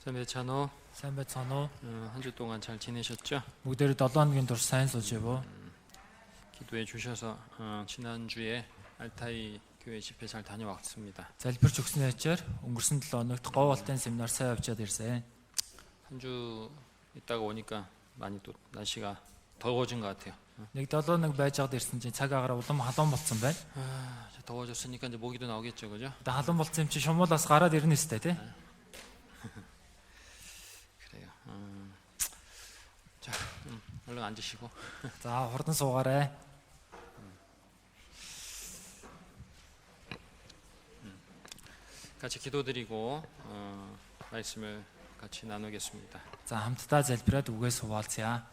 선배찬호 Сайн байцгаана уу? 한 주 동안 잘 지내셨죠? Бүгдээрээ 7 хоногийн турш сайн сууж яваа. 기도해 주셔서 지난주에 알타이 교회 집회 잘 다녀왔습니다. Залбирч өгсөний ачаар өнгөрсөн 7 хоногт говьолтын семинар сайн явжаад ирсэн. 한 주 있다가 오니까 많이 또 날씨가 더워진 것 같아요. Нэг 7 хоног байж байгаад ирсэн чинь цаг агаараа улам халуун болсон байна. 이제 더워졌으니까 이제 모기도 나오겠죠, 그죠? Одоо халуун болсон юм чи шумуулаас гараад ирнэ өстэй тий. 그래요. 자, 얼른 앉으시고 За хурдан суугаарай. 같이 기도드리고 말씀을 같이 나누겠습니다. За хамтдаа залбираад үгээс хуваалцъя.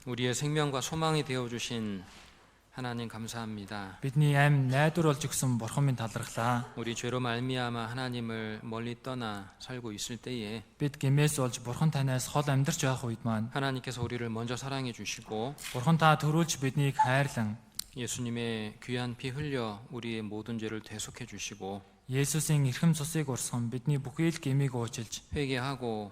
우리의 생명과 소망이 되어 주신 하나님 감사합니다. Бидний амь найдвар болж өгсөн бурхан минь талархлаа. 우리 죄로 말미암아 하나님을 멀리 떠나 살고 있을 때에 Бид гэмээс болж бурхан танаас хол амьдарч байх үед маань 하나님께서 우리를 먼저 사랑해 주시고 бурхан та төрүүлж биднийг хайрлан 예수님의 귀한 피 흘려 우리의 모든 죄를 대속해 주시고 Есүсийн эрхэм цусыг урсган бидний бүхий л гэмийг уучлж 회개하고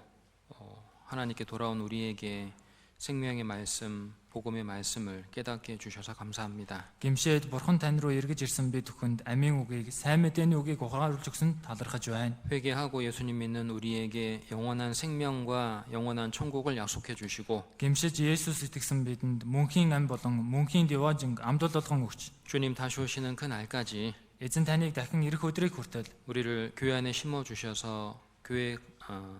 하나님께 돌아온 우리에게 생명의 말씀, 복음의 말씀을 깨닫게 해 주셔서 감사합니다. гэмшээд бурхан тань руу эргэж ирсэн бид бүхэнд амийн үгийг сайн мэдээний үгийг ухааруулж өгсөн талархаж байна. 회개하고 예수님 믿는 우리에게 영원한 생명과 영원한 천국을 약속해 주시고 Гэмшиж Есүс итгэсэн бидэнд мөнхийн ам болон мөнхийн деважинг амдал болгон өгч 주님 다시 오시는 그 날까지 эзэн таныг дахин ирэх өдрийг хүртэл 우리를 교회 안에 심어 주셔서 교회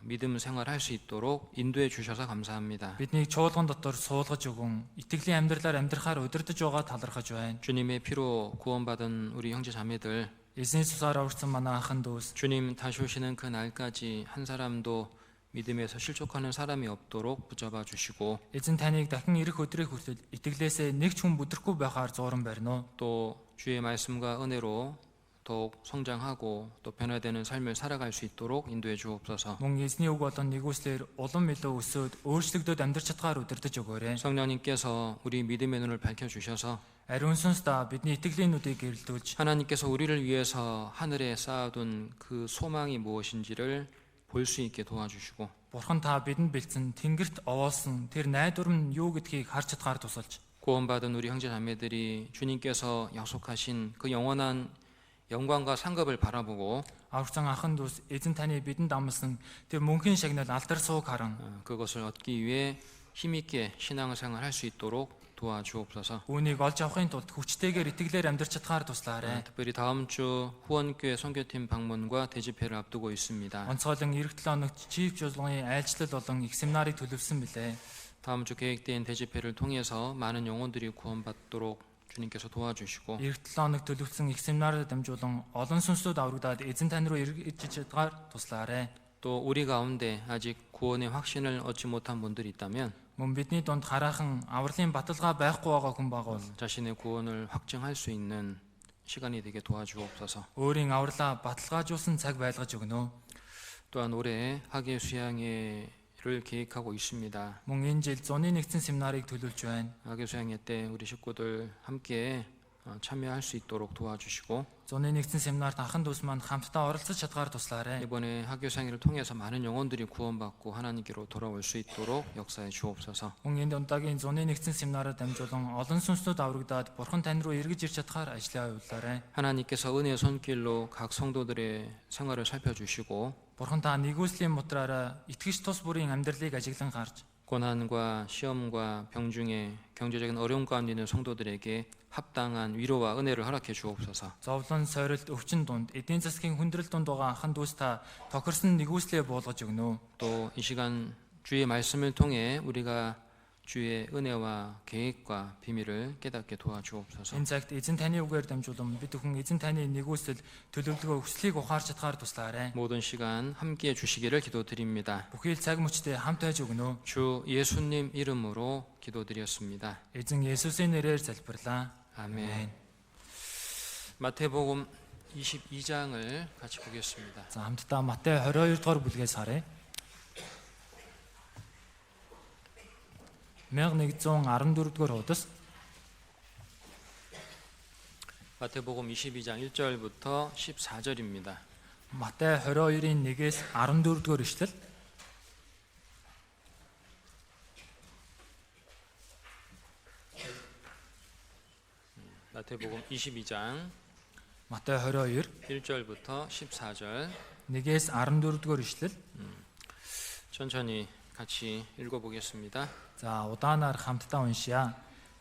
믿음 생활할 수 있도록 인도해 주셔서 감사합니다. биднийг чуулган дотор суулгаж өгөн итгэлийн амьдралаар амьдрахаар удирдах байгаа талархаж байна. 주님의 피로 구원받은 우리 형제 자매들 Эзний цусаар урсан манай ахын дүүс 주님 다시 오시는 그 날까지 한 사람도 믿음에서 실족하는 사람이 없도록 붙잡아 주시고 эзэн таныг дахин ирэх өдрийг хүртэл итгэлээсээ нэг ч хүн бүдрэхгүй байхаар зууран барина уу. 또 주의 말씀과 은혜로 더욱 성장하고 또 변화되는 삶을 살아갈 수 있도록 인도해 주옵소서. Мөн эзний үг болон нэгүслэр улам илүү өсөөд өөрчлөгдөд амьдрч чадгаар удирдах өгөөрэй. 성령님께서 우리 믿음의 눈을 밝혀 주셔서 Ариун сүнс та бидний итгэлийн нүдийг гэрэлтүүлж 하나님께서 우리를 위해서 하늘에 쌓아둔 그 소망이 무엇인지를 볼 수 있게 도와주시고 Бурхан та бидэнд бэлдсэн тэнгэрт овоолсон тэр найдвар нь юу гэдгийг харж чадгаар тусалж 구원받은 우리 형제 자매들이 주님께서 약속하신 그 영원한 영광과 상급을 바라보고 аврагцсан ахын дүүс эзэн таны бидэнд амласан тэр мөнхийн шагнал алдар сууг харан 그것을 얻기 위해 힘있게 신앙생활 할 수 있도록 도와주옵소서. үүнийг олж авахын тулд хүчтэйгээр итгэлээр амьдрч чадгаар туслаарай. 특별히 다음 주 후원교회 선교팀 방문과 대집회를 앞두고 있습니다. Онцгойлон эх 7 хоногт чип жуулгын айлчлал болон их семинарыг төлөвлөсөн билээ. 다음 주 계획된 대집회를 통해서 많은 영혼들이 구원받도록 주님께서 도와주시고 Эх 7 хоног төлөвлөсөн их семинараар дамжуулан олон сүнслүүд аврагдаад эзэн тань руу эргэж чадгаар туслаарай. 또 우리 가운데 아직 구원의 확신을 얻지 못한 분들이 있다면 Мөн бидний дунд хараахан авралын баталгаа байхгүй байгаа хүн байгаа бол 자신의 구원을 확증할 수 있는 시간이 되게 도와주옵소서. өөрийн авралаа баталгаажуулсан цаг байлгаж өгнө. 또한 올해 학예 수양회를 계획하고 있습니다. Мөн энэ жил зуны нэгдсэн семинарыг төлөвлөж байна. 학예 수양회 때 우리 식구들 함께 참여할 수 있도록 도와주시고 Зуны нэгдсэн семинарт ахын дүүс маань хамтдаа оролцож чадгаар туслаарай. 이번에 학예 수양회를 통해서 많은 영혼들이 구원받고 하나님께로 돌아올 수 있도록 역사해 주옵소서. Мөн энэ удаагийн зуны нэгдсэн семинараар дамжуулан олон сүнслүүд аврагдаад бурхан тань руу эргэж ирж чадгаар ажиллаа явуулаарай. 하나님께서 은혜의 손길로 각 성도들의 생활을 살펴주시고 Бурхан та нэгүслийн мутраараа итгэж тус бүрийн амьдралыг ажиглан гарч 고난과 시험과 병중에 경제적인 어려움 가운데 있는 성도들에게 합당한 위로와 은혜를 허락해 주옵소서. зовлон, сойролт, өвчин дунд, эдийн засгийн хүндрэл дунд байгаа ахын дүүс та тохирсон нэгүслээ буулгаж өгнө. 또 이 시간 주의 말씀을 통해 우리가 주의 은혜와 계획과 비밀을 깨닫게 도와주옵소서. Энэ цагт эзэн таны үгээр дамжуулан бид бүхэн эзэн таны нэгүсэл төлөвлөгөө өслийг ухаарч чадгаар туслаарай. 모든 시간 함께해 주시기를 기도드립니다. Бүхий л цаг мөчтэй хамт байж өгнө. 주 예수님 이름으로 기도드렸습니다. Эзэн Есүсийн нэрээр залбирлаа. 아멘. 마태복음 22장을 같이 보겠습니다. За хамтдаа Матай 22 дугаар бүлгээс харъя. 1114 дугаар хуудас 마태복음 22장 1절부터 14절입니다. Матай 22-ийн 1-ээс 14-р эшлэл. 마태복음 22장 Матай 22 1절부터 14절 1-ээс 14-р эшлэл. 천천히 같이 읽어보겠습니다. За удаанаар хамтдаа уншия.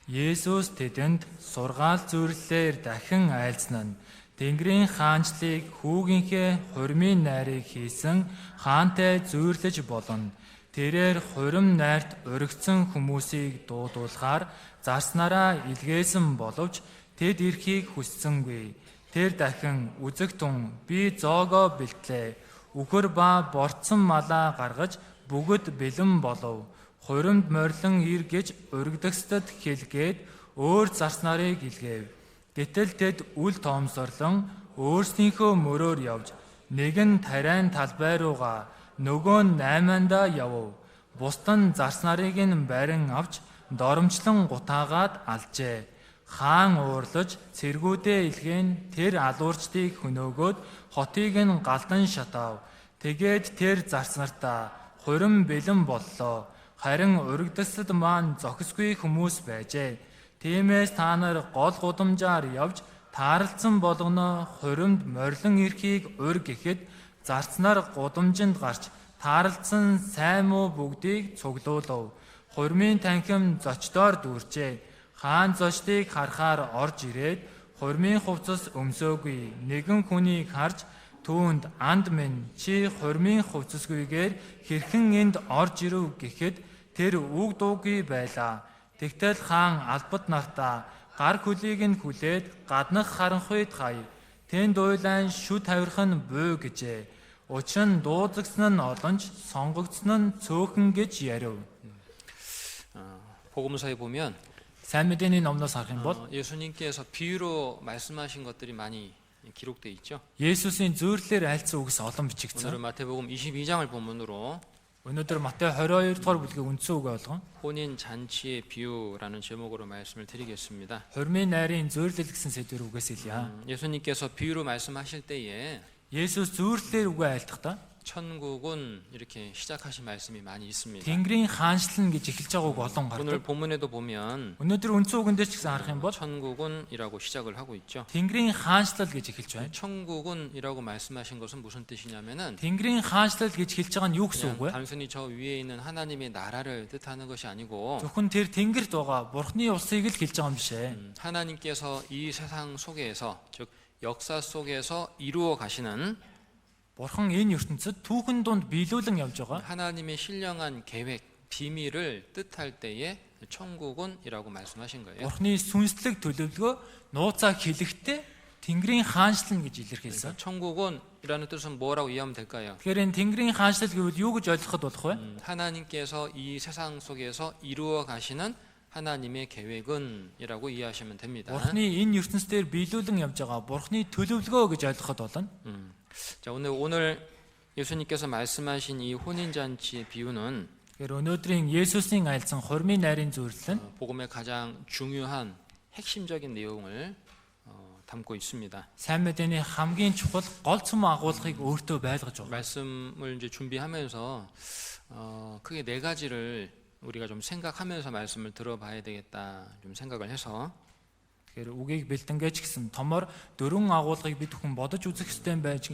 Есүс тэдэнд сургаал зүрлэлээр дахин айлцсан нь Тэнгэрийн хаанчлыг хүүгийнхээ хурмын найрыг хийсэн хаантай зүйрлэж болно. Тэрээр хурим найрт өргөцсөн хүмүүсийг дуудуулахаар зарснараа илгээсэн боловч тэд ирэхийг хүссэнгүй. Тэр дахин үзэгтэн би зоогоо бэлтлээ. Үхэр ба борцсон малаа гаргаж бүгд бэлэн болов. Хуримд морилон ир гэж өргөдөгсдөд хэлгээд өөр зарс нарыг илгээв. Гэтэл тэд үл тоомсорлон өөрснийхөө мөрөөр явж нэг нь тариан талбай руугаа нөгөө нь 8-андаа явв. Бусд нь зарс нарыг нь барин авч доромжлон гутаагаад алжээ. Хаан уурлаж цэргүүдээ илгээн тэр алуурчдыг хөнөөгөөд хотыг нь галдан шатав. Тэгээд тэр зарс нартаа хурим бэлэн боллоо. Харин өргөдсөд маань зохисгүй хүмүүс байжээ. Тиймээс та нар гол гудамжаар явж тааралцсан болгоно хуримд морилон ирэхийг ур гэхэд зарцнаар гудамжинд гарч тааралцсан сайн муу бүгдийг цуглуулв. Хурмын танхим зочдоор дүүрчээ. Хаан зочдыг харахаар орж ирээд хурмын хувцас өмсөөгүй. Нэгэн хүнийг харж түүнд анд минь чи хурмын хувцасгүйгээр хэрхэн энд орж ирв гэхэд тэр үг дуугүй байлаа. Тэгтэл хаан албад нартаа гар хүлийг нь хүлээд гаднах харанхуйд хай. Тэнд уйлан шүд тавирах нь буй гэжээ. Учир нь дуудагсан нь олонч сонгогдсон нь цөөхөн гэж ярив. 복음서에 보면 Сайн мэдээний номноос харах юм бол 예수님께서 비유로 말씀하신 것들이 많이 기록돼 있죠. Есүсийн зүйрлэлээр айлцсан үгс олон бичигдсэн. 오늘은 마태복음 22장을 본문으로 Өнөөдөр Матай 22 дугаар бүлгийн үндсэн үг ойлгон. 혼인 잔치의 비유라는 제목으로 말씀을 드리겠습니다. Хурмын найрын зүйрлэл гэсэн сэдвээр үгээс хэлье. 예수님께서 비유로 말씀하실 때에 Есүс зүйрлэлээр үгээ айлдахдаа 천국은 이렇게 시작하신 말씀이 많이 있습니다. Тэнгэрийн хаанчлал гэж эхэлж байгаа үг олон 오늘 гардаг. 본문에도 보면 Өнөөдөр үндсэн үгэн дээр ч гэсэн харах юм бол 천국은이라고 시작을 하고 있죠. Тэнгэрийн хаанчлал гэж эхэлж байна. 천국은이라고 말씀하신 것은 무슨 뜻이냐면은 Тэнгэрийн хаанчлал гэж хэлж байгаа нь юу гэсэн үг вэ? 단순히 저 위에 있는 하나님의 나라를 뜻하는 것이 아니고 Зөвхөн тэр тэнгэрт байгаа Бурхны улсыг л хэлж байгаа юм биш ээ. 하나님께서 이 세상 속에서 즉 역사 속에서 이루어 가시는 Бурхан энэ ертөнцид түүхэн дунд биелүүлэн явж байгаа 하나님의 신령한 계획, 비밀을 뜻할 때에 천국은이라고 말씀하신 거예요. Бурхны сүнслэг төлөвлөгөө нууцаа хэлэхдээ Тэнгэрийн хаанчлал гэж илэрхийлсэн. 그래서 천국은이라는 뜻은 뭐라고 이해하면 될까요? Тэгэхээр энэ Тэнгэрийн хаанчлал гэвэл юу гэж ойлгоход болох вэ? 하나님께서 이 세상 속에서 이루어 가시는 하나님의 계획은이라고 이해하시면 됩니다. Бурхны энэ ертөнцийн биелүүлэн явж байгаа Бурхны төлөвлөгөө гэж ойлгоход болно. 자, 오늘 예수님께서 말씀하신 이 혼인잔치의 비유는 Тэгэхээр өнөөдрийн Есүсийн айлцсан хурмын найрын зүйрлэл нь 복음의 가장 중요한 핵심적인 내용을 담고 있습니다. сайн мэдээний хамгийн чухал гол цөм агуулгыг өөртөө байлгаж байгаа. 말씀을 이제 준비하면서 크게 네 가지를 우리가 좀 생각하면서 말씀을 들어봐야 되겠다 좀 생각을 해서 Тэгэхээр үгийг бэлтэнгээч гэсэн томор дөрвөн агуулгыг бид бүхэн бодож үзэх ёстой байж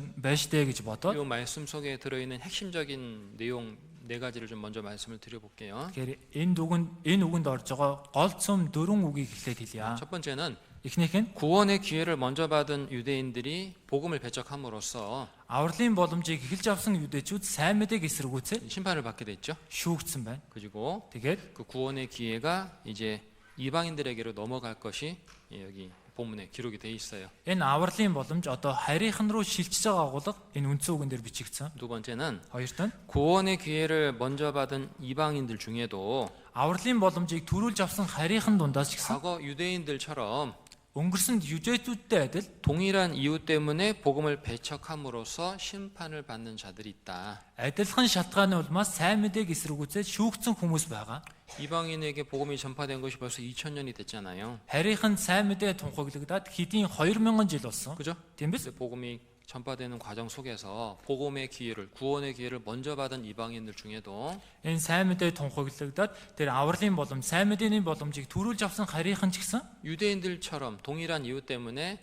дээ гэж бодоод 이 말씀 속에 들어있는 핵심적인 내용 네 가지를 좀 먼저 말씀을 드려볼게요. тэгэхээр энэ үгэнд орж байгаа гол цөм дөрвөн үгийг эхлээд хэлье. 첫 번째는 Эхнийх нь 구원의 기회를 먼저 받은 유대인들이 복음을 배척함으로써 авралын боломжийг эхэлж авсан юдэчүүд сайн мэдээг эсэргүүцээ 심판을 받게 됐죠. шүүгдсэн байна. 그리고 Тэгээд 그 구원의 기회가 이제 이방인들에게로 넘어갈 것이 여기 본문에 기록이 돼 있어요. энэ авралын боломж одоо харийнхан руу шилжиж байгаа агуулга энэ үндсэн үгэн дээр бичигдсэн. 두 번째는 Хоёрт нь 구원의 기회를 먼저 받은 이방인들 중에도 авралын боломжийг төрүүлж авсан харийнхан дундаас ч гэсэн 과거 유대인들처럼 өнгөрсөнд юдэчүүдтэй адил 동일한 이유 때문에 복음을 배척함으로써 심판을 받는 자들이 있다. адилхан шалтгааны улмаас сайн мэдээг эсэргүүцээд шүүгдсэн хүмүүс байгаа. 이방인에게 복음이 전파된 것이 벌써 2000년이 됐잖아요. Харийнхан сайн мэдээ тунхаглагдаад хэдийн 2000 жил болсон. 그죠? Тийм биз? 근데 복음이 전파되는 과정 속에서 복음의 기회를, 구원의 기회를 먼저 받은 이방인들 중에도 Энэ сайн мэдээ тунхаглагдаад тэр авралын боломж, сайн мэдээний боломжийг төрүүлж авсан харийнхан ч гэсэн 유대인들처럼 동일한 이유 때문에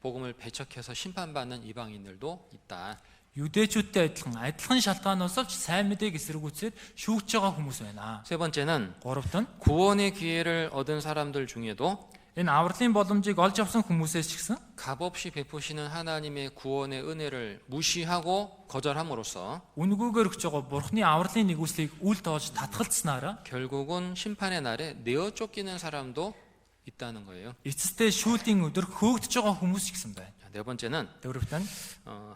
복음을 배척해서 심판받는 이방인들도 있다. юдэчүүдтэй адилхан шалтгаанаас олж сайн мэдээг эсэргүүцээд шүүгч байгаа хүмүүс байна. 세 번째는 Гуравт нь 구원의 기회를 얻은 사람들 중에도 энэ авралын боломжийг олж авсан хүмүүсээс ч гэсэн 값없이 베푸시는 하나님의 구원의 은혜를 무시하고 거절함으로써 үнгүүгээр өгч байгаа Бурхны авралын нэгүслийг үл тоож татгалцснараа 결국은 심판의 날에 내어 쫓기는 사람도 있다는 거예요. эцэстээ шүүлтийн өдөр хөөгдөж байгаа хүмүүс ч гэсэн байна. 자, 네 번째는 Дөрөвт нь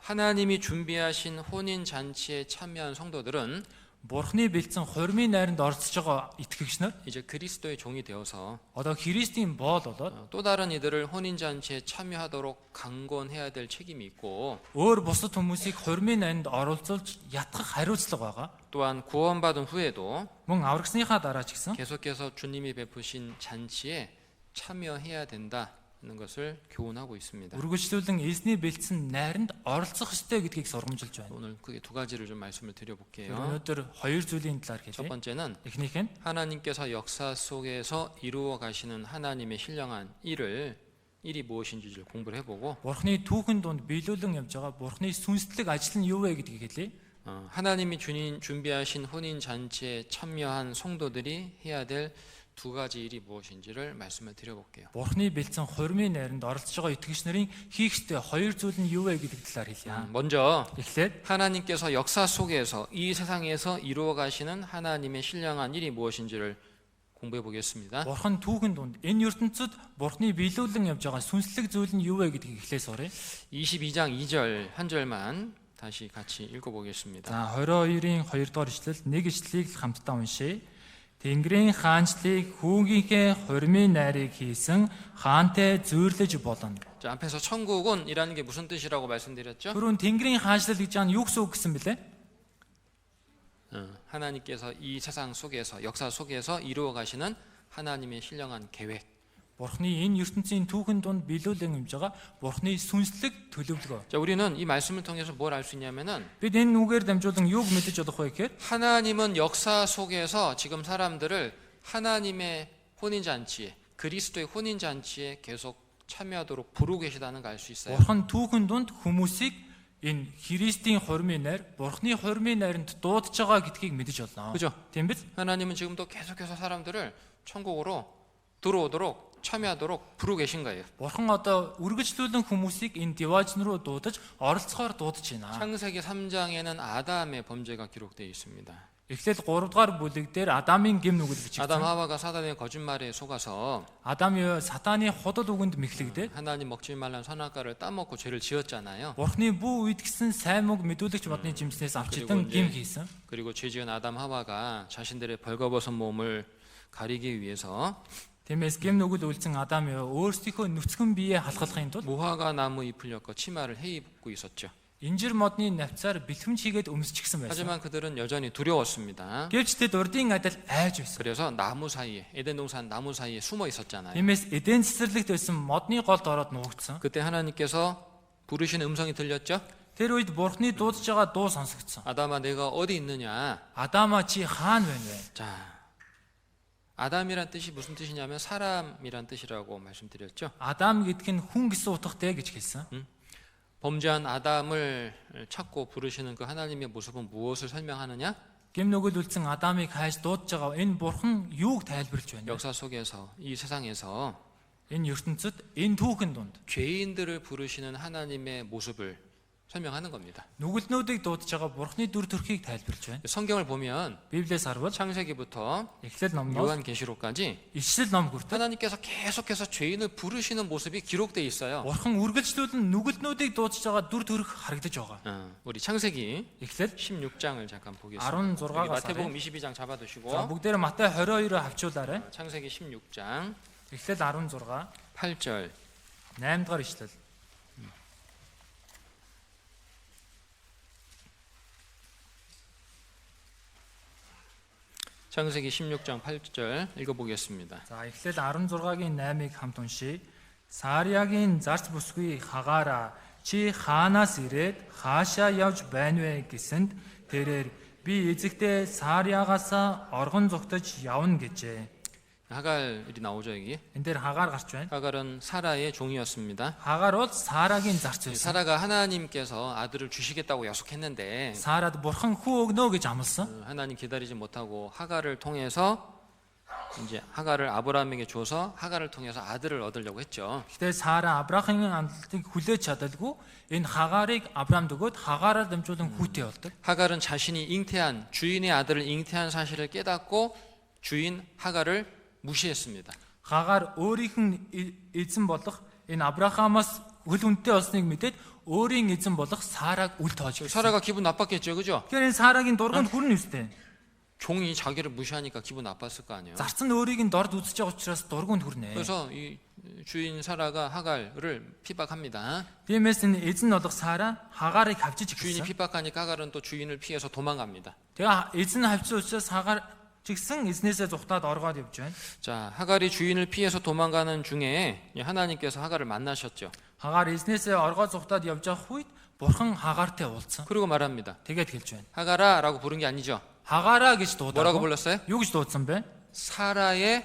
하나님이 준비하신 혼인 잔치에 참여한 성도들은 Бурхны бэлдсэн хурмын найранд орцож байгаа итгэгч нар 이제 그리스도의 종이 되어서 одоо Христийн боол болоод 또 다른 이들을 혼인 잔치에 참여하도록 강권해야 될 책임이 있고 өөр бусад хүмүүсийг хурмын найранд оруулж ятгах хариуцлага байгаа. 또한 구원받은 후에도 Мөн аврагсныхаа дараа ч гэсэн 계속해서 주님이 베푸신 잔치에 참여해야 된다는 것을 교훈하고 있습니다. үргэлжлүүлэн эзний бэлдсэн найранд оролцох ёстой гэдгийг сургамжилж байна. 오늘 크게 두 가지를 좀 말씀을 드려볼게요. өнөөдөр хоёр зүйлийн талаар 첫 хэлье. 번째는 Эхнийх нь 하나님께서 역사 속에서 이루어 가시는 하나님의 신령한 일이 무엇인지를 공부를 해보고 Бурхны түүхэн дунд биелүүлэн явж байгаа Бурхны сүнслэг ажил нь юу вэ гэдгийг хэлье. 하나님이 준비하신 혼인 잔치에 참여한 성도들이 해야 될 두 가지 일이 무엇인지를 말씀을 드려볼게요. Бурхны бэлдсэн хурмын найранд оролцож байгаа итгэгч нарын хийх ёстой хоёр зүйл нь юу вэ гэдэг талаар хэлье. 먼저 Эхлээд 하나님께서 역사 속에서 이 세상에서 이루어 가시는 하나님의 신령한 일이 무엇인지를 공부해 보겠습니다. Бурхан түүхэн дунд энэ ертөнцид Бурхны биелүүлэн явж байгаа сүнслэг зүйл нь юу вэ гэдгийг эхлээд суръя. 22장 2절 한 절만 다시 같이 읽어보겠습니다. За 22-ийн 2 дугаар ишлэл нэг ишлэлийг хамтдаа уншъя. Тэнгэрийн хаанчлыг хүүгийнхээ хурмын найрыг хийсэн хаантай зүйрлэж болно. 자, 앞에서 천국은이라는 게 무슨 뜻이라고 말씀드렸죠? Түрүүн Тэнгэрийн хаанчлал гэж байгаа нь юу гэсэн үг гэсэн бэлээ? 하나님께서 이 세상 속에서 역사 속에서 이루어 가시는 하나님의 신령한 계획. Бурхны энэ ертөнцийн түүхэн дунд биелүүлэн явж байгаа Бурхны сүнслэг төлөвлөгөө. 자, 우리는 이 말씀을 통해서 뭘 알 수 있냐면은 Бид энэ нүгээр дамжуулан юуг мэдэж болох вэ гэхээр 하나님은 역사 속에서 지금 사람들을 하나님의 혼인 잔치에 그리스도의 혼인 잔치에 계속 참여하도록 부르고 계시다는 걸 알 수 있어요. Бурхан түүхэн дунд хүмүүсийг энэ Христийн хурмын найр, Бурхны хурмын найранд дуудаж байгаа гэдгийг мэдэж болно. 그죠? Тийм биз? 하나님은 지금도 계속해서 사람들을 천국으로 들어오도록 참여하도록 부르고 계신 거예요. Бурхан одоо үргэлжлүүлэн хүмүүсийг энэ диважн руу дуудаж оролцохоор дуудаж байна. 창세기 3장에는 아담의 범죄가 기록되어 있습니다. Эхлээд 3 дугаар бүлэг дээр Адамын гэм нүгэл бичигдсэн. 아담 하와가 사단의 거짓말에 속아서 Адам юу сатаны хотод үгэнд мэхлэгдээд 하나님 먹지 말라는 선악과를 따먹고 죄를 지었잖아요. Бурхны бүү үед гисэн сайн мөг мэдүүлэгч модны жимснээс авч исэн гэм хийсэн. 그리고 죄지은 아담 하와가 자신들의 벌거벗은 몸을 가리기 위해서 Тиймээс гэм нүгэл үлдсэн Адам юу өөрсдийнхөө нүцгэн биеэ халахлахын тулд 무화과 나무 잎을 엮어 치마를 해 입고 있었죠. инжир модны навцаар бэлхэмж хийгээд өмсчихсэн байсан. 하지만 그들은 여전히 두려웠습니다. Гэвч тэд урдын адил айж байсан. 그래서 나무 사이에 에덴 동산 나무 사이에 숨어 있었잖아요. Тиймээс эдэн цэцэрлэгт байсан модны голд ороод нуугдсан. 그때 하나님께서 부르시는 음성이 들렸죠. Тэр үед Бурхны дуудаж байгаа дуу сонсогдсон. 아담아 내가 어디 있느냐. Адама чи хаана байна вэ? 자, 아담이란 뜻이 무슨 뜻이냐면 사람이란 뜻이라고 말씀드렸죠. Адам гэдэг нь хүн гэсэн утгатай гэж хэлсэн. 범죄한 아담을 찾고 부르시는 그 하나님의 모습은 무엇을 설명하느냐? Гэм нүгэл үлдсэн Адамыг хайж дуудаж байгаа энэ Бурхан юуг тайлбарлаж байна вэ? 역사 속에서 이 세상에서 Энэ ертөнцид энэ түүхэн дунд 죄인들을 부르시는 하나님의 모습을 설명하는 겁니다. нүгэлнүүдийг дуудаж байгаа Бурхны дүр төрхийг тайлбарлаж байна. 성경을 보면 Библиэс харвал 창세기부터 Эхлэл номноос 요한계시록까지 Ишлэл ном хүртэл 하나님께서 계속해서 죄인을 부르시는 모습이 기록되어 있어요. Бурхан үргэлжлүүлэн нүгэлнүүдийг дуудаж байгаа дүр төрх харагдаж байгаа. 우리 창세기 Эхлэл 16장을 잠깐 보겠습니다. 16-аас 마태복음 22장 잡아두시고 За бүгдээрээ Матай 22-ыг авчуулаарай. 창세기 16장 Эхлэл 16 8절 8 дугаар ишлэл. 창세기 16장 8절 읽어보겠습니다. За эхлэл 16-гийн 8-ыг хамт уншийе. Сариягийн зарц бүсгүй хагаараа чи хаанаас ирээд хаашаа явж байна вэ гэсэнд тэрээр би эзэгтэй Сарягаас оргон зүгтэж явна гэжээ. 하갈이 나오죠 여기. Энэ дээр хагаар гарч байна. 하갈은 사라의 종이었습니다. Хагаар бол Сарагийн зарц байсан. 사라가 하나님께서 아들을 주시겠다고 약속했는데 Сарад бурхан хүү өгнө гэж амласан. 하나님 기다리지 못하고 하갈을 통해서 이제 하갈을 아브라함에게 줘서 하갈을 통해서 아들을 얻으려고 했죠. Гэтэ Сара Авраамын амлалтыг хүлээж чадалгүй энэ хагаарыг Авраамд өгөөд хагаараар дамжуулан хүүтэй болдог. 하갈은 자신이 잉태한 주인의 아들을 잉태한 사실을 깨닫고 주인 하갈을 무시했습니다. Хагаар өөрийнх нь эзэн болох энэ Авраамаас хөл үнэтэй болсныг мэдээд өөрийн эзэн болох Сараг үл тоож гисэн. 사라가 기분 나빴겠죠, 그죠? Тэгэхээр энэ Сарагийн дургунд хүрнэ үстэй. 종이 자기를 무시하니까 기분 나빴을 거 아니에요. Зарц нь өөрийг нь дорд үзэж байгаа учраас дургунд хүрнэ. 그래서 이 주인 사라가 하갈을 핍박합니다. Тиймээс энэ эзэн болох Сара хагаарыг хавчиж 주인이 гисэн. 핍박하니까 하갈은 또 주인을 피해서 도망갑니다. Тэгээ эзэн хавчсан учраас хагаар чигсэн эзнээсээ зүхтаад оргоод явж байна. 자, 하갈이 주인을 피해서 도망가는 중에 하나님께서 하갈을 만나셨죠. Хагаар эзнээсээ оргоод зүхтаад явж байгаа үед бурхан хагаартай уулзсан. 그리고 말합니다. Тэгээд хэлж байна. 하갈아라고 부른 게 아니죠. Хагаараа гэж 뭐라고 дуудаагүй. 불렀어요? Юу гэж дуудсан бэ? 사라의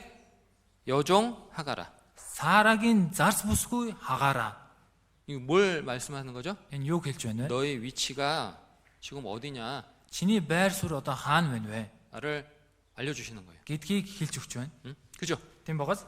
여종 하갈아. Сарагийн зарц бүсгүй хагаараа. 이거 뭘 말씀하는 거죠? Энэ юу хэлж байна вэ? 너의 위치가 지금 어디냐? Чиний байр суурь одоо хаана байна вэ? 를 알려주시는 거예요. гэдгийг хэлж өгч байна. 응? 그죠? Тийм багаас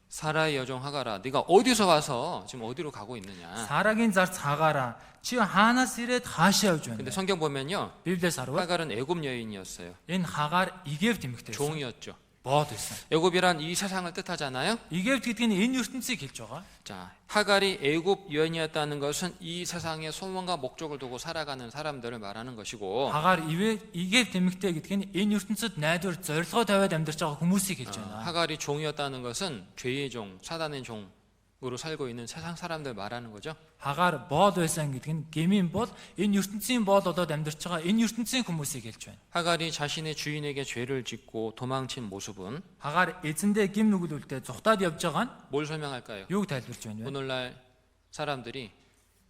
사라의 여종 하갈아, 네가 어디서 와서 지금 어디로 가고 있느냐? Сарагийн зарц хагаараа чи хаанаас ирээд хаашаа явж 근데 байна вэ? 성경 보면요, Библиэс харвал 하갈은 애굽 여인이었어요. энэ хагаар Игевт эмэгтэй байсан. 종이었죠. Боод байсан. 애굽이란 이 세상을 뜻하잖아요. Игевт гэдэг нь энэ ертөнцийг хэлж байгаа. 자, 하갈이 애굽 여인이었다는 것은 이 세상의 소원과 목적을 두고 살아가는 사람들을 말하는 것이고, Хагаар Игевт эмэгтэй гэдэг нь энэ ертөнцид найдвар зорилгоо тавиад амьдарч байгаа хүмүүсийг хэлж байна. 하갈이 종이었다는 것은 죄의 종, 사단의 종으로 살고 있는 세상 사람들 말하는 거죠. Хагаар боол байсан гэдэг нь гмийн бол энэ ертөнцийн боол болоод амьдарч байгаа энэ ертөнцийн хүмүүсийг хэлж байна. 하갈이 자신의 주인에게 죄를 짓고 도망친 모습은 Хагаар эзэндээ гим нүглүүлдэ зүхтаад явж байгаа нь 뭘 설명할까요? юуг тайлбарч байна вэ? 오늘날 사람들이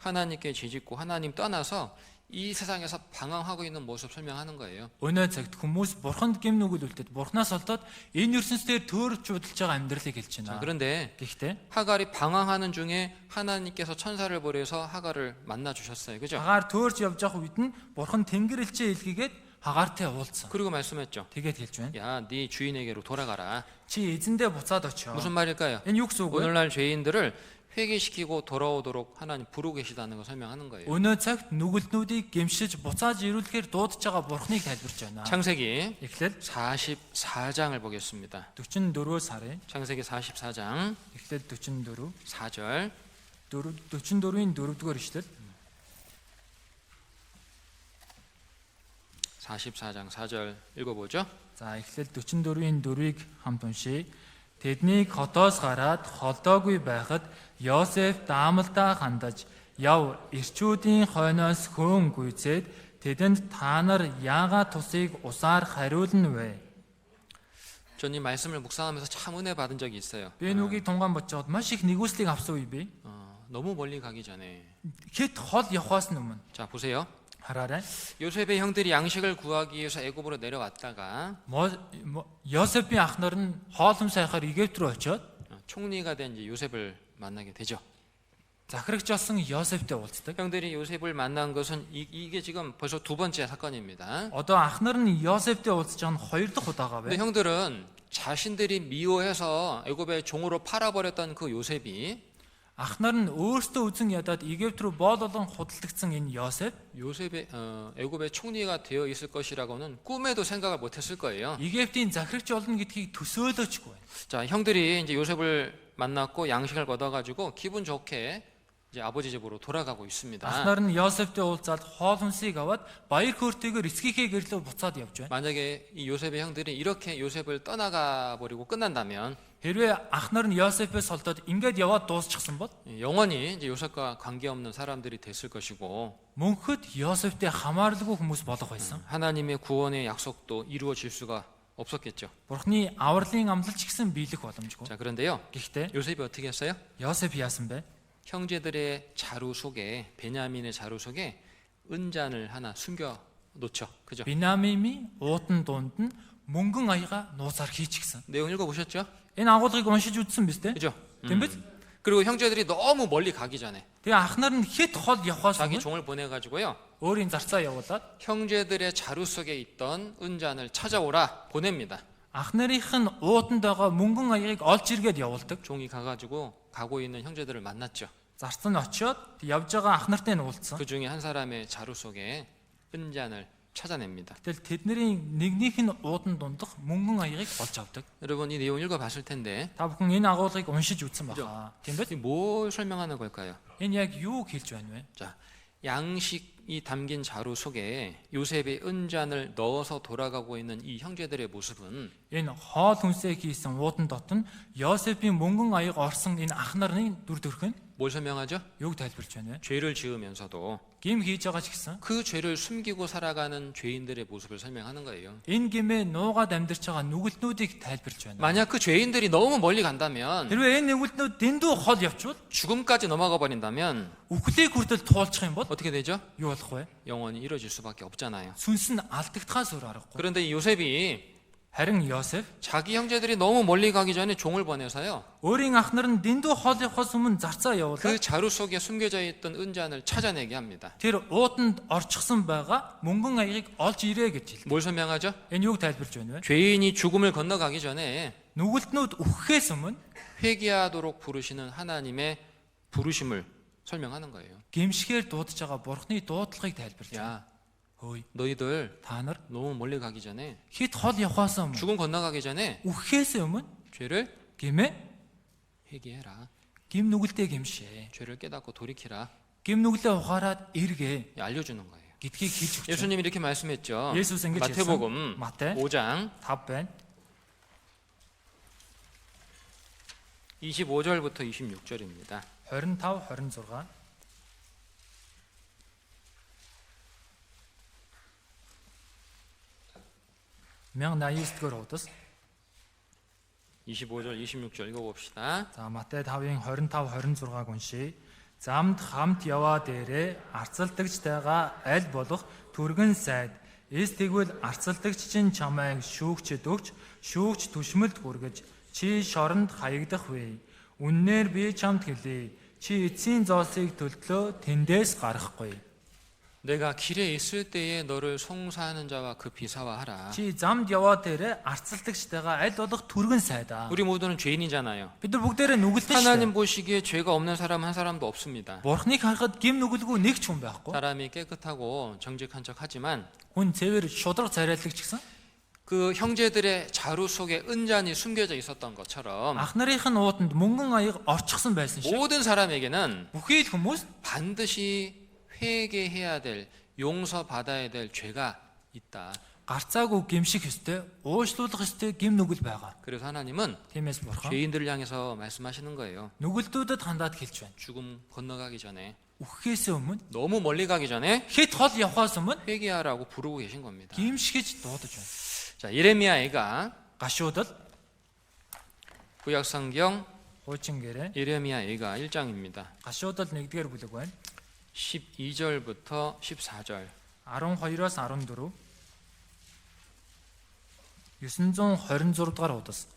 하나님께 죄짓고 하나님 떠나서 이 세상에서 방황하고 있는 모습 설명하는 거예요. Өнөө цагт хүмүүс бурханд гим нүглүүлдэд бурхнаас олдоод энэ ертөнцийн төөрч удалж байгаа амьдралыг хэлж 자, байна. 그런데 Гэхдээ 하갈이 방황하는 중에 하나님께서 천사를 보내서 하갈을 만나 주셨어요. 그죠? хагаар төөрч явж байгаа үед нь бурхан тэнгэр элчээ илгээгээд хагаартай уулзсан. 그리고 말씀했죠. Тэгээд хэлж байна. 야, 네 주인에게로 돌아가라. Чи эзэндээ буцаад очио. 무슨 말일까요? Энэ юу гэсэн үг вэ? 오늘날 죄인들을 회개시키고 돌아오도록 하나님 부르고 계시다는 걸 설명하는 거예요. Өнөө цагт нүгэлтнүүдийг гэмшиж буцааж ирүүлэхээр дуудаж байгаа бурхныг тайлбарч байна. 창세기 Эхлээд 44장을 보겠습니다. 44-өөс харъя. 창세기 44장 Эхлээд 44, 4절 44-ийн 4-р ишлэл. 44장 4절 읽어보죠. За эхлээд 44-ийн 4-ыг хамт уншийе. Тэдний хотоос гараад холдоогүй байхад Йосеф даамалдаа хандаж яв ирчүүдийн хойноос хөөн гүйцээд тэдэнд та нар яагаад тусыг усаар хариулна вэ? 전 이 말씀을 묵상하면서 참 은혜 받은 적이 있어요. Би нүгийг тунгаан бодчиход маш их нэгүслийг авсан үе би. 너무 멀리 가기 전에 Хэд хол явахаас өмнө 자 보세요. хараарай. 요셉의 형들이 양식을 구하기 위해서 애굽으로 내려왔다가 Йосефийн ах нар нь хоолн сайхаар Игевт рүү очиод 총리가 된 이제 요셉을 만나게 되죠. захирагч болсон Йосефтэй уулздаг. 형들이 요셉을 만난 것은 이게 지금 벌써 두 번째 사건입니다. Одоо ах нар нь Йосефтэй уулзж байгаа нь хоёр дахь удаага 근데 байна. 형들은 자신들이 미워해서 애굽의 종으로 팔아버렸던 그 요셉이 Ах нар нь өөртөө үзэн ядаад Игевт рүү боол болон худалдагдсан энэ Йосеф 요셉의 애굽의 총리가 되어 있을 것이라고는 꿈에도 생각을 못했을 거예요. Игевтийн захирагч болно гэдгийг төсөөлөөчгүй байна. 자, 형들이 이제 요셉을 만났고 양식을 얻어가지고 기분 좋게 이제 아버지 집으로 돌아가고 Ах 있습니다. нар нь Йосефтэй уулзаад хоол хүнсийг аваад баяр хөөртэйгээр эцгийнхээ гэрлөө буцаад явж байна. 만약에 이 요셉의 형들이 이렇게 요셉을 떠나가 버리고 끝난다면 Хэрвээ ах нар нь Йосефээс холдоод ингээд яваад дуусчихсан бол 영원히 이제 요셉과 관계없는 사람들이 됐을 것이고 мөнхөд Йосефтэй хамааралгүй хүмүүс болох байсан. 하나님의 구원의 약속도 이루어질 수가 없었겠죠. Бурхны авралын амлалч гэсэн биелэх боломжгүй. 자, 그런데요. Гэхдээ 요셉이 어떻게 했어요? Йосеф яасан бэ? 형제들의 자루 속에, 베냐민의 자루 속에 은잔을 하나 숨겨 놓죠. 그죠? Бинамими уудын дунд нь мөнгөн аяга нууцаар хийчихсэн. 내용 읽어보셨죠? Энэ агуулгыг уншиж үзсэн биз дээ? 그죠? Тийм биз? 그리고 형제들이 너무 멀리 가기 전에 Тэгээ ах нар нь хэд хол явахаас 자기 өмнө 종을 보내가지고요, өөрийн зарцаа явуулаад 형제들의 자루 속에 있던 은잔을 찾아오라 보냅니다. ах нарынх нь ууданд байгаа мөнгөн аягийг олж иргээд явуулдаг. 종이 가가지고 가고 있는 형제들을 만났죠. Зарц нь очиод явж байгаа ах нартай нь уулзсан. 그 중에 한 사람의 자루 속에 은잔을 찾아냅니다. Гэтэл тэдний нэгнийх нь уудан дундах мөнгөн аягийг олж авдаг. 여러분 이 내용 읽어봤을 텐데 Та бүхэн энэ агуулгыг уншиж үзсэн баха. Тийм биз? 이 뭘 설명하는 걸까요? Энэ яг юу хэлж байна вэ? 자, 양식이 담긴 자루 속에 요셉의 은잔을 넣어서 돌아가고 있는 이 형제들의 모습은 Энэ хоол хүнсээ хийсэн уудан дот нь Йосефийн мөнгөн аяг орсон энэ ах нарын дүр төрх нь 뭘 설명하죠? юуг тайлбарлаж байна вэ? 죄를 지으면서도 Гим хийж байгаа ч гэсэн 그 죄를 숨기고 살아가는 죄인들의 모습을 설명하는 거예요. энэ гимээ нуугаад амьдарч байгаа нүгэлтнүүдийг тайлбарлаж байна. 만약 그 죄인들이 너무 멀리 간다면, Хэрвээ энэ нүгэлтнүүд дэндүү хол явчвал 죽음까지 넘어가 버린다면 үхлийг хүртэл туулчих юм бол 어떻게 되죠? юу болох вэ? 영원히 이뤄질 수밖에 없잖아요. Сүнс нь алдагдахаас өөр аргагүй. 그런데 이 요셉이 Харин Йосеф 자기 형제들이 너무 멀리 가기 전에 종을 보내서요, өөрийн ах нар нь дэндүү хол явахаас өмнө зарцаа 그 явуулаад 자루 속에 숨겨져 있던 은잔을 찾아내게 합니다. тэр ууданд орчихсон байгаа мөнгөн аягийг олж ирээ гэж хэлдэг. 뭘 설명하죠? Энэ юуг тайлбарлаж байна вэ? 죄인이 죽음을 건너가기 전에 Нүгэлтнүүд үхэхээс өмнө 회개하도록 부르시는 하나님의 부르심을 설명하는 거예요. гимшгээр дуудаж байгаа бурхны дуудлагыг тайлбарлаж байна. 야, Хөөе, 너희들 та нар 너무 멀리 가기 전에, хэд хол явахаас өмнө 죽음 건너가기 전에 үхэхээс өмнө 죄를 гимээ 회개해라. гим нүгэлтэй гимшээ. 죄를 깨닫고 돌이키라. Гим нүглээ ухаарад эргээ 알려주는 거예요. гэдгийг хэлж өгч байна. 예수님이 이렇게 말씀했죠. 예수스 ингэж 마태복음 хэлсэн. Матай 5장 5 байна. 25절부터 26절입니다. 25 26 1089-р хуудас. 25절, 26절 읽어봅시다. За Матай 5-ын 25 26-г уншийе. Замд хамт яваа дээрээ арцалдагчтайгаа аль болох түргэн сайд эс тэгвэл арцалдагч чинь чамайг шүүгчэд өгч шүүгч түшмэлд хүргэж чи шоронд хаягдах вэ. Үннээр би чамд хэлье. Чи эцсийн зоосыг төлдлөө тэндээс гарахгүй. 내가 길에 있을 때에 너를 송사하는 자와 그 비사와하라. Чи замд яваа дээрээ арцалдагчтайгаа аль болох түргэн сайдаа. 우리 모두는 죄인이잖아요. Бид нар бүгдээрээ нүгэлтэй шүү. 하나님 보시기에 죄가 없는 사람 한 사람도 없습니다. Бурхныг харахад гим нүгэлгүй нэг ч хүн байхгүй. 사람이 깨끗하고 정직한 척하지만 Хүн цэвэр шудраг царайлагч гэсэн. 그 형제들의 자루 속에 은잔이 숨겨져 있었던 것처럼 Ах нарын ууданд мөнгөн аяг орчихсон байсан шиг 모든 사람에게는 бүхий л хүмүүс 반드시 회개해야 될, 용서받아야 될 죄가 있다. гарцаагүй гимших ёстой, уушлуулах ёстой гим нүгэл байгаа. 그래서 하나님은 Тиймээс бурхан 죄인들을 향해서 말씀하시는 거예요. нүгэлдүүдэд хандаад хэлж байна. 죽음 건너가기 전에, Үхэхээс өмнө 너무 멀리 가기 전에 хэд хол явахаас өмнө 회개하라고 부르고 계신 겁니다. гимшигэж дуудаж байна. 자, 예레미야가 Гашуудал 구약성경 хуучин гэрээ 예레미야가 1장입니다. гашуудал 1-р бүлэг байна. 12절부터 14절. 12-оос 14 926-р хуудас.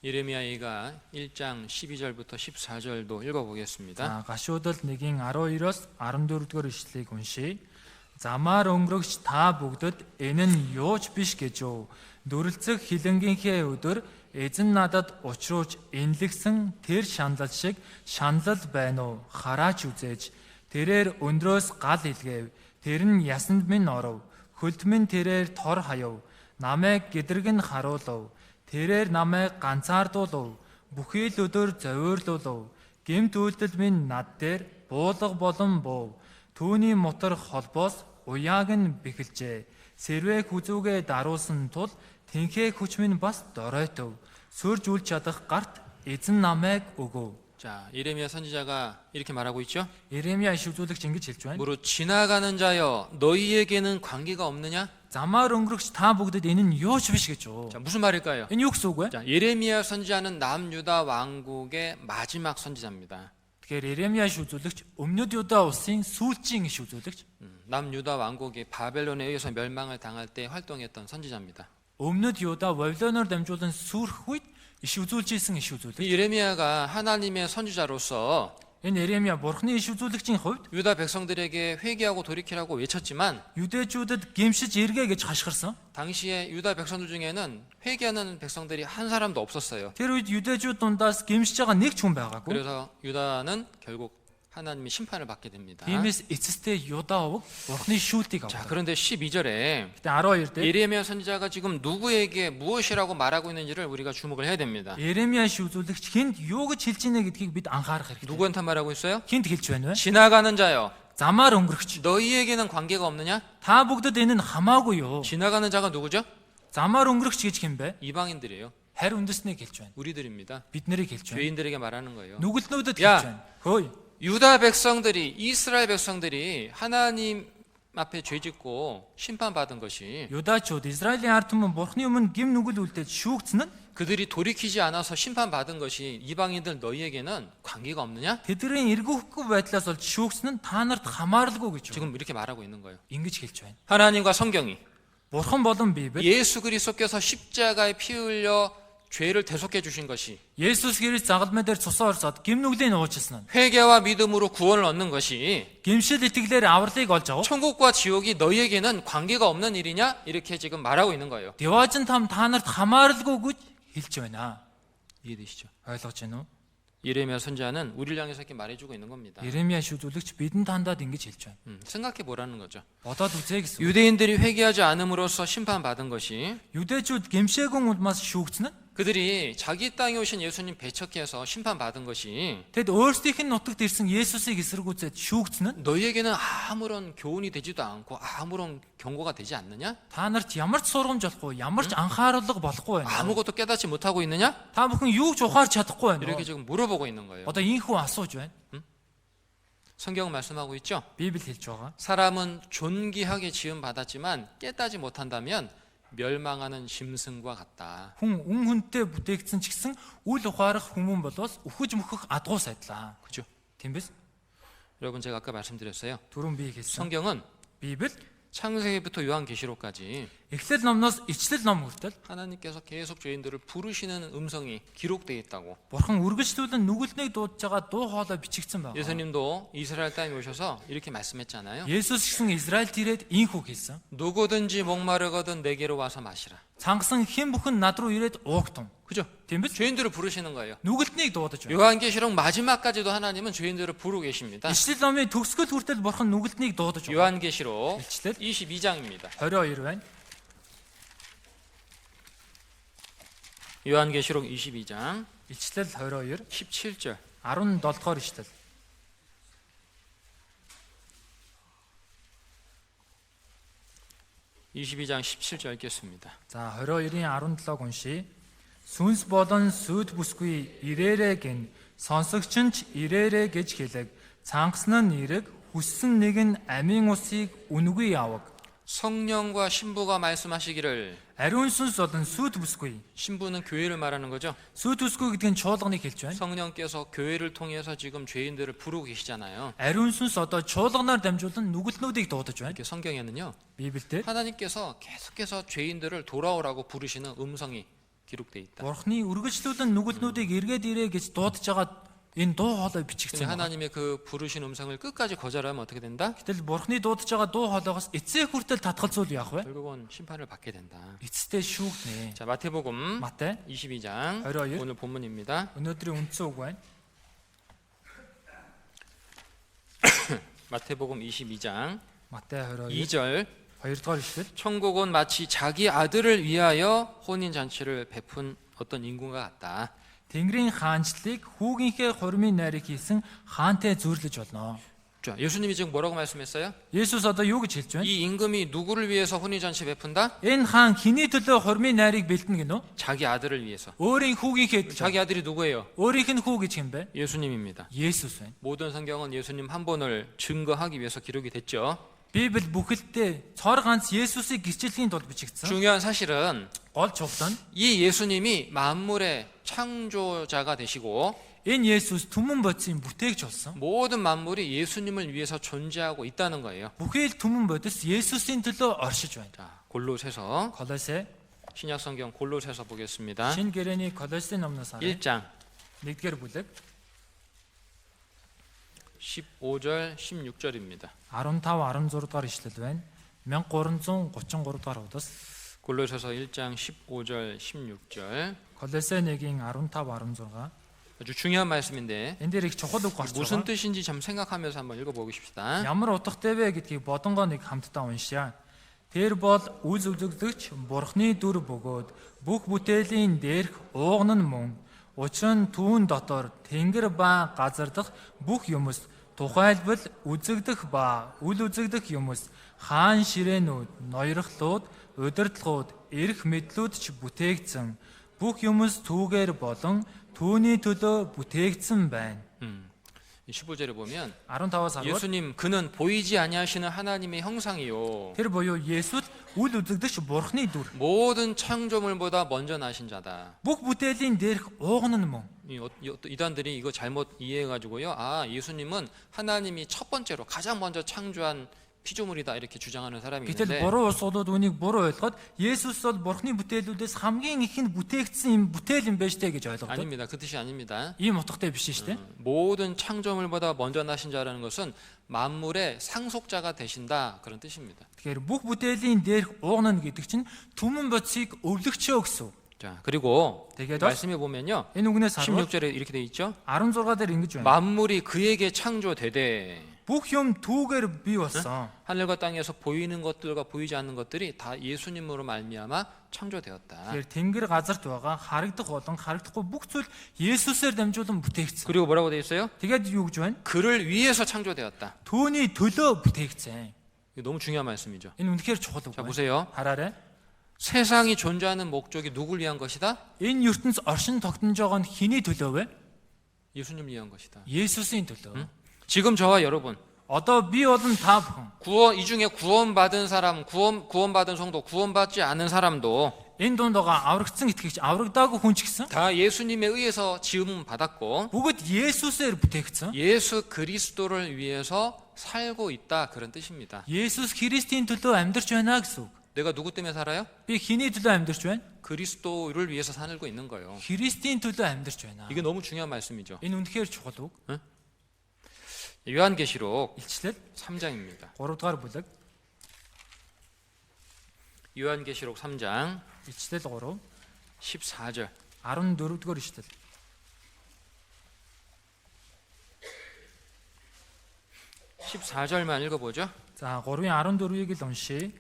예레미야가 1장 12절부터 14절도 읽어보겠습니다. За гашуудал 1-ийн 12-оос 14-р ишлэлийг уншийе. Замаар өнгөрөгч та бүгдд энэ нь юуч биш гэж юу. Дүрлцэх хилэнгийнхээ өдөр эзэн надад учруулж инлэгсэн тэр шаналл шиг шаналл байна уу? Хараач үзээж. Тэрээр өндрөөс гал илгээв. Тэр нь ясанд минь оров. Хөлд минь тэрээр тор хаяв. Намайг гэдрэг нь харуулв. Тэрээр намайг ганцаардуулв. Бүхий л өдөр зовирлуулв. Гэмт үйлдэл минь над дээр буулга болон буув. Түүний мотор холбоос уяаг нь бэхэлжээ. Сэрвээ хүзүүгээ даруулсан тул тэнхээ хүч минь бас доройтов. Сүрж үл чадах гарт эзэн намайг өгөв. 자, 예레미야 선지자가 이렇게 말하고 있죠. Иеремия иш үзүүлэгч ингэж хэлж байна. 무릇 지나가는 자여 너희에게는 관계가 없느냐? Замаар өнгөрөгч та бүгдэд энэ нь юу ч биш гэж юу? 자, 무슨 말일까요? Энэ юу гэсэн үг вэ? 자, 예레미야 선지자는 남유다 왕국의 마지막 선지자입니다. Тэгэхээр Иеремия иш үзүүлэгч өмнөд Юда улсын сүүлчийн иш үзүүлэгч. 남유다 왕국이 바벨론에 의해서 멸망을 당할 때 활동했던 선지자입니다. Өмнөд Юда Вавилоноор дамжуулан сүрэх үед иш үзүүлж исэн иш үзүүлэгч. 이 예레미야가 하나님의 선지자로서 Энэ Иеремия бурхны иш үзүүлэгчийн хувьд 유다 백성들에게 회개하고 돌이키라고 외쳤지만 유대주удад гэмшиж эргээ гэж хашгирсан. 당시에 유다 백성들 중에는 회개하는 백성들이 한 사람도 없었어요. Тэр үед 유대주уд дундаас гэмшиж байгаа нэг ч хүн байгаагүй. 그래서 유다는 결국 하나님의 심판을 받게 됩니다. Тиймээс эцэстээ Юда өвөг бурхны шүүлтийг 자, авдаг. 그런데 12절에 Гэтэ 12 дээр 예레미야 선지자가 지금 누구에게 무엇이라고 말하고 있는지를 우리가 주목을 해야 됩니다. Иеремия иш үзүүлэгч хүнд юу гэж хэлж ийнэ гэдгийг бид анхаарах хэрэгтэй. 누구한테 말하고 있어요? Хүнд хэлж байна вэ? 지나가는 자여 Замаар өнгөрөгч. 너희에게는 관계가 없느냐? Та бүгдэд энэ нь хамаагүй юу? 지나가는 자가 누구죠? Замаар өнгөрөгч гэж хэм бэ? 이방인들이에요. Харь үндэснэг хэлж байна. 우리들입니다. Биднэрийг хэлж байна. 죄인들에게 말하는 거예요. Нүгэлтнүүдэд 야. хэлж байна. Хөөе. 유다 백성들이 이스라엘 백성들이 하나님 앞에 죄짓고 심판받은 것이 Юдачууд Израилийн ард түмэн бурхны өмнө гим нүгэл үлдээд шүүгцэн нь 그들이 돌이키지 않아서 심판받은 것이 이방인들 너희에게는 관계가 없느냐? тэдний эргүүхгүй байдлаас болж шүүгцэн нь та нарт хамааралгүй гэж 지금 이렇게 말하고 있는 거예요. ингэж хэлж байна. 하나님과 성경이 Бурхан болон Библи 예수 그리스도께서 십자가에 피 흘려 죄를 대속해 주신 것이 Есүс Христ загалмай дээр цусаа орсоод гим нүглийн уучлсан нь 회개와 믿음으로 구원을 얻는 것이 гимшил итгэлээр авралыг олж авах 천국과 지옥이 너희에게는 관계가 없는 일이냐? 이렇게 지금 말하고 있는 거예요. Деважин там та нарт хамааралгүй гэж хэлж байна. 이해되시죠? ойлгож байна уу? 예레미야 선지자는 우리를 향해서 이렇게 말해주고 있는 겁니다. Иеремия шүүжүүлэгч бидэнд хандаад ингэж хэлж байна. 생각해 보라는 거죠. Бодоод үзье гэсэн. 유대인들이 회개하지 않음으로써 심판받은 것이 Юдэчүүд гимшээгүй улмаас шүүгцэн нь 그들이 자기 땅에 오신 예수님 배척해서 심판받은 것이 Тэгэд өөрсдийнх нь нутагт ирсэн Есүсийг эсэргүүцээд шүүгцэн нь 너희에게는 아무런 교훈이 되지도 않고 아무런 경고가 되지 않느냐? та нарт ямар ч сургамж болохгүй, ямар ч анхааруулга болохгүй байна. 아무것도 깨닫지 못하고 있느냐? Та бүхэн юу ч ухаарч чадахгүй байна. 이렇게 지금 물어보고 있는 거예요. Одоо ийхүү асууж байна. 성경은 말씀하고 있죠. Библи хэлж байгаа. 사람은 존귀하게 지음 받았지만 깨닫지 못한다면 멸망하는 짐승과 같다. Хүн үнтэй бүтээгдсэн ч гэсэн үл ухаарах хүмүүн болоос үхэж мөхөх адгуус айдлаа. 그죠? Тийм биз? 여러분 제가 아까 말씀드렸어요. Түрүүн би хэлсэн. 성경은 Библи 창세기부터 요한계시록까지 Эхлэл номноос Ичлэл ном хүртэл 하나님께서 계속 죄인들을 부르시는 음성이 기록되어 있다고. Бурхан үргэлжлүүлэн нүгэлтнийг дуудаж байгаа дуу хоолой бичигдсэн байна. 예수님도 이스라엘 땅에 오셔서 이렇게 말씀했잖아요. Есүс гэсэн Израильд ирээд ийхүү хэлсэн. 누구든지 목마르거든 내게로 와서 마시라. Цангасан хэн бүхэн над руу ирээд уугтун. 그죠? Тийм биз? 죄인들을 부르시는 거예요. Нүгэлтнийг дуудаж байна. 요한계시록 마지막까지도 하나님은 죄인들을 부르고 계십니다. Ичлэл номын төгсгөл хүртэл Бурхан нүгэлтнийг дуудаж байна. 요한계시록 Ичлэл 22장입니다. 22 байна. 요한계시록 22장 Ичлэл 22 17절. 17 дугаар ичлэл. (22장 17절) 읽겠습니다. За 22-ийн 17-г уншия. Сүнс болон сүд бүсгүй ирээрэ гин сонсогч нь ч ирээрэ гэж хэлэг. Цангасан нь ирэг, хүссэн нэг нь амийн усыг үнгүй яваг. 성령과 신부가 말씀하시기를. Ариун сүнс болон сүд бүсгүй. 신부는 교회를 말하는 거죠. Сүд бүсгүй гэдэг нь чуулганыг хэлж байна. 성령께서 교회를 통해서 지금 죄인들을 부르고 계시잖아요. Ариун сүнс одоо чуулганаар дамжуулан нүгэлтнүүдийг дуудаж байна. 이렇게 성경에는요. Библиэлд 하나님께서 계속해서 죄인들을 돌아오라고 부르시는 음성이 기록돼 있다. Бурхны үргэлжлүүлэн нүгэлтнүүдийг эргээд ирээ гэж дуудаж байгаа энэ дуу хоолой 근데 бичигдсэн байна. 하나님의 그 부르신 음성을 끝까지 거절하면 어떻게 된다? Гэтэл Бурхны дуудаж байгаа дуу хоолойгоос эцэг хүртэл татгалзуул яах вэ? 결국은 심판을 받게 된다. Эцэстээ шүүгнэ. 자, 마태복음 Матай 22장 22. 오늘 본문입니다. өнөөдрийн үндсэн үг байна. 마태복음 22장 Матай 22 2절. 2-р ишлэл. 천국은 마치 자기 아들을 위하여 혼인 잔치를 베푼 어떤 인구가 같다. Тэнгэрийн хаанчлалыг хүүгийнхээ хурмын найрыг хийсэн хаантай зүйрлэж болно. 자, 예수님이 지금 뭐라고 말씀했어요? Есүс одоо юу гэж хэлж байна? 이 임금이 누구를 위해서 혼인잔치 베푼다? Энэ хаан хэний төлөө хормын найрыг бэлтэнэ гинөө? 자기 아들을 위해서. Өөрийн хүүгийнхээ төлөө. 자기 아들이 누구예요? Өөрийнх нь хүү гэж хэм бэ? 예수님입니다. Есүс байна. 모든 성경은 예수님 한 분을 증거하기 위해서 기록이 됐죠. Библи бүхэлдээ цор ганц Есүсийг гэрчлэхийн тулд бичигдсэн. 중요한 사실은 Гол чухал нь 이 예수님이 만물의 창조자가 되시고 энэ Есүс түмэн бодисын бүтээгч болсон. 모든 만물이 예수님을 위해서 존재하고 있다는 거예요. Бүхий л түмэн бодис Есүсийн төлөө оршиж байна. 자, 골로새서 Колосе 신약 성경 골로새서 보겠습니다. Шинэ гэрээний Колосе номноос харъя. 1장 1-р бүлэг 15절 16절입니다. 15-16 дугаар ишлэл байна. 1333 дугаар удас 골로새서 1장 15절 16절 Колосе 1-ийн 15-16 아주 중요한 말씀인데 энэ дээр их чухал үг гарч 무슨 байгаа. 뜻인지 참 생각하면서 한번 읽어보십시다. Ямар утгатай вэ гэдгийг бодонгоо нэг хамтдаа уншъя. Тэр бол үл үзэгдэгч Бурхны дүр бөгөөд бүх бүтээлийн дээрх ууган нь мөн. Учир нь түүн дотор тэнгэр ба газар дахь бүх юмс тухайлбал үзэгдэх ба үл үзэгдэх юмс хаан ширээнүүд, ноёрхлууд, удирдлагууд, эрх мэдлүүд ч бүтээгдсэн. Бүх юмс түүгээр болон түүний төлөө бүтээгдсэн байна. 15절에 보면 15-аас 10. 예수님 그는 보이지 아니하시는 하나님의 형상이요 Тэр буюу Есүс үл үзэгдэгч Бурхны дүр. 모든 창조물보다 먼저 나신 자다. Бүх бүтээлийн дээрх ууган нь мөн. 이단들이 이거 잘못 이해해가지고요. 아, 예수님은 하나님이 첫 번째로 가장 먼저 창조한 피조물이다 이렇게 주장하는 사람이 Гэтэл 있는데 буруу улсуудууд үнийг буруу ойлгоод Есүс бол Бурхны бүтээлүүдээс хамгийн ихэнд бүтээгдсэн юм бүтээл юм байж тээ гэж ойлгодог. 아닙니다. 그 뜻이 아닙니다. Ийм утгатай биш шүү дээ. 모든 창조물보다 먼저 나신 자라는 것은 만물의 상속자가 되신다 그런 뜻입니다. Тэгэхээр бүх бүтээлийн дээрх ууган нь гэдэг чинь түмэн бодисыг өвлөгчөө гэсэн. 자, 그리고 Тэгээд 말씀해 보면요. энэ үгнээс харуул 16절에 이렇게 돼 있죠. 16 дээр ингэж байна. 만물이 그에게 창조되되 Бүх юм түүгээр бий болсон. 하늘과 땅에서 보이는 것들과 보이지 않는 것들이 다 예수님으로 말미암아 창조되었다. Тэгэхээр тэнгэр газарт байгаа харагдах болон харагдахгүй бүх зүйл Есүсээр дамжуулан бүтээгдсэн. 그리고 뭐라고 돼 있어요? Тэгээд юу гэж байна? 그를 위해서 창조되었다. Түүний төлөө бүтээгдсэн. 이거 너무 중요한 말씀이죠. Энэ үнэхээр чухал үг 자, байна. 보세요. Хараарай. 세상이 존재하는 목적이 누굴 위한 것이다? Энэ ертөнц оршин тогтнож байгаа нь хэний төлөө вэ? 예수님 위한 것이다. Есүсийн төлөө. 지금 저와 여러분 Одоо би болон та бүхэн 이 중에 구원받은 사람, 구원받은 성도, 구원받지 않은 사람도 энэ дунд байгаа аврагдсан итгэгч, аврагдаагүй хүн ч гэсэн 다 예수님에 의해서 지음 받았고 бүгд Есүсээр бүтээгдсэн. 예수 그리스도를 위해서 살고 있다 그런 뜻입니다. Есүс Христийн төлөө амьдарч байна гэсэн үг. 내가 누구 때문에 살아요? Би хэний төлөө амьдарч байна? 그리스도를 위해서 살고 있는 거예요. Христийн төлөө амьдарч байна. 이게 너무 중요한 말씀이죠. Энэ үнэхээр чухал үг. 요한계시록 Илчлэл 3장입니다. 3 дугаар бүлэг. 요한계시록 3장 Илчлэл 3 14절 14 дугаар ишлэл. 14절만 읽어보죠. За 3-ын 14-ийг л уншийе.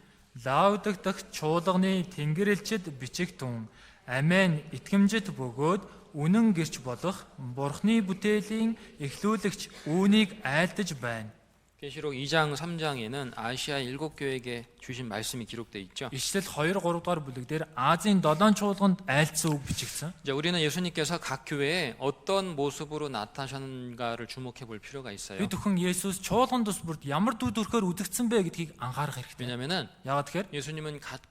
Лаудах дахь чуулганы тэнгэрлэгчд бичигтун амин итгэмжит бөгөөд үнэн гэрч болох Бурхны бүтээлийн эхлүүлэгч үүнийг айлдаж байна. 계시록 2장 3장에는 아시아 7교회에게 주신 말씀이 기록되어 있죠. Ишлэл 2 3 дугаар бүлэг дээр Азийн 7 чуулганд айлдсан үг бичигдсэн. 이제 우리는 예수님께서 각 교회에 어떤 모습으로 나타나셨는가를 주목해 볼 필요가 있어요. Бид бүхэн Есүс чуулган тус бүрд ямар дүү төрхөөр үдэгдсэн бэ гэдгийг анхаарах хэрэгтэй. 왜냐하면은 Яагаад тэгэхээр 예수님은 각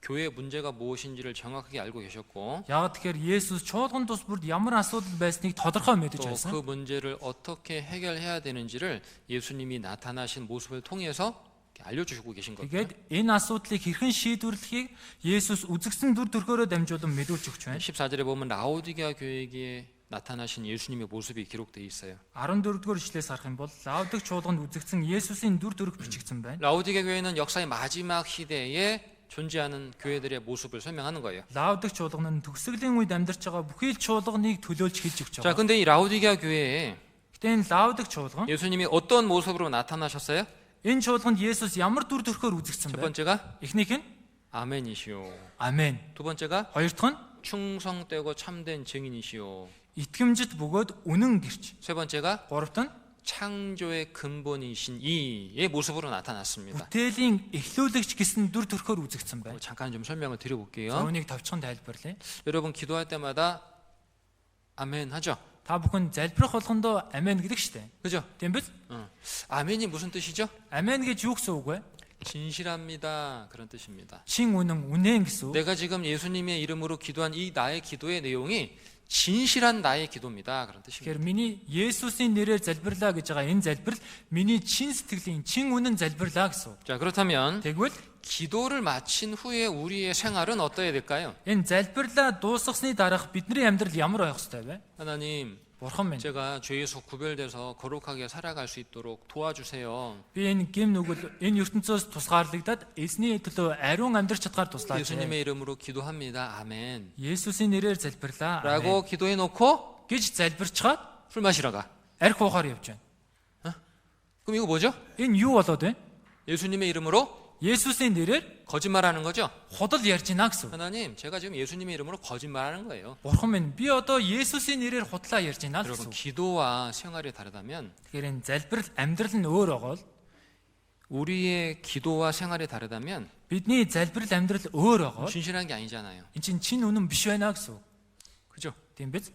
교회의 문제가 무엇인지를 정확하게 알고 계셨고 Яагаад тэгэхээр Есүс чуулган тус бүрд ямар асуудал байсныг тодорхой мэдэж 또 байсан. 그 문제를 어떻게 해결해야 되는지를 예수님이 나타나신 모습을 통해서 알려주시고 계신 거예요. Тэгээд энэ асуудлыг хэрхэн шийдвэрлэхийг Есүс үзэгсэн дүр төрхөөрөө дамжуулан мэдүүлж өгч байна. 14절에 보면 라오디게아 교회에게 나타나신 예수님의 모습이 기록되어 있어요. 14-р ишлээс харах юм бол Лаудик чуулганд үзэгдсэн Есүсийн дүр төрх бичигдсэн байна. 라오디게아 교회는 역사의 마지막 시대에 존재하는 교회들의 모습을 설명하는 거예요. Лаудик чуулган нь төгсгөлийн үед амьдарч байгаа бүхий л чуулганыг төлөөлж хэлж өгч 자, байгаа. 근데 이 라오디게아 교회에 Гэтэ энэ Лаудик чуулган 예수님이 어떤 모습으로 나타나셨어요? энэ чуулганд Есүс ямар дүр төрхөөр үзэгдсэн 첫 бэ? 번째가 Эхнийх нь 아멘이시오. Амен. 두 번째가 Хоёр дахь нь 충성되고 참된 증인이시오. итгэмжит бөгөөд үнэн гэрч. 세 번째가 Гурав дахь нь 창조의 근본이신 이의 모습으로 나타났습니다. Бүтээлийн эхлүүлэгч гэсэн дүр төрхөөр үзэгдсэн байна. 잠깐 좀 설명을 За 드려볼게요. үүнийг товчхон тайлбарлая. 여러분 기도할 때마다 아멘 하죠? Та бүхэн залбирах болгондоо амен гэдэг штэ. 그죠? Тийм биз? 아멘이 무슨 뜻이죠? Амен гэж юу гэсэн үг вэ? 진실합니다. 그런 뜻입니다. Чин үнэн, үнэн гэсэн үг. 내가 지금 예수님의 이름으로 기도한 이 나의 기도의 내용이 진실한 나의 기도입니다. 그런 뜻입니다. Тэгэхээр миний Есүсийн нэрээр залбирлаа гэж байгаа энэ залбирал миний чин сэтгэлийн чин үнэн залбирлаа гэсэн үг. 자, 그렇다면 Тэгвэл 기도를 마친 후에 우리의 생활은 어떠해야 될까요? энэ залбирлаа дуусгасны дараах бидний амьдрал ямар байх ёстой вэ? 하나님, Бурхан минь, 제가 죄에서 구별돼서 거룩하게 살아갈 수 있도록 도와주세요. би энэ гим нүгэл энэ ертөнцөөс тусгаарлагдаад эзний төлөө ариун амьдрах чадгаар туслаач. 예수님의 이름으로 기도합니다. 아멘. Есүсийн нэрээр залбирлаа. 라고 기도해 놓고 гэж залбирчгаад 술 마시러 가. арх уухаар явж байна. 그럼 이거 뭐죠? Энэ юу болоод вэ? 예수님의 이름으로 Есүсийн нэрээр 거짓말하는 거죠? худал ярьж байна гэсэн. 하나님, 제가 지금 예수님의 이름으로 거짓말하는 거예요. Бурхан минь, би одоо Есүсийн нэрээр худлаа ярьж байна 여러분, гэсэн. 기도와 생활이 다르다면 Тэгэхээр энэ залбирал амьдрал нь өөр байгаа бол 우리의 기도와 생활이 다르다면 бидний залбирал амьдрал өөр байгаа бол 진실한 게 아니잖아요. эн чинь чин үнэн биш байна гэсэн. 그죠? Тийм биз?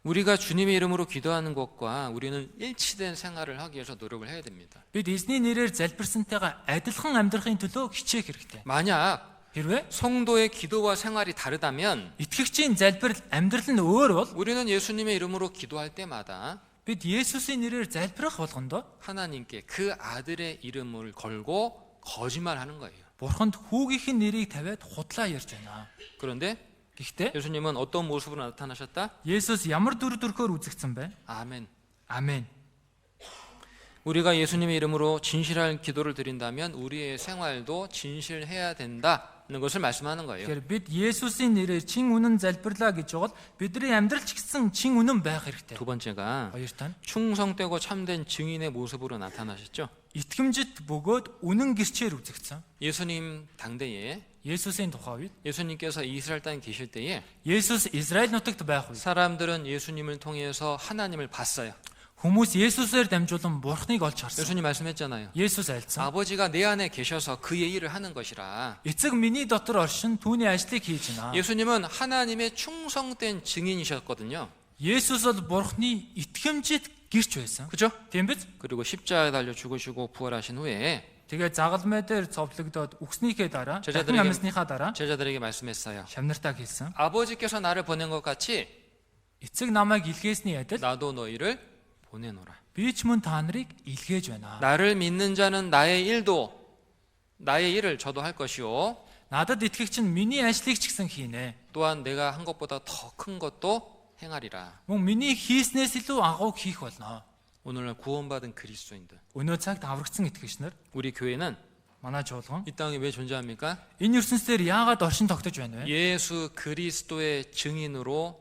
우리가 주님의 이름으로 기도하는 것과 우리는 일치된 생활을 하기 위해서 노력을 해야 됩니다. Бид эзний нэрээр залбирсантайгаа адилхан амьдрахын төлөө хичээх хэрэгтэй. 만약 Хэрвээ 성도의 기도와 생활이 다르다면 итгэгчийн залбирал амьдрал нь өөр бол 우리는 예수님의 이름으로 기도할 때마다 бид Есүсийн нэрээр залбирах болгондоо 하나님께 그 아들의 이름을 걸고 거짓말하는 거예요. Бурханд хүүгийнх нь нэрийг тавиад худлаа ярьж байна. 그런데 Гэхдээ 예수님은 어떤 모습으로 나타나셨다? Есүс ямар дүр төрхөөр үзэгдсэн бэ? 아멘. Амен. 우리가 예수님의 이름으로 진실한 기도를 드린다면 우리의 생활도 진실해야 된다는 것을 말씀하는 거예요. Тэгэхээр бид Есүсийн нэрээр чин үнэн залбирлаа гэж бол бидний амьдрал ч гэсэн чин үнэн байх хэрэгтэй. 두 번째가 Хоёр тань 충성되고 참된 증인의 모습으로 나타나셨죠. итгэмжит бөгөөд үнэн гэрчээр үзэгдсэн. 예수님 당대에 Есүсийн тухай үед 예수님께서 이스라엘 땅에 계실 때에 Есүс Израиль нутагт байх үед 사람들은 예수님을 통해서 하나님을 봤어요. хүмүүс Есүсээр дамжуулан Бурхныг олж харсан. 예수님 말씀했잖아요. Есүс альцсан. 아버지가 내 안에 계셔서 그의 일을 하는 것이라. Эцэг миний дотор оршин түүний ажлыг хийж байна. 예수님은 하나님의 충성된 증인이셨거든요. Есүс бол Бурхны итгэмжит гэрч байсан. 그죠? Тийм биз? 그리고 십자가에 달려 죽으시고 부활하신 후에 Тэгээ загалмай дээр цовлогдоод үгснийхээ дараа, 제자들에게- дахин амьсныхаа дараа 제자들에게 말씀했어요. шавнартаа хэлсэн. 아버지께서 나를 보낸 것 같이 Эцэг намайг илгээсний адил 나도 너희를 보내노라. би ч мөн та нарыг илгээж байна. 나를 믿는 자는 나의 일을 저도 할 것이요. Надад итгэгч нь миний ажлыг ч гэсэн хийнэ. 또한 내가 한 것보다 더 큰 것도 행하리라. Мөн миний хийснээс илүү агууг хийх болно. 오늘날 구원받은 그리스도인들, Өнөө цагт аврагдсан итгэгч нар 우리 교회는 манай чуулган 이 땅에 왜 존재합니까? энэ ертөнцийн яагаад оршин тогтож байна вэ? 예수 그리스도의 증인으로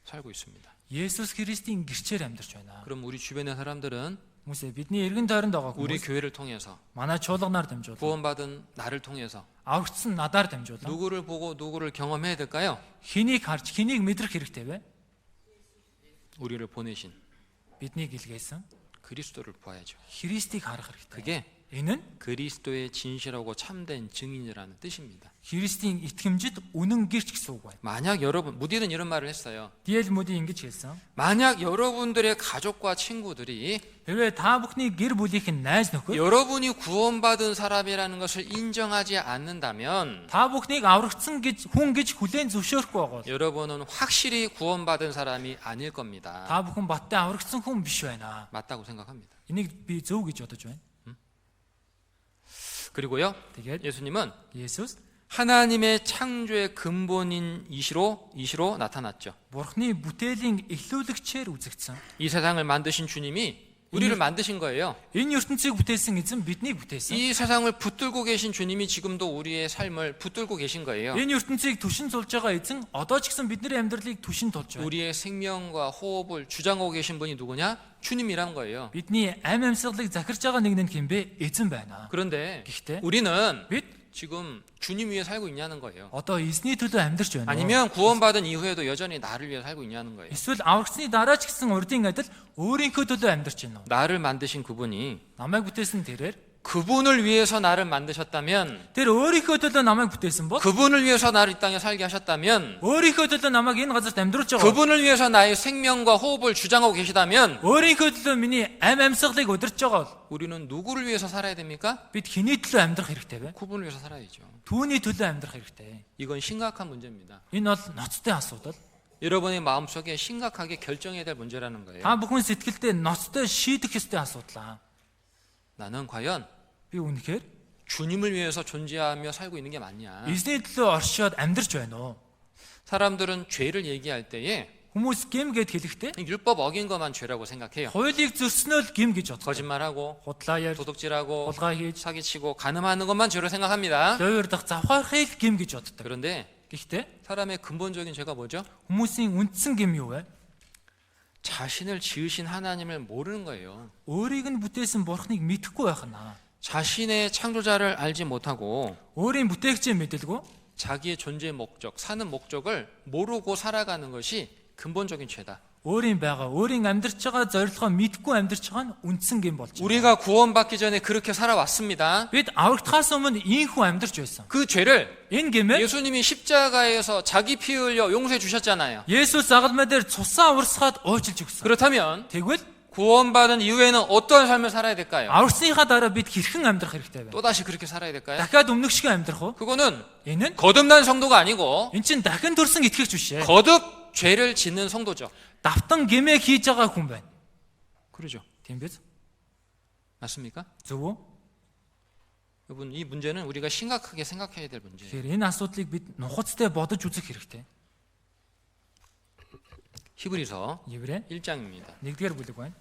살고 있습니다. Есүс Христийн гэрчээр амьдарч байна. 그럼 우리 주변의 사람들은 Хүмүүсээ бидний эргэн тойронд байгаа 우리 хүмүүс 교회를 통해서 манай чуулганаар дамжуулан 구원받은 나를 통해서 аврагдсан надаар дамжуулан 누구를 보고 누구를 경험해야 될까요? хэнийг харж хэнийг мэдрэх хэрэгтэй вэ? 우리를 보내신 Биднийг илгээсэн 그리스도를 보아야죠. Христийг харах хэрэгтэй. 그게 Энэ нь 그리스도의 진실하고 참된 증인이라는 뜻입니다. Христийн итгэмжид үнэн гэрч гэсэн үг байна. 만약 여러분, 무디는 이런 말을 했어요. Дийл 모디 ингэж хэлсэн. 만약 여러분들의 가족과 친구들이 Хэрвээ та бүхний гэр бүлийнх нь найз нөхөд 여러분이 구원받은 사람이라는 것을 인정하지 않는다면 та бүхнийг аврагдсан гэж хүн гэж хүлээн зөвшөөрөхгүй байгаа бол 여러분은 확실히 구원받은 사람이 아닐 겁니다. та бүхэн баттай аврагдсан хүн биш байна. 맞다고 생각합니다. Энийг би зөв гэж бодож байна. 그리고요, Тэгээд 예수님은 Есүс 하나님의 창조의 근본인 이시로 나타났죠. Бурхны бүтээлийн эхлүүлэгчээр үзэгдсэн. 이 세상을 만드신 주님이 우리를 만드신 거예요. Энэ ертөнцийг бүтээсэн эзэн биднийг бүтээсэн. 이 세상을 붙들고 계신 주님이 지금도 우리의 삶을 붙들고 계신 거예요. Энэ ертөнцийг түшин сулж байгаа эзэн одоо ч гэсэн бидний амьдралыг түшин тулж байна. 우리의 생명과 호흡을 주장하고 계신 분이 누구냐? 주님이란 거예요. Бидний амь амьсгалыг захирж байгаа нэг нь хин бэ? Эзэн байна. 그런데 Гэхдээ 우리는 бид 지금 주님 위해 살고 있냐는 거예요. Одоо эзний төлөө амьдарч байна уу? 아니면 구원받은 이후에도 여전히 나를 위해 살고 있냐는 거예요. Эсвэл аврагсны дараа ч гэсэн урдын адил өөрийнхөө төлөө амьдарч байна уу? 나를 만드신 그분이 Намайг бүтээсэн тэрээр 그분을 위해서 나를 만드셨다면, тэр өөрийнхөө төлөө намайг бүтээсэн бол 그분을 위해서 나를 이 땅에 살게 하셨다면, өөрийнхөө төлөө намайг энэ газарт амьдруулж байгаа. 그분을 위해서 나의 생명과 호흡을 주장하고 계시다면 өөрийнхөө төлөө миний амьсгалыг удирж байгаа бол 우리는 누구를 위해서 살아야 됩니까? бид хэний төлөө амьдрах хэрэгтэй вэ? 그분을 위해서 살아야죠. Түүний төлөө амьдрах хэрэгтэй. 이건 심각한 문제입니다. Энэ бол ноцтой асуудал. 여러분의 마음속에 심각하게 결정해야 될 문제라는 거예요. Та бүхэн сэтгэлдээ ноцтой шийдэх ёстой асуудал. 나는 과연 Би үнэхээр 주님을 위해서 존재하며 살고 있는 게 맞냐? эзний төлөө оршоод амьдрч байна уу? 사람들은 죄를 얘기할 때에 Хүмүүс гим гэд хэлэхдээ 율법 어긴 것만 죄라고 생각해요. хуулийг зөрснөө л гим гэж боддог. 거짓말하고 Худлаа ярьж, 도둑질하고 хулгай хийж, 사기치고 간음하는 것만 죄로 생각합니다. зөөвөрдөх завхаархыг гим гэж боддог. 그런데 Гэхдээ 사람의 근본적인 죄가 뭐죠? хүмүүсийн үндсэн гим юу вэ? 자신을 지으신 하나님을 모르는 거예요. Өөрийг нь бүтээсэн бурхныг мэдэхгүй байх нь. 자신의 창조자를 알지 못하고 Өөрийн бүтээгчээ мэдэлгүй, 자기의 존재의 목적, 사는 목적을 모르고 살아가는 것이 근본적인 죄다. өөрийн байгаа, өөрийн амьдрч байгаа зорилгоо мэдхгүй амьдрч байгаа нь үндсэн гим болж байна. 우리가 구원받기 전에 그렇게 살아왔습니다. Бид аврагдахаас өмнө ийхүү амьдрч байсан. 그 죄를 Энэ гимээ 예수님이 십자가에서 자기 피 흘려 용서해 주셨잖아요. Есүс загалмай дээр цусаа урсгаад уучлж өгсөн. 그렇다면 Тэгвэл 구원받은 이후에는 어떠한 삶을 살아야 될까요? аврсныхаа дараа бид хэрхэн амьдрах хэрэгтэй вэ? 또다시 그렇게 살아야 될까요? Дахиад өмнөх шиг амьдрах уу? 그거는 Энэ нь 거듭난 성도가 아니고 эн чин дахин төрсэн итгэгч биш ээ. 거듭 죄를 짓는 성도죠. Давтан гимээ хийж байгаа хүн байна. 그러죠. Тийм биз? 맞습니까? Зөв үү? 여러분, 이 문제는 우리가 심각하게 생각해야 될 문제예요. Тэгэхээр энэ асуудлыг бид нухацтай бодож үзэх хэрэгтэй. 히브리서 Еврэ 1장입니다. 1-р бүлэг байна.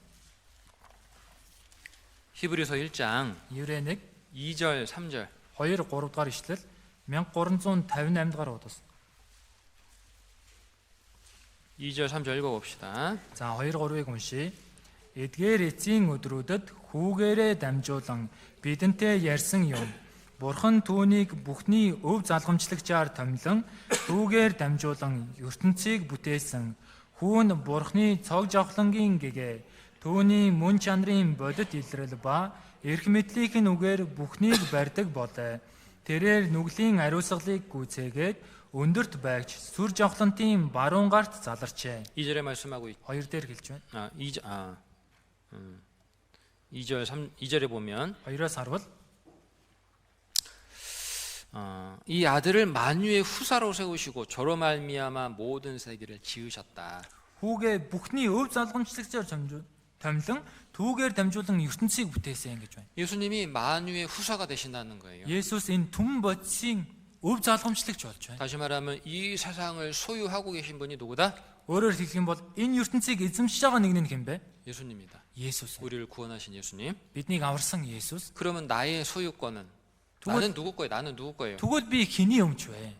히브리서 1장 Еврэ 1 2절 3절 2 3 дугаар ишлэл 1358 дугаар удас. 2절 3절 읽어봅시다. За 2 3-ыг уншийе. Эдгээр эцгийн өдрүүдэд хүүгээрээ дамжуулан бидэнтэй ярьсан юм. Бурхан түүнийг бүхний өв залгамжлагчаар томилон түүгээр дамжуулан ертөнцийг бүтээсэн. Хүүн Бурханы цог жавхлангийн гэгээ түүний мөн чанарын бодит илрэл ба эрх мэдлийнхэн үгээр бүхнийг барьдаг болоо. Тэрээр нүглийн ариусгалыг гүйцээгээд өндөрт байгч сүр жавхлантын баруун гарт заларчээ. 2절에 말씀하고 있. 2 дээр хэлж байна. 2절 2절에 보면 2-оос харвал 이 아들을 만유의 후사로 세우시고 저로 말미암아 모든 세계를 지으셨다. хүүгээ бүхний өв залгамжлагчаар томилон түүгээр дамжуулан ертөнцийг бүтээсэн гэж байна. 예수님이 만유의 후사가 되신다는 거예요. Есүс энэ түмэн бодисын өв залгамжлагч болж байна. 다시 말하면 이 세상을 소유하고 계신 분이 누구다? Өөрөөр хэлэх юм бол энэ ертөнцийг эзэмшиж байгаа нэг нь хэн бэ? 예수님입니다. Есүс. 우리를 구원하신 예수님. Биднийг аварсан Есүс. 그러면 나의 소유권은 나는 누구 거예요? 나는 누구 거예요? Тэгвэл би хэний өмч вэ?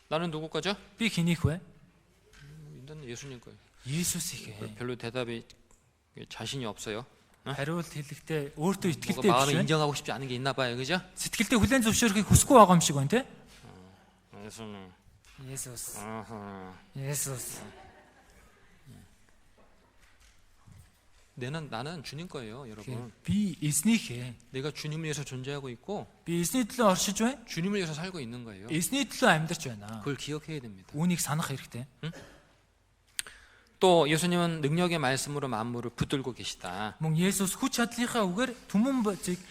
나는 누구 거죠? Би хэнийх вэ? 일단 예수님 거예요. Есүсийг. 별로 대답이 자신이 없어요. Хариулт хэлэхдээ өөртөө 뭐가 итгэлтэй 마음에 биш. 인정하고 싶지 않은 게 있나 봐요. 그죠? Сэтгэлдээ хүлээн зөвшөөрөхийг хүсэхгүй байгаа юм шиг байна те? 예수님. Есүс. 아하. Есүс. 나는 주님 거예요, 여러분. Би эзнийхээ. 내가 주님을 위해서 존재하고 있고 Би эзний төлөө оршиж байна. 주님을 위해서 살고 있는 거예요. Эзний төлөө амьдарч байна. 그걸 기억해야 됩니다. Үүнийг санах хэрэгтэй. 또 예수님은 능력의 말씀으로 만물을 붙들고 계시다. Мөн Есүс хүч чадлынхаа үгээр түмэн бодийг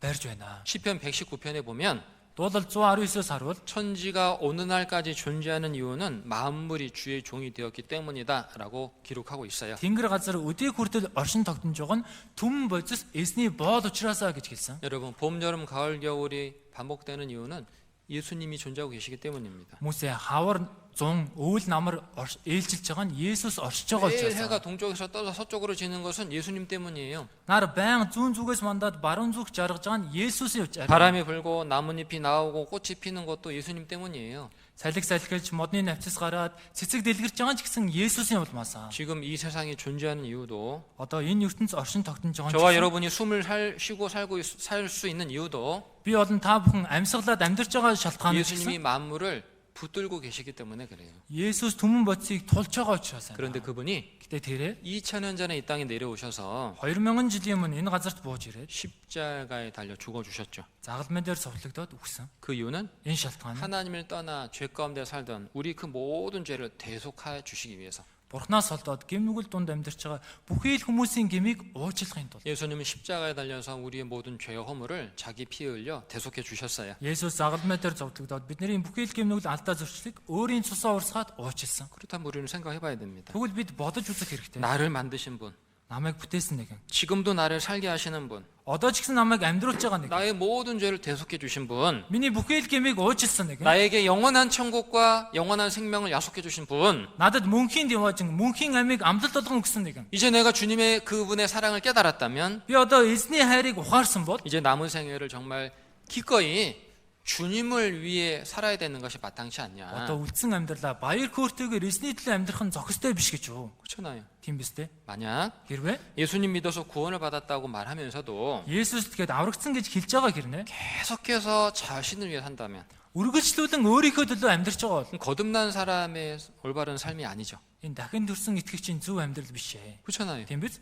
барьж байна. 시편 119편에 보면 Дуулал 119-оос харвал 천지가 어느 날까지 존재하는 이유는 만물이 주의 종이 되었기 때문이다라고 기록하고 있어요. Тэнгэр газар өдийг хүртэл оршин тогтнож байгаа нь түмэн бодис эзний боол учраас гэж хэлсэн. 여러분, 봄, 여름, 가을, 겨울이 반복되는 이유는 예수님이 존재하고 계시기 때문입니다. Хүмүүсээ хавар 100 өвөл намар ээлжилж байгаа нь Есүс оршиж байгаа 매일 учраас. 해가 동쪽에서 떠서 서쪽으로 지는 것은 예수님 때문이에요. Нар баян зүүн зүгээс мандаад баруун зүг жаргаж байгаа нь Есүсийн учраас. 바람이 불고 나뭇잎이 나오고 꽃이 피는 것도 예수님 때문이에요. салхи салхиж модны навчис гараад цэцэг дэлгэрч байгаа ч гэсэн Есүсийн улмаасаа. 지금 이 세상이 존재하는 이유도 Одоо энэ ертөнц оршин тогтнож байгаа 저와 ч гэсэн 여러분이 숨을 쉬고 살 수 있는 이유도 би болон та бүхэн амьсгалаад амьдарч байгаа шалтгаан нь ч 예수님이 гэсэн 만물을 붙들고 계시기 때문에 그래요. Есүс түмэн бодисыг тулж байгаа учраас. 그런데 그분이 Гэтэ тэрэ 2000년 전에 이 땅에 내려오셔서 2000 жилийн өмнө энэ газарт бууж ирээд 십자가에 달려 죽어 주셨죠. загалмай дээр сувлагдаад үхсэн. 그 이유는 Энэ шалтгаан нь 하나님을 떠나 죄 가운데 살던 우리 그 모든 죄를 대속하여 주시기 위해서. Бурхнаас олдоод гимнүгэл дунд амьдарч байгаа бүхий л хүмүүсийн гмийг уучлахын тулд 예수님은 십자가에 달려서 우리의 모든 죄와 허물을 자기 피에 흘려 대속해 주셨어요. Есүс загалмай дээр зовлогдоод бидний бүхий л гимнүгэл алдаа зөрчлийг өөрийн цусаа урсгаад уучлсан. 그렇다면 우리는 생각해 봐야 됩니다. Тэгвэл бид бодож үзэх хэрэгтэй. 나를 만드신 분, Намайг бүтээсэн нэгэн. 지금도 나를 살게 하시는 분, Одоо ч гэсэн намайг амьдруулж байгаа нэгэн. 나의 모든 죄를 대속해 주신 분, Миний бүхий л гмийг уучлсан нэгэн. 나에게 영원한 천국과 영원한 생명을 약속해 주신 분. Надад мөнхийн диважин, мөнхийн амийг амлалт болгон өгсөн нэгэн. 이제 내가 주님의 그분의 사랑을 깨달았다면 Би одоо эзний хайрыг ухаарсан бол 이제 남은 생애를 정말 기꺼이 주님을 위해 살아야 되는 것이 마땅치 않냐. одоо үлдсэн амьдралаа баяр хөөртэйгээр эзний төлөө амьдрах нь зохистой биш гэж юу? 그렇잖아요. Тийм биз дээ. 만약 Хэрвээ 예수님 믿어서 구원을 받았다고 말하면서도 Есүс тэгээд аврагдсан гэж хэлж байгаа хэрнээ 계속해서 자신을 위해 산다면 үргэлжлүүлэн өөрийнхөө төлөө амьдрч байгаа бол 거듭난 사람의 올바른 삶이 아니죠. энэ дахин төрсэн итгэгчийн зөв амьдрал биш ээ. 그렇잖아요. Тийм биз?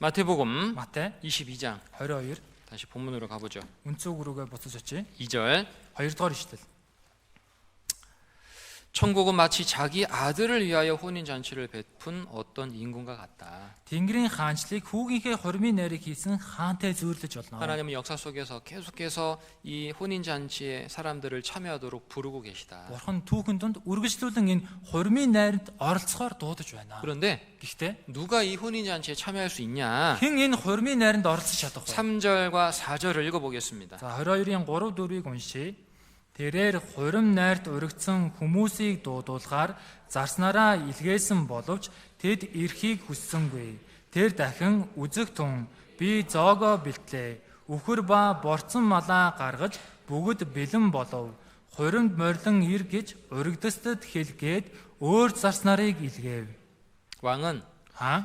마태복음 Матай 22장 22 다시 본문으로 가보죠. үнцөг рүүгээ буцаж очие. 2절 2 дугаар ишлэл. 천국은 마치 자기 아들을 위하여 혼인잔치를 베푼 어떤 인군과 같다. Тэнгэрийн хаанчлыг хүүгийнхээ хурмын найрыг хийсэн хаантай зүйрлэж болно. 하나님은 역사 속에서 계속해서 이 혼인잔치에 사람들을 참여하도록 부르고 계시다. Бурхан түүхэн донд үргэлжлүүлэн энэ хурмын найранд оролцохоор дуудаж байна. 그런데 Гэхдээ 누가 이 혼인잔치에 참여할 수 있냐? хэн энэ хурмын найранд оролцож чадах вэ? 3절과 4절을 읽어보겠습니다. За 22-ийн 3 4-ийг уншийе. Тэрээр хурим найрт уригдсан хүмүүсийг дуудуулахаар зарснараа илгээсэн боловч тэд эрхийг хүссэнгүй. Тэр дахин үзэг тун би зоогоо бэлтлээ. Үхэр ба борцсон малаа гаргаж бүгд бэлэн болов. Хуримд морилон ир гэж уригдастад хэлгээд өөр зарснарыг илгээв. 왕은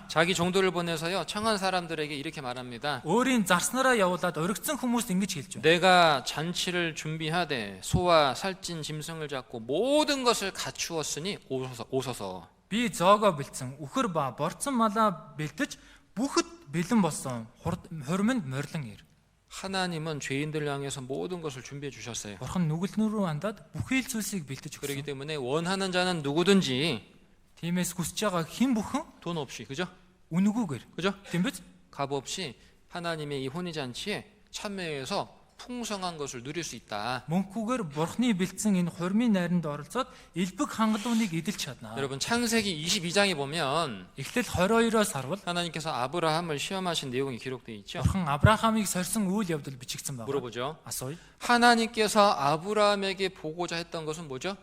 자기 종도를 보내서요 청한 사람들에게 이렇게 말합니다. өөрийн зарснараа явуулаад уригдсан хүмүүст ингэж хэлж байна. 내가 잔치를 준비하되 소와 살찐 짐승을 잡고 모든 것을 갖추었으니 오소서. Би зоогоо бэлдсэн. Үхэр ба борцсон малаа бэлдэж бүхэд бэлэн болсон. Хурминд морилон ир. 하나님은 죄인들을 향해서 모든 것을 준비해 주셨어요. Бурхан нүгэлнүүрөө хандаад бүхий л зүйлсийг бэлдэж 그렇기 өгсөн. 때문에 원하는 자는 누구든지 Тиймээс хүсэж байгаа хэн бүхэн 돈 없이 그죠? үнэгүүгээр. 그죠? Тийм биз? 값 없이 하나님의 이 혼인잔치에 참여해서 풍성한 것을 누릴 수 있다. Мөнхгүйгээр Бурханы бэлдсэн энэ хурмын найранд оролцоод элбэг хангалууныг эдэлж чадна. 여러분 창세기 22장에 보면 Эхлэл 22-оос харвал 하나님께서 아브라함을 시험하신 내용이 기록되어 있죠. Бурхан Авраамыг сорьсон үйл явдал бичигдсэн байна. 물어보죠. Асууя. 하나님께서 아브라함에게 보고자 했던 것은 뭐죠?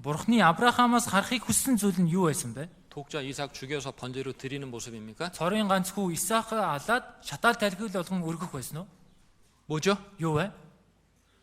Бурханы Авраамаас харахыг хүссэн зүйл нь юу байсан бэ? 독자 이삭 죽여서 번제로 드리는 모습입니까? Цорын ганц хүү Исаак алаад шатаал талхил болгон өргөх байсан уу? 뭐죠? Юу вэ?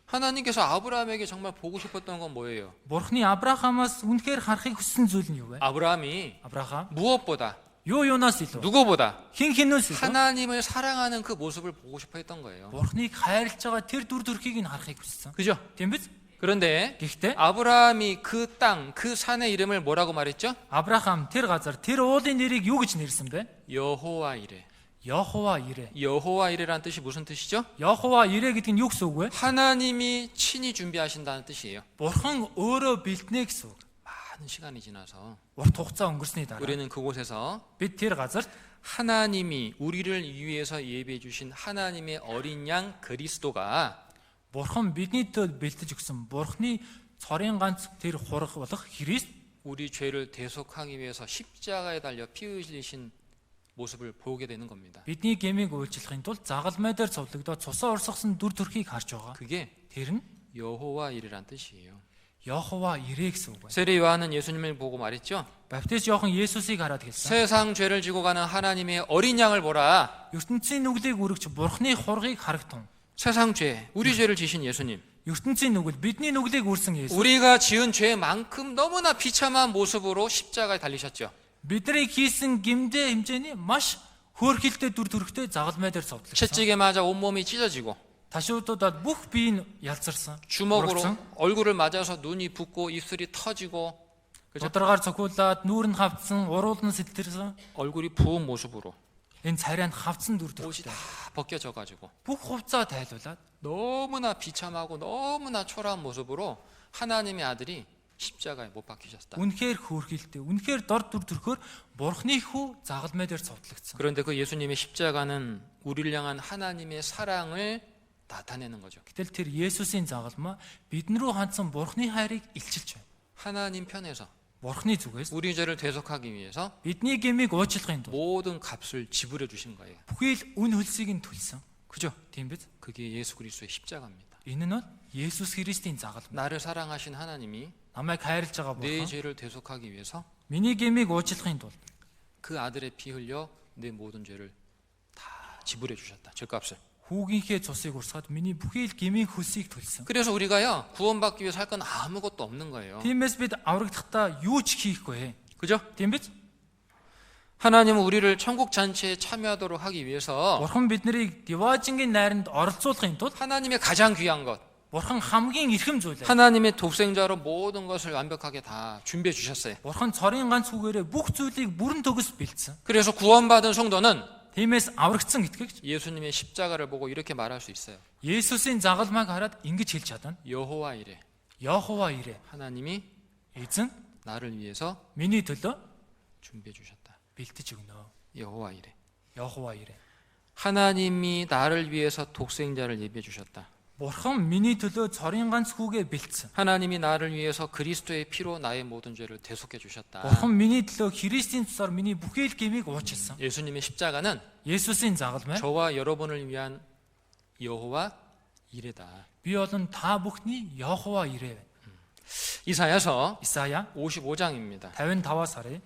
하나님께서 아브라함에게 정말 보고 싶었던 건 뭐예요? Бурханы Авраамаас үнэхээр харахыг хүссэн зүйл нь юу вэ? 아브라함이 Авраам 무엇보다 юунаас илүү? 누구보다 Хин хинээс илүү? 하나님을 사랑하는 그 모습을 보고 싶어 했던 거예요. Бурхныг хайрлаж байгаа тэр дүр төрхийг нь харахыг хүссэн. 그죠? Тийм биз? 그런데 Гэхдээ 아브라함이 그 땅, 그 산의 이름을 뭐라고 말했죠? Авраам тэр газар тэр уулын нэрийг юу гэж нэрлсэн бэ? 여호와 이레. Йохова 이레. 여호와 이레라는 뜻이 무슨 뜻이죠? Йохова 이레 гэдэг нь юу гэсэн үг вэ? 하나님이 친히 준비하신다는 뜻이에요. Бурхан өөрөө бэлтнэ гэсэн үг. 많은 시간이 지나서 Урт хугацаа өнгөрсний дараа 우리는 그곳에서 бид тэр газарт 하나님이 우리를 위해서 예비해 주신 하나님의 어린 양 그리스도가 Бурхан бидний төлд бэлтэж өгсөн Бурханы цорын ганц тэр хурах болох Христ 우리 죄를 대속하기 위해서 십자가에 달려 피 흘리신 모습을 보게 되는 겁니다. бидний гэмийг үйлчлэхийн тулд загалмай дээр цовлогдоод цусаа урсгасан дүр төрхийг харж байгаа. 그게 Тэр нь 여호와 이레란 뜻이에요. Йохова 이레 гэсэн үг байна. 세례 요한은 예수님을 보고 말했죠. Баптист Иохан Есүсийг хараад хэлсэн. 세상 죄를 지고 가는 하나님의 어린 양을 보라. ертөнцийн нүглийг үргэж Бурханы хургийг харагтун. 세상 죄, 우리 죄를 지신 예수님. ертөнцийн нүгэл бидний нүглийг үүрсэн Есүс. 우리가 지은 죄만큼 너무나 비참한 모습으로 십자가에 달리셨죠. Бидний хийсэн гимдээ хэмжээний маш хөөрхилтэй дүр төрхтэй загалмай дээр цовдлогсон. 채찍에 맞아 온몸이 찢어지고 Ташуудуудад бүх бие нь ялзарсан. 주먹으로 урагсан. 얼굴을 맞아서 눈이 붓고 입술이 터지고 그죠? Додроор цохиулаад нүүр нь хавцсан, уруул нь сэлтэрсэн. 얼굴이 부은 모습으로 Энэ царайнд хавцсан дүр 옷이 төрхтэй. 다 벗겨져 가지고 Бүх хувцаа тайлуулаад 너무나 비참하고 너무나 초라한 모습으로 하나님의 아들이 십자가에 못 박히셨다. үнэхээр хөөрхилтэй, үнэхээр дор дүр төрхөөр Бурхны хүү загалмай дээр цовдлогдсон. 그런데 그 예수님의 십자가는 우리를 향한 하나님의 사랑을 나타내는 거죠. Гэтэл тэр Есүсийн загалмаа биднэрүү хандсан Бурхны хайрыг илчилж байна. 하나님 편에서 Бурхны зүгээс 우리 죄를 대속하기 위해서 бидний гэмийг уучлахын тулд 모든 값을 지불해 주신 거예요. бүхий л үн хөлсийг нь төлсөн. 그죠? Тийм биз? 그게 예수 그리스도의 십자가입니다. Энэ нь Есүс Христийн загалмаа. 나를 사랑하신 하나님이 Намайг хайрлаж байгаа 내 Бурхан 죄를 대속하기 위해서 миний гэмийг уучлахын тулд 그 아들의 피 흘려 내 모든 죄를 다 지불해 주셨다. 죄값을. хүүгийнхээ цусыг урсгаад миний бүхий л гэмийн хөлсийг төлсөн. 그래서 우리가요 구원받기 위해서 할 건 아무것도 없는 거예요. Тиймээс бид аврагдахдаа юу ч хийхгүй. 그죠? Тийм биз? 하나님은 우리를 천국 잔치에 참여하도록 하기 위해서 Бурхан биднийг Диваажингийн найранд оролцуулахын тулд 하나님의 가장 귀한 것, Бурхан хамгийн эрхэм зүйл. 하나님의 독생자로 모든 것을 완벽하게 다 준비해 주셨어요. Бурхан цорын ганц үгээрээ бүх зүйлийг бүрэн төгс бэлдсэн. 그래서 구원받은 성도는 Тиймээс аврагдсан итгэгч 예수님의 십자가를 보고 이렇게 말할 수 있어요. Есүсийн загалмайг хараад ингэж хэлж чадана. 여호와 이래. Йохова ирээ. 하나님이 Эзэн 나를 위해서 миний төлөө 준비해 주셨다. бэлтэж өгнө. 여호와 이래. Йохова ирээ. 하나님이 나를 위해서 독생자를 예비해 주셨다. Бурхан миний төлөө цорын ганц хүүгээ бэлдсэн. 하나님이 나를 위해서 그리스도의 피로 나의 모든 죄를 대속해 주셨다. Бурхан миний төлөө Христийн цусаар миний бүхий л гэмийг уучлсан. 예수님의 십자가는 Есүсийн загалмай 저와 여러분을 위한 여호와 이레다. би болон та бүхний Йохова ирээ. 이사야서 Исая 55장입니다. 55-аас харъя.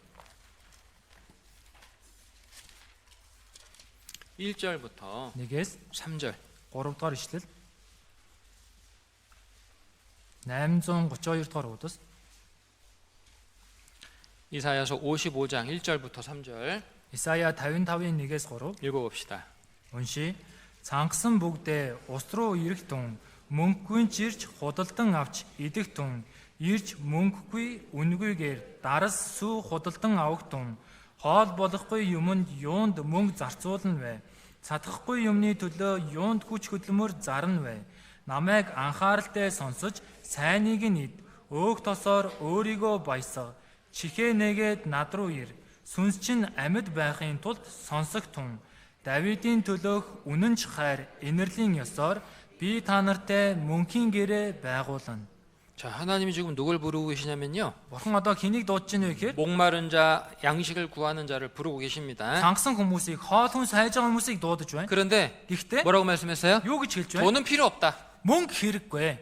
1절부터 1-ээс 3절. 3 дугаар ишлэл. 832 дугаар удас. 이사야서 55장 1절부터 3절 Исая 55-ийн 1-ээс 3 읽어봅시다. уншия. Цангасан бүгдээ ус руу ирэх тун мөнгөгүй чирч худалдан авч идэх тун ирж мөнгөгүй үнгүйгээр дарас сүү худалдан авах тун хоол болохгүй юмд юунд мөнгө зарцуулна вэ? Цадахгүй юмны төлөө юунд хүч хөдөлмөр зарна вэ? Намайг анхааралтай сонсож сайныг нь ид. Өөх тосоор өөрийгөө баясга. Чихээ нэгээд над руу ир. Сүнс чинь амьд байхын тулд сонсох тун. Давидын төлөөх үнэнч хайр инэрлийн ёсоор би та нартай мөнхийн гэрээ байгуулна. 자, 하나님이 지금 누굴 부르고 계시냐면요. Бурхан одоо хэнийг дуудаж байна вэ гэхээр 목마른 자, 양식을 구하는 자를 부르고 계십니다. хангасан хүмүүсийг, хоол хүнс хайж байгаа хүмүүсийг дуудаж байна. 그런데 Гэхдээ 뭐라고 말씀했어요? юу гэж хэлж байна? 돈은 필요 없다. Мөнгө хэрэггүй.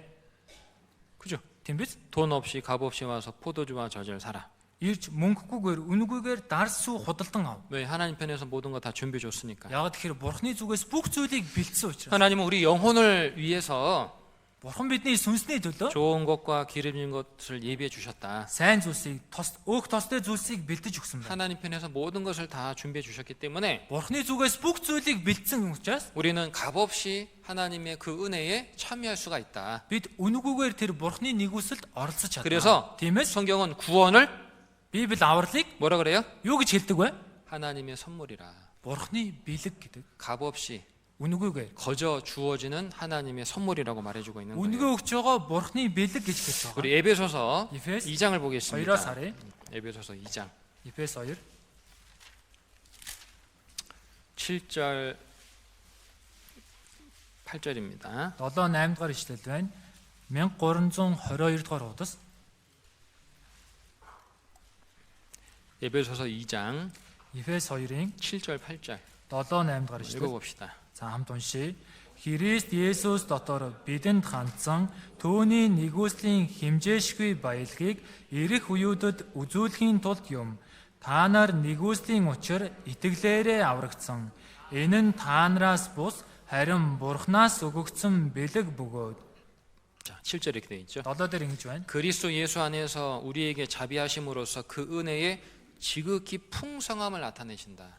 그죠? Тийм биз? 돈 없이 값 없이 와서 포도주와 젖을 사라. Ирж мөнгөгүйгээр үнэгүйгээр дарс сүү худалдан ав. 왜? 하나님 편에서 모든 거 다 준비해 줬으니까. Яг тэгэхээр Бурханы зүгээс бүх зүйлийг бэлдсэн учраас 하나님은 우리 영혼을 위해서 Бурхан бидний сүнсний төлөө 좋은 것과 기름진 것을 예비해 주셨다. сайн зүйлсийг, өөх тостой зүйлсийг бэлдэж өгсөн байна. 하나님 편에서 모든 것을 다 준비해 주셨기 때문에 Бурханы зүгээс бүх зүйлийг бэлдсэн учраас 우리는 값없이 하나님의 그 은혜에 참여할 수가 있다. бид үнэгүйгээр тэр Бурханы нэгүсэлд оролцож чадна. 그래서 Тиймээс 성경은 구원을 Библи авралыг 뭐라 그래요? юу гэж хэлдэг вэ? 하나님의 선물이라. Бурханы бэлэг гэдэг. 값없이 Үнэгүйгээр 거저 주어지는 하나님의 선물이라고 말해주고 있는 үнэгээ 거예요. өгч байгаа Бурханы бэлэг гэж хэлж байгаа. 우리 에베소서 Efes 2장을 2-аас 보겠습니다. харъя. 에베소서 2장 Efes 2 7절 8절입니다. 7-8 дугаар ишлэл байна. 1322 дугаар удас. 에베소서 2장 Efes 2-ын 7절 8절 7-8 дугаар ишлэл. 읽어봅시다. За хамт уншия. Христ Есүс дотор бидэнд хандсан түүний нэгүслийн химжээшгүй баялагийг ирэх үеүүдэд үзүүлэхийн тулд юм. Та нар нэгүслийн учир итгэлээрээ аврагдсан. Энэ нь та нараас бус харин Бурханаас өгөгдсөн бэлэг бөгөөд. 자, 7절에 이렇게 돼 있죠. 7절 ингэж байна. 그리스도 예수 안에서 우리에게 자비하심으로써 그 은혜의 지극히 풍성함을 나타내신다.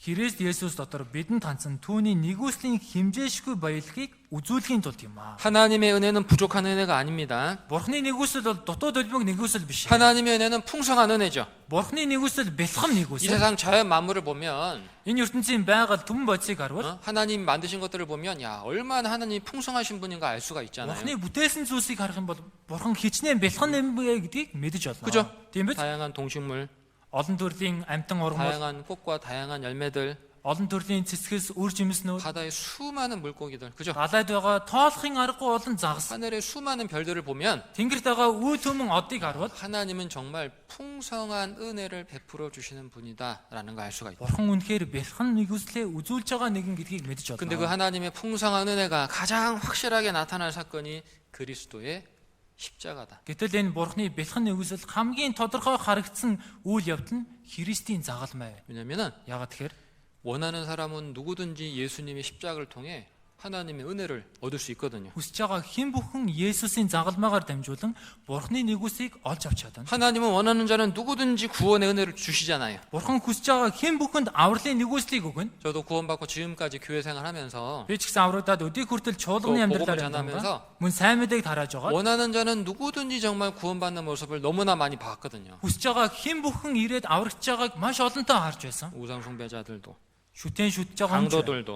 Христ Есүс дотор бидэнд хандсан түүний нэгүслийн химжээшгүй баялагийг үзүүлэхийн тулд юм аа. 하나님의 은혜는 부족한 은혜가 아닙니다. Бурхны нэгүсэл бол дутуу долбог нэгүсэл биш. 하나님의 은혜는 풍성한 은혜죠. Бурхны нэгүсэл бэлхэн 이 нэгүсэл. 세상 자연 만물을 보면 Энэ ертөнцийн байгаль түмэн бодисыг харвал 하나님 만드신 것들을 보면 야 얼마나 하나님이 풍성하신 분인가 알 수가 있잖아요. Бурхны бүтээсэн зүйлсийг харах юм бол Бурхан хичнээн бэлхэн юм бэ гэдгийг мэдэж олно. 그죠? Тийм биз? 다양한 동식물, Олон төрлийн амтан ургамал, 다양한 꽃과 다양한 열매들, олон төрлийн цэцгэс, үр жимснүүд, 바다의 수많은 물고기들, 그죠? галайд байгаа тоолохын аргагүй олон загас, 하늘의 수많은 별들을 보면 тэнгэрт байгаа үе төмөн одыг харвал 하나님은 정말 풍성한 은혜를 베풀어 주시는 분이다라는 걸 알 수가 있다. Бурхан үнэхээр бэлхэн нэгүслээ үзүүлж байгаа нэгэн гэдгийг мэдэж 근데 그 олно. 하나님의 풍성한 은혜가 가장 확실하게 나타날 사건이 그리스도의 십자가다. Гэтэл энэ Бурханы бэлхэн нэгүсэл хамгийн тодорхой харагдсан үйл явдал нь Христийн загалмай. 왜냐면은 Яагаад тэгэхээр 원하는 사람은 누구든지 예수님의 십자가를 통해 하나님의 은혜를 얻을 수 있거든요. хүсэж байгаа хэн бүхэн Есүсийн загалмаагаар дамжуулан Бурханы нэгүсийг олж авч чадна. 하나님은 원하는 자는 누구든지 구원의 은혜를 주시잖아요. Бурхан хүсэж байгаа хэн бүхэнд авралын нэгүслийг өгнө. 저도 구원받고 지금까지 교회 생활하면서 Би ч гэсэн аврагдаад өдий хүртэл чуулганы 또 амьдралаар 복음을 амьдарсан. 전하면서 Мөн сайн мэдээг тарааж байгаа. 원하는 자는 누구든지 정말 구원받는 모습을 너무나 많이 봤거든요. Хүсэж байгаа хэн бүхэн ирээд аврагч байгааг маш олонтоо харж байсан. 우상 숭배자들도, Шүтэн шүтж байгаа юм. 강도들도,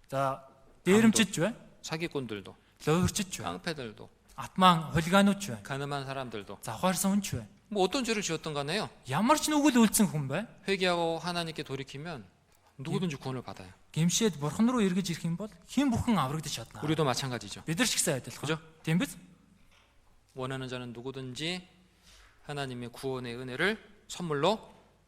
За, дээрэмчиж байна. 사기꾼들도, Луурчиж байна. 깡패들도, Атман хулиганууч байна. 가늠한 사람들도 Завхаарсан хүнч байна. 뭐 어떤 죄를 지었던 간에요. Ямар ч нүгэл үйлцэн хүн бай. 회개하고 하나님께 돌이키면 누구든지 구원을 받아요. Гэмшээд бурхан руу эргэж ирэх юм бол хэн бүхэн аврагдаж чадна. 우리도 마찬가지죠. Бид нар ч гэсэн адилхан. 그죠? Тийм биз? 원하는 자는 누구든지 하나님의 구원의 은혜를 선물로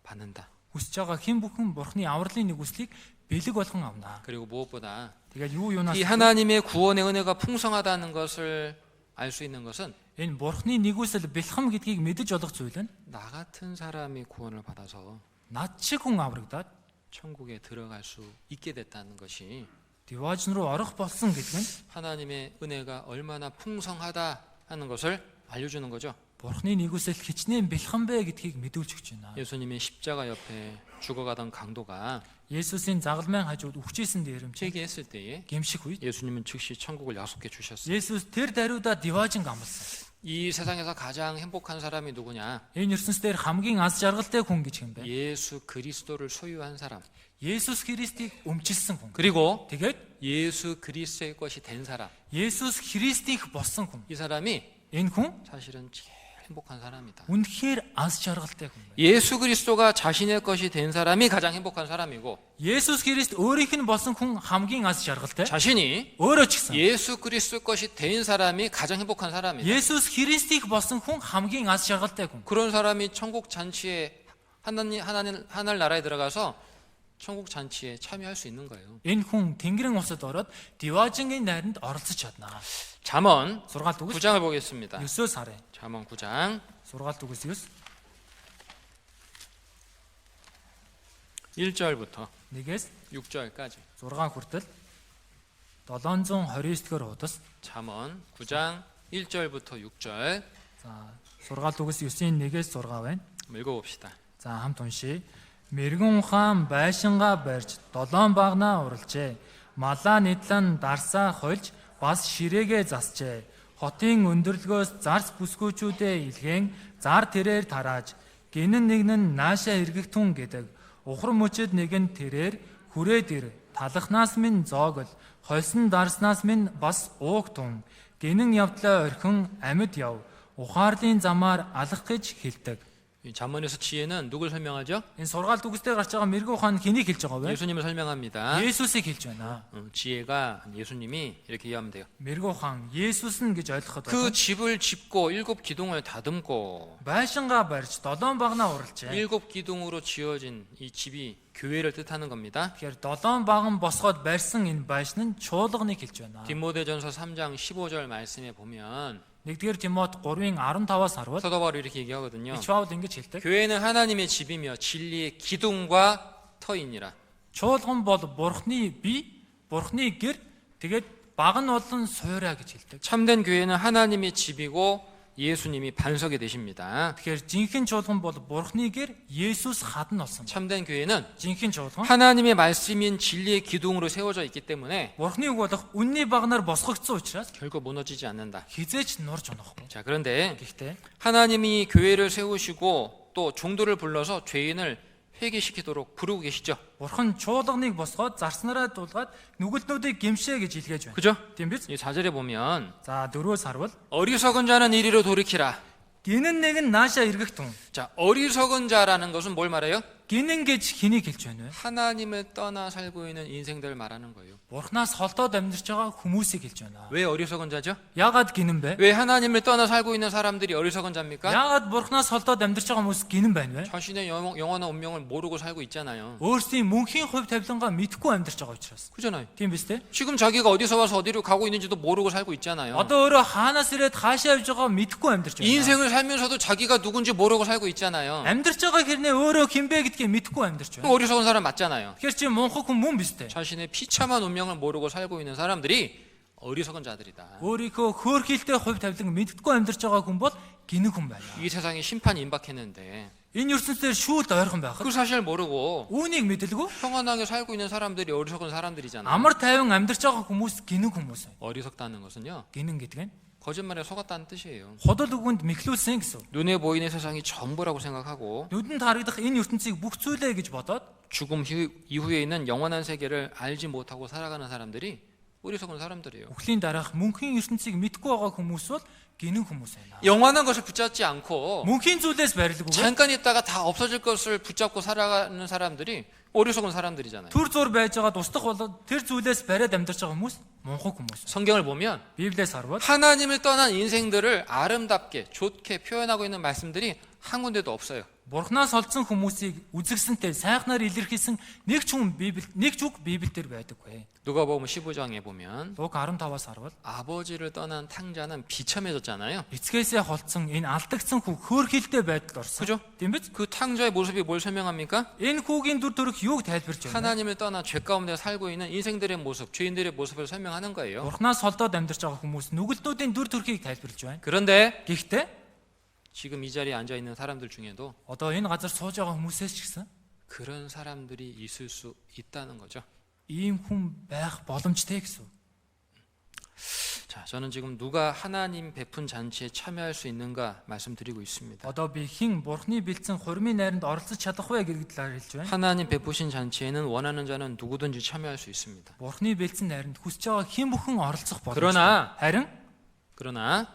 받는다. Хүсэж байгаа хэн бүхэн бурханы авралын нэгүслийг бэлэг болгон авна. 그리고 무엇보다 Тэгээд юу юунаас 이 하나님의 구원의 은혜가 풍성하다는 것을 알 수 있는 것은 энэ бурханы нэгүсэл бэлхэм гэдгийг мэдэж олох зүйл нь 나 같은 사람이 구원을 받아서 над шиг хүн аврагдаад 천국에 들어갈 수 있게 됐다는 것이 디와진 руу орох болсон гэдэг нь 하나님의 은혜가 얼마나 풍성하다 하는 것을 알려주는 거죠. бурханы нэгүсэл хичнээн бэлхэн бэ гэдгийг мэдүүлж өгч байна. 예수님의 십자가 옆에 죽어가던 강도가 Есүсийн загалмайн хажууд үхчихсэн дээрэмч 회개했을 때에 гэмших үед 예수님은 즉시 천국을 약속해 주셨어요. Есүс тэр даруйдаа диважин амласан. 이 세상에서 가장 행복한 사람이 누구냐? Энэ ертөнцийн хамгийн аз жаргалтай хүн гэж хэм бэ? 예수 그리스도를 소유한 사람. Есүс Христийг өмчилсөн хүн. 그리고 Тэгээд 예수 그리스도의 것이 된 사람. Есүс Христийнх болсон хүн. 이 사람이 Энэ хүн 사실은 제일 행복한 사람이다. үнэхээр аз жаргалтай хүн байна. 예수 그리스도가 자신의 것이 된 사람이 가장 행복한 사람이고 Есүс Христ өөрийнх нь болсон хүн хамгийн аз жаргалтай. 자신이 Өөрөө ч гэсэн. 예수 그리스도 것이 된 사람이 가장 행복한 사람이다. Есүс Христийг болсон хүн хамгийн аз жаргалтай хүн. 그런 사람이 천국 잔치에 하늘 나라에 들어가서 천국 잔치에 참여할 수 있는 거예요. Энэ хүн Тэнгэрийн усад ороод диважингийн найранд оролцож чадна. 잠언 6-р үгс 9장을 보겠습니다. 9-өөс харъя. 잠언 9장 6-р үгс 9. 1절부터 1-ээс 6절까지 6 хүртэл 729-р хуудас. 잠언 9장 1절부터 6절 За 6 үгс 9-ийн 1-ээс 6 байна. 읽어봅시다. За хамт уншийе. Мэргэн ухаан байшингаа барьж 7 багнаа уралжээ. Малаа нийтлэн дарсаа хольж бас ширээгээ засжээ. Хотын өндөрлгөөс зарц бүсгүүчүүдээ илгээн зар тэрээр тарааж гинэн нэгэн наашаа эргэгтүн гэдэг. Ухар мөчөд нэгэн тэрээр хүрээд ир. Талахнаас минь зоогл, хольсон дарснаас минь бас ууг тун. Гинэн явдлаа орхин амьд яв. Ухаарлын замаар алах гэж хэлдэг. 이 잠언에서 지혜는 누굴 설명하죠? Энэ сургаалт үгстэй гарч байгаа мэрэгэн ухаан хэнийг хэлж байгаа вэ? 예수님을 설명합니다. Есүсийг хэлж байна. 지혜가 예수님이 이렇게 이해하면 돼요. Мэрэгэн ухаан Есүс нь гэж ойлгоход 그 집을 짓고 7 기둥을 다듬고 байшингаа барьж 7 багнаа уралжээ. 7 기둥으로 지어진 이 집이 교회를 뜻하는 겁니다. Тэгэхээр 7 баган босгоод барьсан энэ байшин нь чуулганыг хэлж байна. 디모데전서 3장 15절 말씀에 보면 1-р Тимот 3-ын 15-аас харвал 사도 바울이 이렇게 얘기하거든요. Паул ингэж хэлдэг. 교회는 하나님의 집이며 진리의 기둥과 터이니라. Чуулган бол Бурхны бие, Бурхны гэр, тэгээд баг нь болон суурай гэж хэлдэг. 참된 교회는 하나님의 집이고 예수님이 반석이 되십니다. Тэгэхээр жинхэнэ чуулган бол Бурхны гэр, Есүс хадан болсон. 참된 교회는 жинхэнэ чуулган 하나님의 말씀인 진리의 기둥으로 세워져 있기 때문에 Бурхныг болох үнний багнаар босгогдсон учраас 결코 무너지지 않는다. хизээч нурж унахгүй. 자, 그런데 Гэхдээ 하나님이 교회를 세우시고 또 종도를 불러서 죄인을 회개시키도록 부르고 계시죠. Бурхан чуулганыг босгоод зарснараа дуулгаад нүгэлтнүүдийг гимшээ гэж илгээж байна. 그죠? Тийм биз? 이 4절에 보면 За 4-өөс харвал 어리석은 자는 이리로 돌이키라. гинэн нэг нь нааша эргэгтэн. 자, 어리석은 자라는 것은 뭘 말해요? Гинэн гэж хэнийг хэлж байна вэ? 하나님을 떠나 살고 있는 인생들 말하는 거예요. Бурханаас холдоод амьдарч байгаа хүмүүсийг хэлж байна. 왜 어리석은 자죠? Яагаад гинэн бэ? 왜 하나님을 떠나 살고 있는 사람들이 어리석은 자입니까? Яагаад Бурханаас холдоод амьдарч байгаа хүмүүс гинэн байна вэ? 자신의 영원한 운명을 모르고 살고 있잖아요. Өөрсдийн мөнхийн хувь тавилангаа мэдхгүй амьдарч байгаа учраас. 그잖아요. Тийм биз дээ? 지금 자기가 어디서 와서 어디로 가고 있는지도 모르고 살고 있잖아요. Одоо өөрөө хаанаас ирээд хаашаа явж байгаа мэдхгүй амьдарч байна. 인생을 살면서도 자기가 누군지 모르고 살고 있잖아요. Амьдарч байгаа хэрнээ өөрөө хинбэ гэдгийг мэдхгүй амьдарч 그 байна. 어리석은 사람 맞잖아요. Тэгэхээр чи мунхаг хүн мөн биз дээ? 자신의 비참한 운명을 모르고 살고 있는 사람들이 어리석은 자들이다. Өөрийнхөө хөөрхилтэй хувь тавилан мэддэггүй амьдарч байгаа хүн бол гинэн хүн байна. 이 세상에 심판이 임박했는데 Энэ ертөнцийн шүүлт ойрхон байхад 그 사실을 모르고 үүнийг мэдэлгүй 평안하게 살고 있는 사람들이 어리석은 사람들이잖아요. амар тайван амьдарч байгаа хүмүүс гинэн хүмүүс. 어리석다는 것은요, Гинэн гэдэг нь 거짓말에 속았다는 뜻이에요. ходол үгэнд мэхлүүлсэн гэсэн. 눈에 보이는 세상이 전부라고 생각하고 Нүдэнд харагдах энэ ертөнцийг бүх зүйлээ гэж бодоод 죽음 이후에 있는 영원한 세계를 알지 못하고 살아가는 사람들이 어리석은 사람들이에요. өхлийн дараах мөнхийн ертөнцийг мэдгүй байгаа хүмүүс бол гинэн хүмүүс байна. 영원한 것을 붙잡지 않고 Мөнхийн зүйлээс барилгүй 잠깐 있다가 다 없어질 것을 붙잡고 살아가는 사람들이 어리석은 사람들이잖아요. төр зур байж байгаа тусдах болоод тэр зүйлээс бариад амьдарч байгаа хүмүүс мунхаг хүмүүс. 성경을 보면 Библиэс харвал 하나님을 떠난 인생들을 아름답게 좋게 표현하고 있는 말씀들이 한 군데도 없어요. Бурханаас олдсон хүмүүсийг үзэгсэнтэй сайхнаар илэрхийлсэн нэг ч хүн Библи нэг ч үг Библиэлд байдаггүй. 누가복음 15장에 보면 Луг 15-аас харвал 아버지를 떠난 탕자는 비참해졌잖아요. эцгээсээ холдсон энэ алдагдсан хүү хөөрхилтэй байдалд орсон. 그죠? Тийм биз? 그 탕자의 모습이 뭘 설명합니까? Энэ хүүгийн дүр төрх юуг тайлбарч байна? 하나님을 떠나 죄 가운데 살고 있는 인생들의 모습, 죄인들의 모습을 설명하는 거예요. Бурханаас холдоод амьдарч байгаа хүмүүс нүгэлтнүүдийн дүр төрхийг тайлбарлаж байна. 그런데 Гэхдээ 지금 이 자리에 앉아 있는 사람들 중에도 одоо энэ газар сууж байгаа хүмүүсээс ч гэсэн 그런 사람들이 있을 수 있다는 거죠. ийм хүн байх боломжтой гэсэн. 자, 저는 지금 누가 하나님 베푼 잔치에 참여할 수 있는가 말씀드리고 있습니다. Одоо би хэн Бурхны бэлдсэн хурмын найранд оролцож чадах вэ гэдэг талаар хэлж байна. 하나님 베푸신 잔치에는 원하는 자는 누구든지 참여할 수 있습니다. Бурхны бэлдсэн найранд хүсэж байгаа хэн бүхэн оролцох 그러나 боломжтой.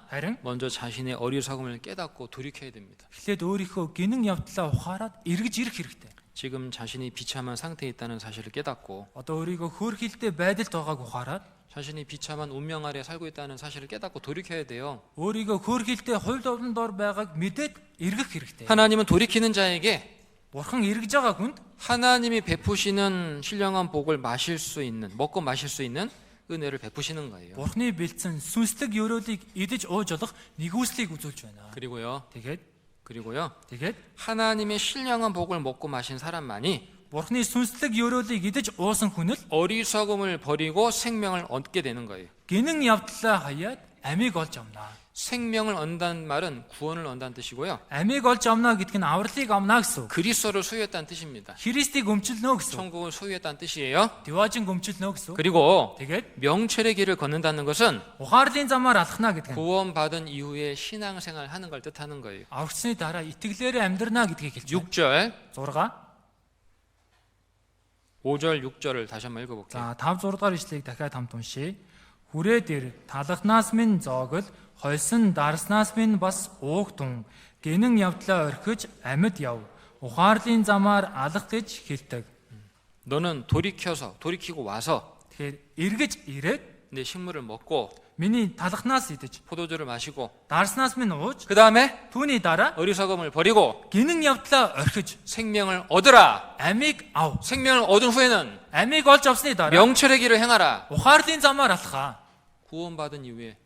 Харин 먼저 자신의 어리석음을 깨닫고 돌이켜야 됩니다. эхлээд өөрийнхөө гинэн явдлаа ухаарад эргэж ирэх хэрэгтэй. 지금 자신이 비참한 상태에 있다는 사실을 깨닫고 Одоо өөрийгөө хөөрхилтэй байдалд байгааг ухаарад 자신이 비참한 운명 아래 살고 있다는 사실을 깨닫고 돌이켜야 돼요. өөрийгөө хөөрхилтэй хувь довлондор байгааг мэдээд эргэх хэрэгтэй. 하나님은 돌이키는 자에게 Бурхан эргэж байгаа хүнд 하나님이 베푸시는 신령한 복을 마실 수 있는, 먹고 마실 수 있는 은혜를 베푸시는 거예요. Бурхны бэлдсэн сүнслэг ёроолыг идэж ууж болох нэгүслийг үзүүлж байна. 그리고요. Тэгээд 하나님의 신령한 복을 먹고 마신 사람만이 Бурхны сүнслэг ёроолыг идэж уусан хүн л 어리석음을 버리고 생명을 얻게 되는 거예요. гинэн явдлаа хаяад амийг олж авнаа. 생명을 얻는다는 말은 구원을 얻는다는 뜻이고요. Амийг олж авнаа гэдэг нь авралыг авнаа гэсэн. 그리스도를 소유했다는 뜻입니다. Христийг өмчлөнө гэсэн. 천국을 소유했다는 뜻이에요. Diwaajin өмчлөнө гэсэн. 그리고 Тэгээд 명철의 길을 걷는다는 것은 ухаарлын замаар алхна гэдэг нь 구원받은 이후에 신앙생활 하는 걸 뜻하는 거예요. аврагчны дараа итгэлээрээ амьдрна гэдгийг хэлж байна. 6절, 6. 5절, 6절을 다시 한번 읽어볼게요. За 5 6 дугаар ишлэгийг дахиад хамт уншийе. Хүрээ дээр талхнаас минь зоогол хойсон дарснаас минь бас уугтун гинэн явдлаа орхиж амьд яв. Ухаарлын замаар алах гэж хэлдэг. 너는 돌이키고 와서 Тэгэхээр эргэж ирээд 내 식물을 먹고 миний талхнаас идэж 포도주를 마시고 дарснаас минь ууж 그 다음에 түүний дараа 어리석음을 버리고 гинэн явдлаа орхиж 생명을 얻으라. амийг ав. 생명을 얻은 후에는 Амийг олж авсны дараа 명철의 길을 행하라. ухаарлын замаар алхаа. 구원받은 이후에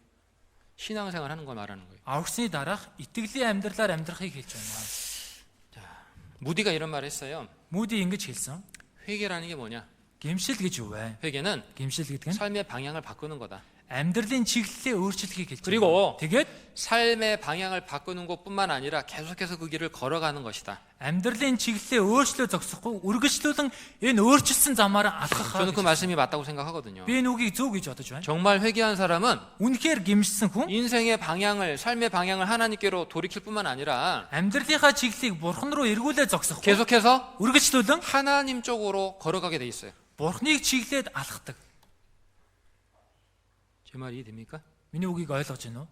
신앙생활 하는 걸 말하는 거예요. Аврагчны дараах итгэлийн амьдралаар амьдрахыг хэлж байна. 무디가 이런 말을 했어요. Мүди ингэж хэлсэн. 회개라는 게 뭐냐? Гэмшил гэж юу вэ? 회개는 Гэмшил гэдэг нь 삶의 방향을 바꾸는 거다. амьдралын чиглэлээ өөрчлөхийг хэлж 그리고 байна. Тэгээд 삶의 방향을 바꾸는 것뿐만 아니라 계속해서 그 길을 걸어가는 것이다. амьдралын чиглэлээ өөрчлөө зогсохгүй үргэлжлүүлэн энэ өөрчилсөн замаараа алхах. 저는 그 말씀이 맞다고 생각하거든요. Би энэ үгийг зөв гэж бодож байна. 정말 회개한 사람은 Үнэхээр гэмшсэн хүн 인생의 방향을, 삶의 방향을 하나님께로 돌이킬 뿐만 아니라 амьдралынхаа чиглэлийг бурхан руу эргүүлээ зогсохгүй 계속해서 үргэлжлүүлэн 하나님 쪽으로 걸어가게 돼 있어요. бурханыг чиглээд алхдаг. 제 말이 됩니까? Миний үгийг ойлгож байна уу?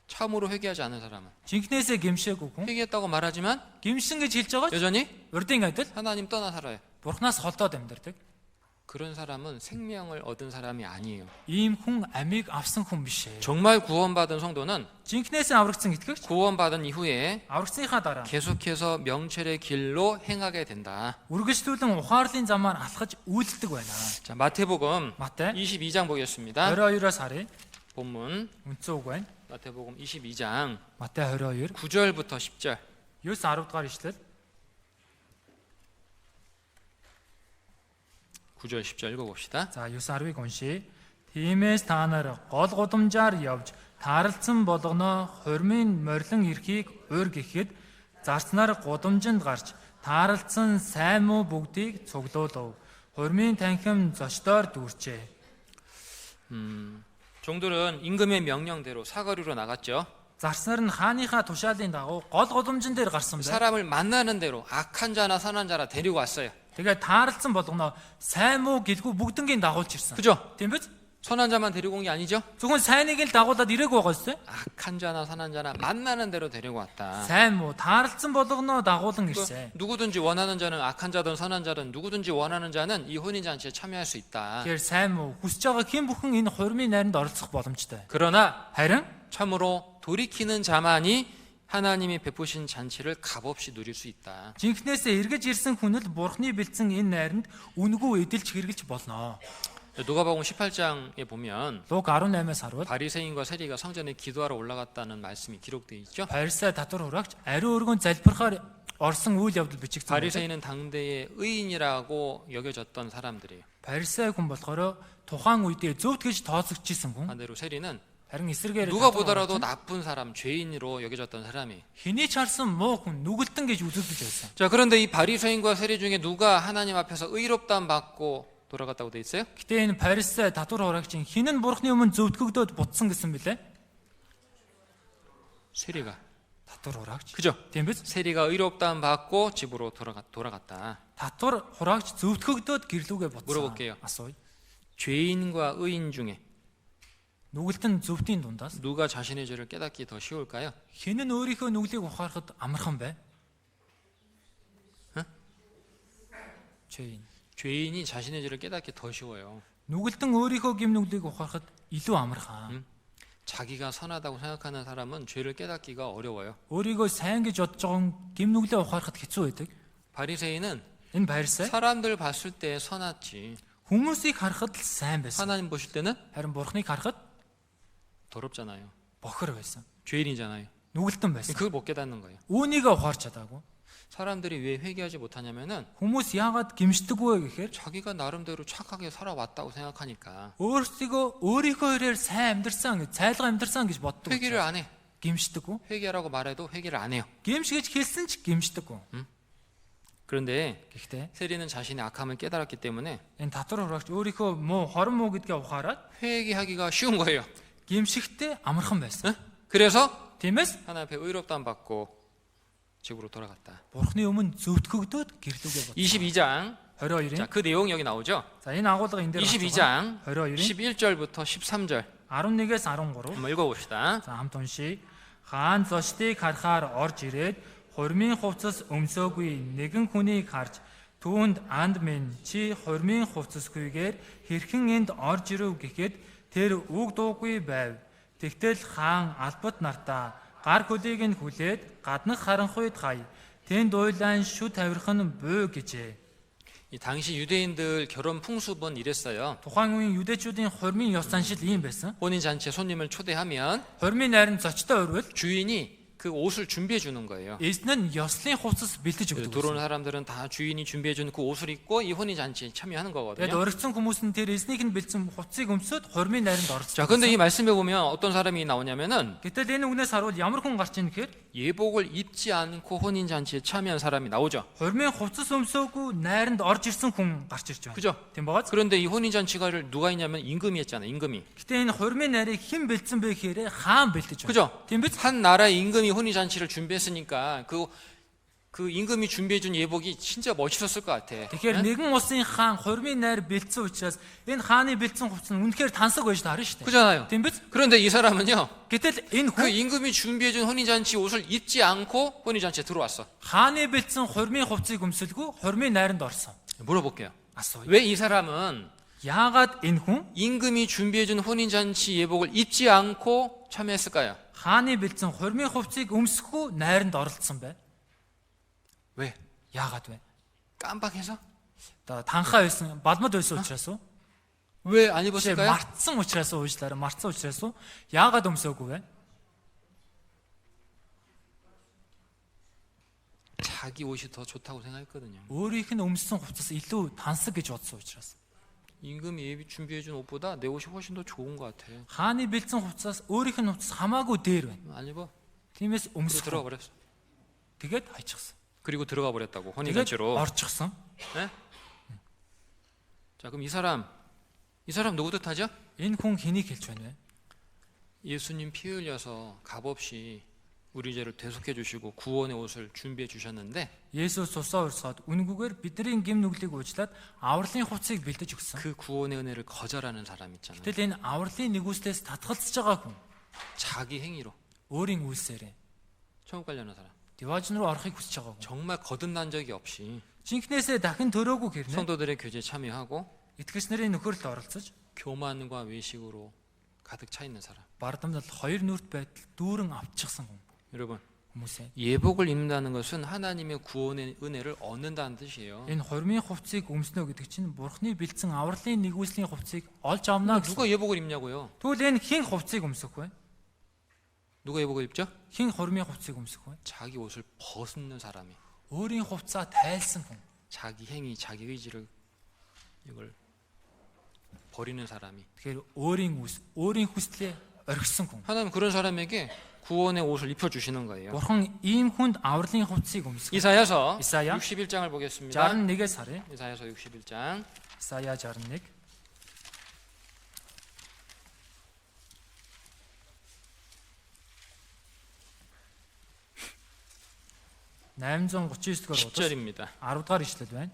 참으로 회개하지 않은 사람은 Жинхнээсээ гэмшээгүй хүн 회개했다고 말하지만 гэмшин гэж хэлж байгаа ч 여전히 урдын адил 하나님 떠나 살아요. бурханаас холдоод амьдардаг. 그런 사람은 생명을 얻은 사람이 아니에요. Ийм хүн амийг авсан хүн биш ээ. 정말 구원받은 성도는 Жинхнээсээ аврагдсан итгэгч 구원받은 이후에 аврагдсныхаа дараа 계속해서 명철의 길로 행하게 된다. үргэлжлүүлэн ухаарлын замаар алхаж үйлддэг байна. 자, 마태복음 Матай 22장 보겠습니다. 22-оос харъя. 본문 Үндсэн үг байна. 마태복음 22장 Матай 22 9절부터 10절. 9-10 дугаар ишлэл. 9절 10절 읽어봅시다. За 9-10-ыг уншия. Тиймээс та нар гол гудамжаар явж таарлцсан болгоно хормын морилон эрхийг уур гэхэд зарцнаар гудамжинд гарч таарлцсан сайн муу бүгдийг цуглуулв. Хормын танхим зочдоор дүүрчээ. 종들은 임금의 명령대로 사거리로 나갔죠. Зарцнаар нь хааныхаа тушаалын дагуу гол гудамжин дээр гарсан байна. 사람을 만나는 대로 악한 자나 선한 자나 데리고 왔어요. Тэгээд таарлцсан болгоно сайн муу гэдгүү бүгднгийн дагуулж ирсэн. 그죠? Тийм биз? 선한 자만 데리고 온 게 아니죠? Зөвхөн сайныг л дагуулад ирээг байгаа зү? 악한 자나 선한 자나 만나는 대로 데리고 왔다. Сайн муу таарлцсан болгоно дагуулan ирсэн. 누구든지 원하는 자는 악한 자든 선한 자든 누구든지 원하는 자는 이 혼인 잔치에 참여할 수 있다. Тэгэхээр сайн муу хүсэж байгаа хэн бүхэн энэ хурмын найранд оролцох боломжтой. 그러나 Харин 참으로 돌이키는 자만이 하나님이 베푸신 잔치를 값없이 누릴 수 있다. жинхнээсээ эргэж ирсэн хүн л бурхны бэлдсэн энэ найранд үнгүй эдэлж хэрэгжилж болно. 누가복음 18장에 보면 Луг 18-аас харуул 바리새인과 세리가 성전에 기도하러 올라갔다는 말씀이 기록되어 있죠. Фарисей татвар хураагч ариун өргөн залбирахаар орсон үйл явдал бичигдсэн. 바리새인은 당대의 의인이라고 여겨졌던 사람들이에요. Фарисей хүн болохоор тухайн үедээ зөвд гэж тооцогдчихсэн хүн. 반대로 세리는 Харин эсрэгээр 누가 보더라도 나쁜 사람, 죄인으로 여겨졌던 사람이에요. хэний ч харсан муу хүн нүгэлтэн гэж үзэгдэж байсан. 자, 그런데 이 바리새인과 세리 중에 누가 하나님 앞에서 의롭다함 받고 돌아갔다고 돼 있어요? Гэтэ энэ Фарисей татвар хураагч хин нь бурхны өмнө зөвдгөгдөөд бутсан гэсэн бilé? 세리가. Татвар хураагч. 그죠? Тийм биз? 세리가 의롭다함 받고 집으로 돌아갔다. Татвар хураагч зөвдгөгдөөд гэрлүүгээ бутсан. 물어볼게요. Асууя. 죄인과 의인 중에 Нүгэлтэн зөвдийн дундаас 누가 자신의 죄를 깨닫기 더 쉬울까요? хэн нь өөрийнхөө нүглийг ухаарахад амархан бэ? 죄인. 죄인이 자신의 죄를 깨닫기 더 쉬워요. Нүгэлтэн өөрийнхөө гим нүглийг ухаарахад илүү амархан. 자기가 선하다고 생각하는 사람은 죄를 깨닫기가 어려워요. өөрийгөө сайн гэж бодож байгаа гим нүглээ ухаарахад хэцүү байдаг. 바리새인은 Энэ Фарисей 사람들 봤을 때 선하지. хүмүүсийг харахад л сайн байсан. 하나님 보실 때는 Харин бурхныг харахад 더럽잖아요. бохор байсан. 죄인이잖아요. Нүгэлтэн байсан. 그걸 못 깨닫는 거예요. Үүнийгээ ухаарч чадаагүй. 사람들이 왜 회개하지 못하냐면은 Хүмүүс яагаад гимшдэг вэ гэхээр 자기가 나름대로 착하게 살아왔다고 생각하니까 өөрсдөө өөрийнхөө ирээр сайн амьдарсан гэж цайлга амьдарсан гэж боддог. 회개를 안 해. Гимшдэггүй. 회개라고 말해도 회개를 안 해요. Гимш гэж хэлсэн ч гимшдэггүй. 그런데 Гэхдээ 세리는 자신의 악함을 깨달았기 때문에 энэ татвар хураагч өөрийнхөө муу хорон муу гэдгээ ухаарад 회개하기가 쉬운 거예요. гимшихтэй амархан байсан. 그래서 Тиймээс 하나님 앞에 의롭다함 받고 집으로 돌아갔다. бурхны өмнө зөвтгөгдөөд гэрлүүгээ бод. 22장. 22-ийн. 자, 그 내용 여기 나오죠. За энэ агуулга энэ дээр 22장 22-ийн 11절부터 13절 11-ээс 13. 한번 읽어봅시다. За хамт уншия. Хаан зочдыг харахаар орж ирээд хурмын хувцас өмсөөгүй нэгэн хүнийг харж түүнд анд минь чи хурмын хувцасгүйгээр хэрхэн энд орж ирв гэхэд тэр үг дуугүй байв. Тэгтэл хаан албат нартаа гар хөлийг нь хүлээд гаднах харанхуйд хай. Тэнд уйлан шүд тавирах нь буй гэжээ. 이 당시 유대인들 결혼 풍습은 이랬어요. Тухайн үеийн юдэчүүдийн хурмын ёс заншил ийм байсан. 혼인 잔치에 손님을 초대하면 Хурмын найранд зочтой өрвөл 주인이 그 옷을 준비해 주는 거예요. Эзэн нь ёслын хувцас бэлдэж өгдөг. 들어오는 사람들은 다 주인이 준비해 주는 그 옷을 입고 이 혼인 잔치에 참여하는 Тэгээд 거거든요. өргөцсөн хүмүүс нь тэр эзнийг нь бэлдсэн хувцсыг өмсөд хормын найранд 자, орцсон. 근데 이 말씀에 보면 어떤 사람이 나오냐면은 Гэтэл энэ үгнээс харуул ямар хүн гарч ийн гэхээр 예복을 입지 않고 혼인 잔치에 참여한 사람이 나오죠. хормын хувцас өмсөөгүй найранд орж ирсэн хүн гарч ирж байна. 그죠? Тийм багаз. 그런데 이 혼인 잔치가를 누가 했냐면 임금이 했잖아요. 임금이. Гэтэ энэ хормын найрыг хэн бэлдсэн бэ гэхээр хаан бэлдэж байна. 그죠? Тийм биз? 한 나라의 임금이 혼인 잔치를 준비했으니까 그 임금이 준비해 준 예복이 진짜 멋있었을 것 같아. Тэгэхээр нэгэн улсын хаан хормын найр бэлдсэн учраас энэ хааны бэлдсэн хувцас нь үнэхээр тансаг байж таарна шүү дээ. 그잖아요. Тийм биз? 그런데 이 사람은요. Гэтэл энэ 그 хүн 임금이 준비해 준 혼인 잔치 옷을 입지 않고 혼인 잔치에 들어왔어. хааны бэлдсэн хормын хувцсыг өмсөлгүй хормын найранд орсон. 물어볼게요. Асуу. 왜 이 사람은 Яагаад энэ хүн 임금이 준비해 준 혼인 잔치 예복을 입지 않고 참여했을까요? хааны бэлдсэн хормын хувцсыг өмсөхгүй найранд оролцсон бэ? 왜? Яагаад вэ? 깜빡해서? Одоо танхаа байсан, балмад байсан учраас уу? 왜 안 Жишээ 입었을까요? мартсан учраас уучлаарай, мартсан учраас уу? Яагаад өмсөөгүй вэ? 자기 옷이 더 좋다고 생각했거든요. Өөрийнх нь өмссөн хувцас илүү тансаг гэж бодсон учраас. 임금이 예비 준비해 준 옷보다 내 옷이 훨씬 더 좋은 것 같아. Хааны бэлдсэн хувцас өөрийнх нь хувцас хамаагүй дээр байна. 안 입어. Тиймээс 그리고 들어가 өмсөхгүй. 버렸어. Тэгээд хайчихсан. 그리고 들어가 버렸다고 혼인 Тэгээд 잔치로. орчихсон. 네? 자, 그럼 이 사람 누구 뜻하죠? Энэ хүн хэнийг хэлж байна вэ? 예수님 피 흘려서 값없이 우리 죄를 대속해 주시고 구원의 옷을 준비해 주셨는데 Есүс цусаа урсгаад үнгүйгээр бидний гим нүглийг уучлаад авралын хувцсыг бэлдэж өгсөн. 그 구원의 은혜를 거절하는 사람 있잖아요. Гэтэл энэ авралын нэгүслээс татгалзаж байгаа хүн 자기 행위로 өөрийн үйлсээрээ 천국 가려는 사람. диваажн руу орохыг хүсэж байгаа хүн. 정말 거듭난 적이 없이 Жинкнээсээ дахин төрөөгүй хэрнээ 성도들의 교제에 참여하고 итгэгч нарын нөхөрлөлд оролцож 교만과 외식으로 가득 차 있는 사람. бардамнал хоёр нүрт байдал дүүрэн авчихсан хүн 여러분, хүмүүсээ. 예복을 입는다는 것은 하나님의 구원의 은혜를 얻는다는 뜻이에요. Энэ хормын хувцсыг өмснө гэдэг чинь Бурхны бэлдсэн авралын нэгүслийн хувцсыг олж авна гэсэн. 누가 예복을 입냐고요? Тэгвэл энэ хэн хувцсыг өмсөх вэ? 누가 예복을 입죠? Хэн хормын хувцсыг өмсөх вэ? 자기 옷을 벗는 사람이. Өөрийн хувцаа тайлсан хүн. 자기 행위, 자기 의지를 이걸 버리는 사람이. Тэгэхээр өөрийн хүслээ орхисон хүн. 하나님 그런 사람에게 구원의 옷을 입혀 주시는 거예요. Бурхан ийм хүнд авралын хувцсыг өмсгөө. 이사야서 이사야 61장을 보겠습니다. 61-ээс харъя. 이사야서 61장. Исая 61. (839) дугаар удас 10절입니다. 10 дугаар ишлэл байна.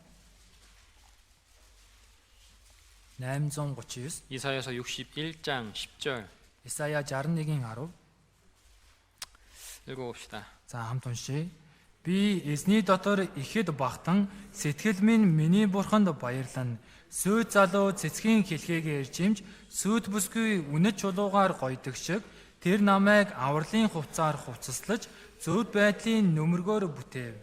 839 이사야서 61장 10절 Исая 61-ийн 10. 읽어봅시다. За хамт уншъя. Би эзний дотор ихэд багтан сэтгэл минь миний бурханд баярлан сүйд залуу цэцгийн хэлхээгээ иржимж сүйд бүсгүй үнэт чулуугаар гойдог шиг тэр намайг авралын хувцаар хувцаслаж зөвд байдлын нүмергөөр бүтээв.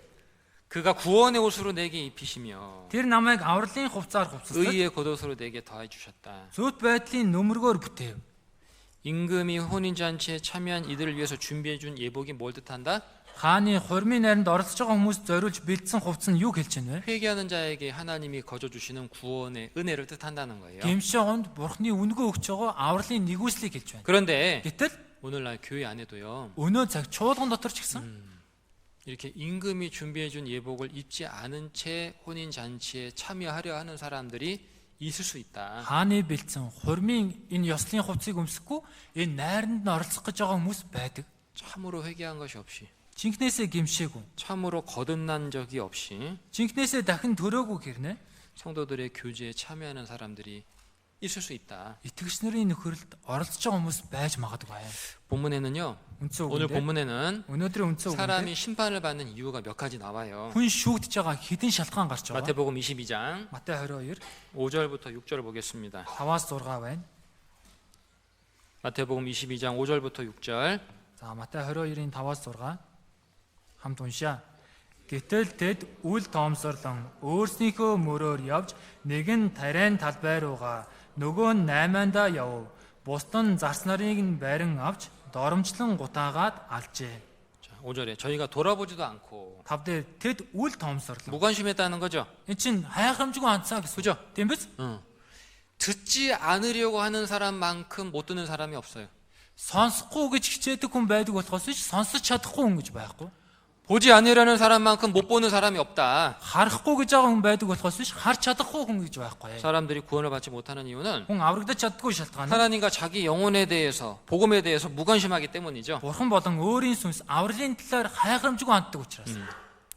그가 구원의 옷으로 내게 입히시며 Тэр намайг авралын хувцаар хувцаслаж 의의 겉옷으로 내게 더해 주셨다. зөвд байдлын нүмергөөр бүтээв. 임금이 혼인 잔치에 참여한 이들을 위해서 준비해 준 예복이 뭘 뜻한다? Хааны хормын найранд оролцож байгаа хүмүүс зориулж бэлдсэн хувцас нь юу хэлж байна вэ? 회개하는 자에게 하나님이 거저 주시는 구원의 은혜를 뜻한다는 거예요. Гэмшээ гонд бурхны үнгөө өгч байгаа авралын нэгүслийг хэлж байна. 그런데 Гэтэл 오늘날 교회 안에도요. өнөө цаг чуулган дотор ч гэсэн 이렇게 임금이 준비해 준 예복을 입지 않은 채 혼인 잔치에 참여하려 하는 사람들이 있을 수 있다. хааны бэлдсэн хормын энэ ёслын хувцсыг өмсөхгүй энэ найранд нь оролцох гэж байгаа хүмүүс байдаг. 참으로 회개한 것이 없이 Жинкнээсээ гэмшээгүй. 참으로 거듭난 적이 없이 Жинкнээсээ дахин төрөөгүй хэрнээ 성도들의 교제에 참여하는 사람들이 있을 수 있다. итгэгч нарын нөхөрлөлд оролцож байгаа хүмүүс байж магадгүй. 본문에는요. Үндсэн 오늘 үгэндээ 본문에는 өнөөдрийн үндсэн үгэндээ 사람이 심판을 받는 이유가 몇 가지 나와요. хүн шүүгдэж байгаа хэдэн шалтгаан гарч байгаа. 마태복음 22장 Матай 22 5절부터 6절을 보겠습니다. 5-аас 6 байна. 마태복음 22장 5절부터 6절. За Матай 22-ийн 5-аас 6 хамт уншаа. Гэтэл тэд үл тоомсорлон өөрснийхөө мөрөөр явж нэг нь тарайн талбай руугаа нөгөө нь 8-андаа яв. Бусд нь зарц нарыг нь барин авч доромжлон гутаагаад алжээ. 자, 5절에 저희가 돌아보지도 않고 5 дээр тэд үл томсорлоо. 무관심했다는 거죠. Эн чин хайхамжгүй анцаа гэсэн. 그죠? Тийм биз? 듣지 않으려고 하는 사람만큼 못 듣는 사람이 없어요. Сонсохгүй гэж хичээдэг хүн байдаг болохоос биш сонсож чадахгүй хүн гэж байхгүй. 보지 않으려는 사람만큼 못 보는 사람이 없다. Харахгүй гэж байгаа хүн байдаг болохоос биш харж чадахгүй хүн гэж байхгүй. 사람들이 구원을 받지 못하는 이유는 Хүн аврагдаж чаддгүй шалтгаан нь 하나님과 자기 영혼에 대해서, 복음에 대해서 무관심하기 때문이죠. Бурхан болон өөрийн сүнс авралын талаар хайхрамжгүй ханддаг учраас.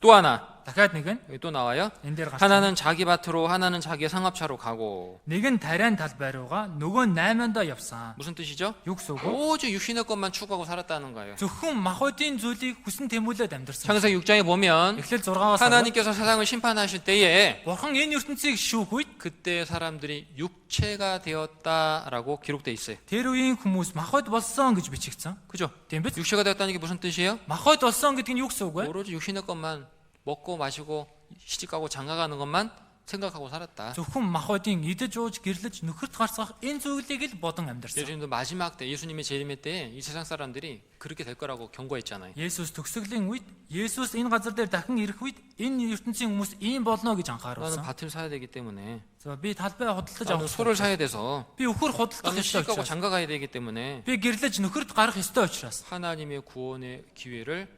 또 하나, Дахиад нэг нь 여기 또 나와요. энэ дээр гарч 하나는 자기 밭으로, 하나는 자기의 상업차로 가고. нэг нь тариан талбай руугаа нөгөө 8-ндаа явсан. 무슨 뜻이죠? Юу гэсэн үг вэ? 오직 육신의 것만 추구하고 살았다는 거예요. Зөвхөн махбодын зүйлийг хүсэн тэмүүлээд амьдарсан. 창세기 6장에 보면 Эхлэл 6-аас 하나님께서 세상을 심판하실 때에 Бурхан энэ ертөнцийг шүүх үед 그때 사람들이 육체가 되었다라고 기록돼 있어요. тэр үеийн хүмүүс махбод болсон гэж бичигдсэн. 그죠? Тийм биз? 육체가 되었다는 게 무슨 뜻이에요? Махбод болсон гэдэг нь юу гэсэн үг вэ? 오로지 육신의 것만 먹고 마시고 시집가고 장가가는 것만 생각하고 살았다. Зөвхөн махбодын идэж ууж гэрлэж нөхөрт гарцах энэ зүйлийг л бодон амьдарсан. 예수님도 마지막 때 예수님의 재림의 때 이 세상 사람들이 그렇게 될 거라고 경고했잖아요. Есүс төгсгөлийн үед Есүс энэ газар дээр дахин ирэх үед энэ ертөнцийн хүмүүс ийм болно гэж 나는 анхааруулсан. 밭을 사야 되기 때문에 За би талбай худалдаж 나는 авах 소를 사야 돼서 би өхөр худалдах 나는 ёстой 시집가고 учраас 장가가야 되기 때문에 би гэрлэж нөхөрт гарах ёстой учраас 하나님의 구원의 기회를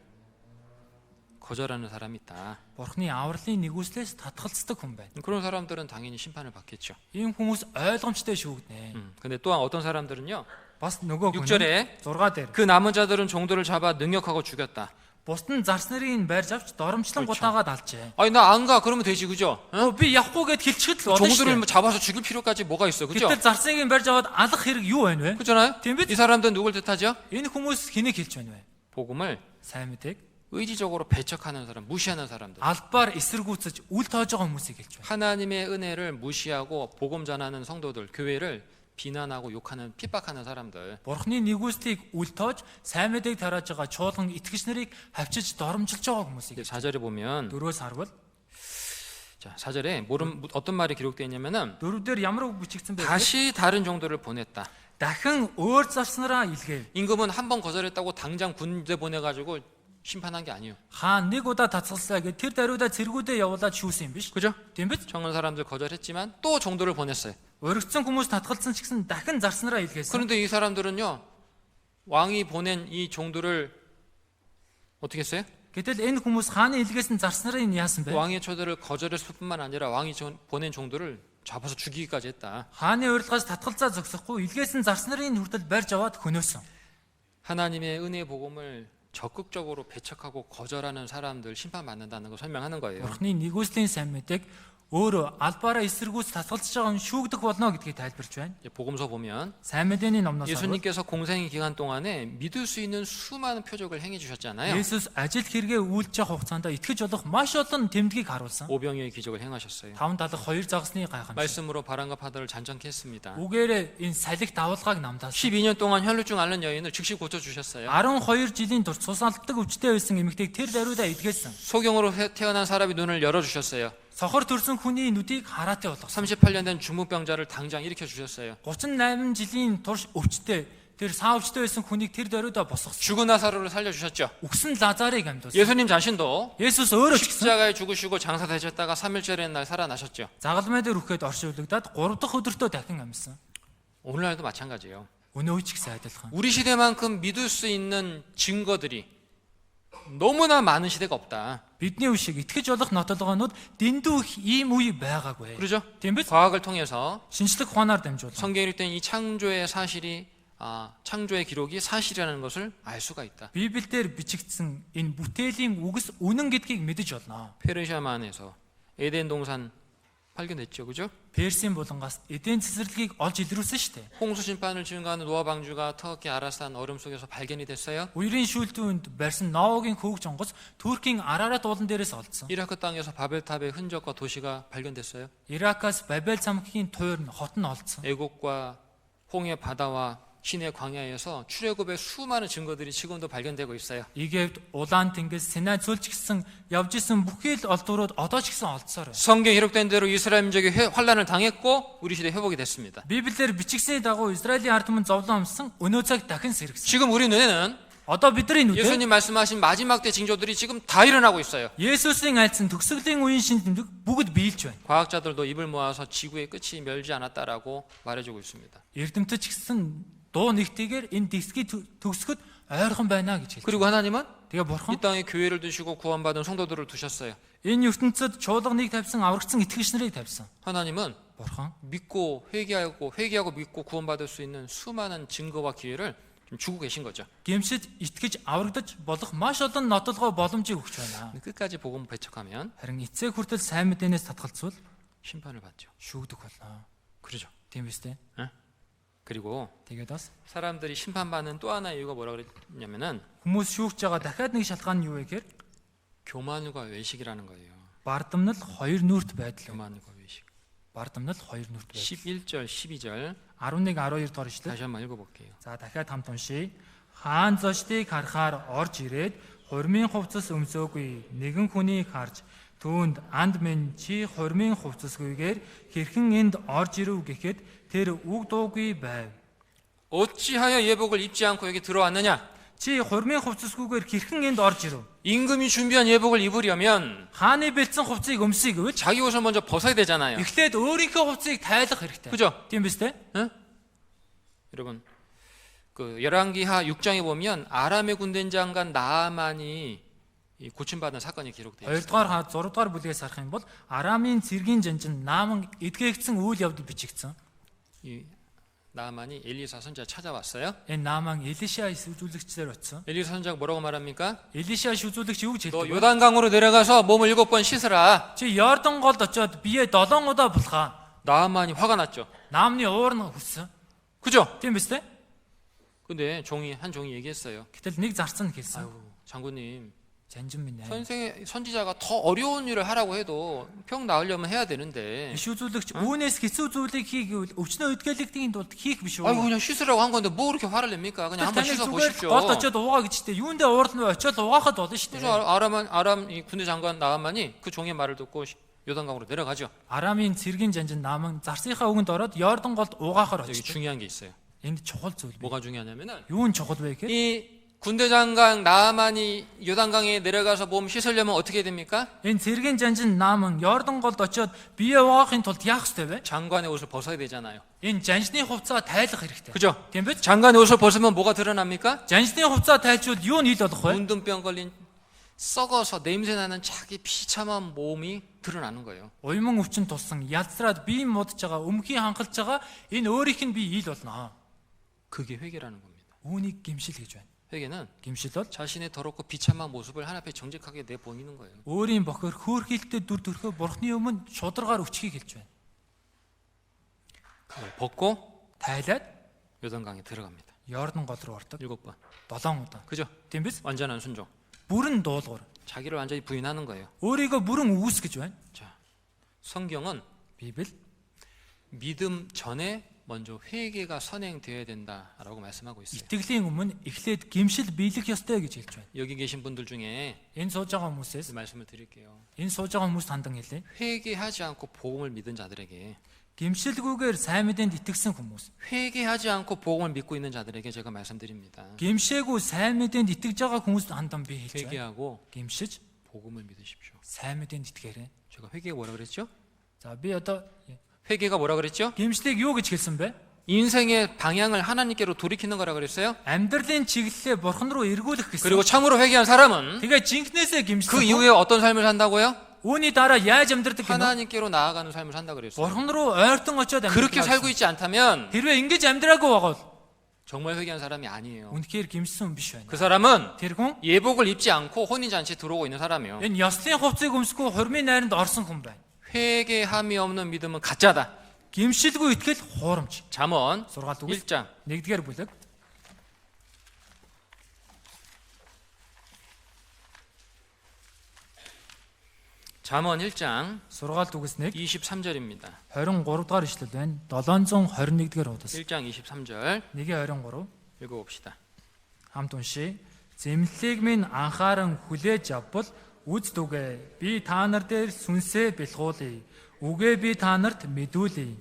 거절하는 사람이 있다. Бурхны авралын нэгүслээс татгалцдаг хүн байна. 그런 사람들은 당연히 심판을 받겠죠. Ийм хүмүүс ойлгомжтой шүүгднэ. 근데 또한 어떤 사람들은요. Бас нөгөө хүн 6절에 6 дээр 그 남은 자들은 종들을 잡아 능욕하고 죽였다. бусд нь зарс нарыг барьж авч доромжлон гутаагаад алжээ. 아니 나 안 가. 그러면 되지. 그죠? Би явахгүй гэд хэлчихэл болно шүү. 종들을 잡아서 죽일 필요까지 뭐가 있어. 그죠? Гэтэл зарсыг нь барьж аваад алах хэрэг юу байна вэ? 그렇잖아요? Тийм биз? 이 사람들은 누굴 뜻하죠? Энэ хүмүүс хэнийг хэлж байна вэ? 복음을 Сайн мэдээг 의지적으로 배척하는 사람, 무시하는 사람들. албаар эсэргүүцэж үл тоож байгаа хүмүүсийг хэлж байна. 하나님의 은혜를 무시하고 복음 전하는 성도들, 교회를 비난하고 욕하는, 핍박하는 사람들. Бурхны нэгүслийг үл тоож сайн мэдээг тарааж байгаа чуулган итгэгч нарыг хавчиж доромжилж байгаа хүмүүсийг. 4절에 보면 4-өөс харвал 자, 4절에 어떤 말이 기록되어 있냐면은 4 дээр ямар үг бичигдсэн бэ? 다시 다른 종들을 보냈다. Дахин өөр зарснараа илгээв. 임금은 한 번 거절했다고 당장 군대 보내가지고 심판한 게 아니에요. Хаан нэг удаа тацгалслаа гэд тэр даруйдаа цэргүүдээ явуулаад шүүсэн юм биш. 그죠? Тийм биз? 청은 사람들 거절했지만 또 종들을 보냈어요. Өргөцсөн хүмүүс татгалцсан ч гэсэн дахин зарснараа илгээсэн. 그런데 이 사람들은요, 왕이 보낸 이 종들을 어떻게 했어요? Гэтэл энэ хүмүүс хааны илгээсэн зарснарыг яасан бэ? 왕의 초대를 거절했을 뿐만 아니라 왕이 보낸 종들을 잡아서 죽이기까지 했다. Хааны урилгаас татгалзаа зогсохгүй илгээсэн зарснарын хүртэл барьж аваад хөнөөсөн. 하나님의 은혜의 복음을 적극적으로 배척하고 거절하는 사람들 심판받는다는 거 설명하는 거예요. Бурхны нэгүслийн сайн мэдээг өөрөө албаараа эсэргүүц татгалзаж байгаа нь шүүгдэх болно гэдгийг тайлбарч байна. 이제 복음서 보면 Сайн мэдээний номноос 예수님께서 공생의 기간 동안에 믿을 수 있는 수많은 표적을 행해 주셨잖아요. Есүс ажил хэрэгээ үйлдэж явах хугацаанд итгэж болох маш олон тэмдгийг харуулсан. 오병이의 기적을 행하셨어요. 5-72 загсны гайхамшиг. 말씀으로 바람과 바다를 잔잔케 했습니다. Үгээрээ энэ салхи давалгааг намдаасан. 12년 동안 혈루증 앓는 여인을 즉시 고쳐 주셨어요. 12 жилийн турш цус алддаг өвчтэй байсан эмэгтэйг тэр даруйдаа эдгээсэн. 소경으로 태어난 사람이 눈을 열어 주셨어요. Сохор төрсөн хүний нүдийг хараатай болгосон. 38년 된 중풍병자를 당장 일으켜 주셨어요. 38 жилийн турш өвчтэй тэр саа өвчтэй байсан хүнийг тэр даруйдаа босгосон. 죽은 나사로를 살려 주셨죠. Үгсэн Лазарыг амьдуулсан. 예수님 자신도 Есүс өөрөө ч гэсэн 십자가에 죽으시고 장사되셨다가 3일째의 날 살아나셨죠. загалмай дээр үхээд оршуулгадаад 3 дахь өдөртөө дахин амьсан. 오늘날도 마찬가지예요. Өнөө ч гэсэн адилхан. 우리 시대만큼 믿을 수 있는 증거들이 너무나 많은 시대가 없다. Бидний үе шиг итгэж болох нотолгоонууд дэндүү их ийм үе байгаагүй. 그렇죠? Тийм биз? 과학을 통해서 신члэг ухаанаар дамжуулан 성경에 일된 이 창조의 사실이 창조의 기록이 사실이라는 것을 알 수가 있다. Библиэлд бичигдсэн энэ бүтээлийн үгс үнэн гэдгийг мэдэж болно. 페르시아만에서 에덴 동산 발견했죠. 그죠? Персийн булангаас эдийн цэцэрлэгийг олж илрүүлсэн шүү дээ. 홍수 심판을 증거하는 노아 방주가 터키 아라산 얼음 속에서 발견이 됐어요. Үерийн шүүлтүүнд барьсан Ноагийн хөвгч онгоц Туркийн Арарат уулан дээрээс олдсон. 이라크 땅에서 바벨탑의 흔적과 도시가 발견됐어요. Иракаас Бабел цамхгийн туйр хот нь олдсон. 애국과 홍해 바다와 신의 광야에서 출애굽의 수많은 증거들이 지금도 발견되고 있어요. Египт, Улаан тэнгис, Синай цөлч гисэн явж исэн бүхий л олдврууд одоо ч гэсэн олдсоор байна. 성경에 기록된 대로 이스라엘 민족이 환란을 당했고 우리 시대 회복이 됐습니다. Библиэлд бичигсний дагуу Израилийн ард түмэн зовлон өмсөн өнөө цаг дахин сэргсэн. 지금 우리 눈에는 Одоо бидний нүдээр 예수님 말씀하신 마지막 때 징조들이 지금 다 일어나고 있어요. Есүсийн айлцсан төгсгөлийн үеийн шин тэмдэг бүгд биелж байна. 과학자들도 입을 모아서 지구의 끝이 멀지 않았다라고 말해주고 있습니다. Эрдэмтэд ч гэсэн дуу нэгтэйгээр энэ дисгийн төгсгөд ойрхон байна гэж хэлж. 그리고 하나님은 Тэгээ бурхан 이 땅에 교회를 두시고 구원받은 성도들을 두셨어요. энэ ертөнцид чуулга нэг тавьсан, аврагдсан итгэгч нарыг тавьсан. 하나님은 Бурхан 믿고 회개하고 믿고 구원받을 수 있는 수많은 증거와 기회를 좀 주고 계신 거죠. гэмшид итгэж аврагдаж болох маш олон нотолгой боломжийг өгч байна. 끝까지 복음 배척하면 Харин эцэг хүртэл сайн мэдээнээс татгалзвал 심판을 받죠. шүүгдэх болно. 그러죠. Тийм биз дээ. 그리고 Тэгээд бас 사람들이 심판받는 또 하나의 이유가 뭐라 그랬냐면은 хүмүүс шүүгч байгаа дахиад нэг шалтгаан нь юу вэ гэхээр 교만과 외식이라는 거예요. бардамнал хоёр нүрт байдал. 교만과 외식. Бардамнал хоёр нүрт байдал. 11절, 12절 11 12 дугаар ишлэл. 다시 한번 읽어볼게요. За дахиад хамт уншийе. Хаан зочдыг харахаар орж ирээд хурмын хувцас өмсөөгүй нэгэн хүнийг харж түүнд анд минь чи хурмын хувцасгүйгээр хэрхэн энд орж ирв гэхэд тэр үг дуугүй байв. 어찌하여 예복을 입지 않고 여기 들어왔느냐? Чи хурмын хувцасгүйгээр хэрхэн энд орж ирв? 임금이 준비한 예복을 입으려면 Хааны бэлдсэн хувцсыг өмсөе гэвэл 자기 옷을 먼저 벗어야 되잖아요. эхлээд өөрийнхөө хувцсыг тайлах хэрэгтэй. 그죠? Тийм биз дээ? 여러분, 그 열왕기하 6장에 보면 아람의 군대 장관 나아만이 이 고침받은 사건이 기록되어 있어요. 2 дугаар 6 дугаар бүлгээс харах юм бол Арамын цэргийн жанжин Нааман эдгээгдсэн үйл явдал бичигдсэн. 이 나아만이 엘리사 선지자 찾아왔어요. Энэ Нааман Элиша шүүжүүлэгчээр очсон. 엘리사 선지자가 뭐라고 말합니까? Элиша шүүжүүлэгч юу гэж 너 хэлдэг вэ? 요단강으로 내려가서 몸을 7번 씻으라. Чи Йордан голд очиод биеэ 7 удаа булхаа. 나아만이 화가 났죠. Наамны уур нь хүссэн. 그죠? Тийм биз дээ? 근데 한 종이 얘기했어요. Гэтэл нэг зарцсан хэлсэн. 아유, 장군님, Жанжин минь ээ. 선지자가 더 어려운 일을 하라고 해도 평 나으려면 해야 되는데 Шүүжүүлэгч үүнээс хэцүү зүйлийг хийгээл өвчнөө өдгөлөгдгийн тулд хийх биш үү? 아이고 그냥 씻으라고 한 건데 뭐 그렇게 화를 냅니까? 그냥 한번 씻어 보십시오. голд очиод уугаа гэжтэй. Юундээ уурлна вэ? Очиод уугаахад болно шүү 그래서 дээ. 아람 이 군대 장관 나아만이 그 종의 말을 듣고 요단강으로 내려가죠. Арамын цэргийн жанжин Нааман зарсынхаа үгэнд ороод Йордан голд уугаахаар 여기 очив. 중요한 게 있어요. Энд чухал зүйл. 뭐가 중요하냐면은 Юу нь чухал вэ гэхээр 이 군대 장관 나아만이 요단강에 내려가서 몸 씻으려면 어떻게 됩니까? энэ цэргийн жанжин Нааман Йордан голд очиод биеэ уугаахын тулд яах ёстой вэ? 장관의 옷을 벗어야 되잖아요. Энэ жанжны хувцаа тайлах хэрэгтэй. 그죠? Тийм биз? 장관의 옷을 벗으면 뭐가 드러납니까? жанжны хувцаа тайлжвал юу нь ил болох вэ? 문둥병 걸린 썩어서 냄새나는 자기 비참한 몸이 드러나는 거예요. Уйман өвчин тулсан ялцраад бие муудж байгаа өмхий хангалж байгаа энэ өөрийнх нь би ил болно. 그게 회개라는 겁니다. Үүнийг гимшил гэж байна. 회개는 Гимшил бол 자신의 더럽고 비참한 모습을 하나님 앞에 정직하게 내보이는 거예요. өөрийн бохор хөөрхилтэй дүр төрхөө бурхны өмнө шударгаар өчхийг хэлж байна. 그걸 벗고 Тайлаад 요단강에 들어갑니다. Йордан гол руу ордог 7번. 7 удаа. 그죠? Тийм биз? 완전한 순종. Бүрэн дуулуур. 자기를 완전히 부인하는 거예요. Өөрийгөө бүрэн үүсгэж байна. 자, 성경은 Библи 믿음 전에 먼저 회개가 선행되어야 된다라고 말씀하고 있어요. итгэлийн өмнө эхлээд гимшил биелэх ёстой гэж хэлж байна. 여기 계신 분들 중에 Энэ сууж байгаа хүмүүсээс 말씀을 드릴게요. энэ сууж байгаа хүмүүст хандан хэлээ. 회개하지 않고 복음을 믿은 자들에게 Гимшилгүйгээр сайн мэдээнд итгэсэн хүмүүс. 회개하지 않고 복음을 믿고 있는 자들에게 제가 말씀드립니다. Гимшээгүй сайн мэдээнд итгэж байгаа хүмүүст хандан би хэлж байна. 회개하고 Гимшиж 복음을 믿으십시오. сайн мэдээнд итгээрэй. 제가 회개가 뭐라 그랬죠? За би одоо 회개가 뭐라 그랬죠? гимшлийг юу гэж хэлсэн бэ? 인생의 방향을 하나님께로 돌이키는 거라 그랬어요. Амьдралын чиглэлээ бурхан руу эргүүлэх гэсэн. 그리고 참으로 회개한 사람은 Тэгээ жинкнээсээ 그 гимшсэн. 이후에 어떤 삶을 산다고요? Үүний дараа яаж амьдрдаг гэнэ? 하나님께로 나아가는 삶을 산다 그랬어요. бурхан руу ойртон очиод 그렇게 амьдрах. 살고 있지 않다면 Хэрвээ ингэж амьдраагүй байгаа бол 정말 회개한 사람이 아니에요. үнэхээр гимшсэн хүн биш байна. 그 사람은 Тэр хүн 예복을 입지 않고 혼인잔치에 들어오고 있는 사람이에요. энэ ёслын хувцсыг өмсөхгүй хурмын найранд орсон хүн байна. 회개함이 없는 믿음은 가짜다. Гимшилгүй итгэл хуурамч. 잠언 6 дугаар 1장 1-р бүлэг 잠언 1장 6 дугаас 1 23절입니다. 23 дугаар ишлэл байна. 721-р удаас 1장 23절 1-23 읽어봅시다. хамт уншия. Зэмлэлийг минь анхааран хүлээж авбал үз дүгэ. Би та нар дээр сүнсээ бэлгуулъя. Үгээ би та нарт мэдүүлье.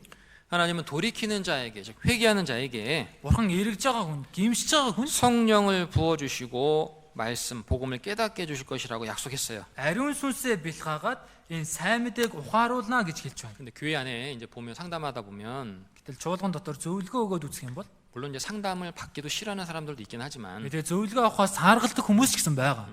하나님은 돌이키는 자에게, 즉 회개하는 자에게 Бурхан эргэж байгаа хүн, гимшиж байгаа хүн 성령을 부어 주시고 말씀, 복음을 깨닫게 해 주실 것이라고 약속했어요. ариун сүнсээ бэлгаагаад энэ сайн мэдээг ухааруулна гэж хэлж байна. 근데 교회 안에 이제 보면 상담하다 보면 Гэтэл чуулган дотор зөвлөгөө өгөөд үзэх юм бол 물론 이제 상담을 받기도 싫어하는 사람들도 있긴 하지만 тэгээ зөвлөгөө авахаас сааргалдаг хүмүүс ч гэсэн байгаа.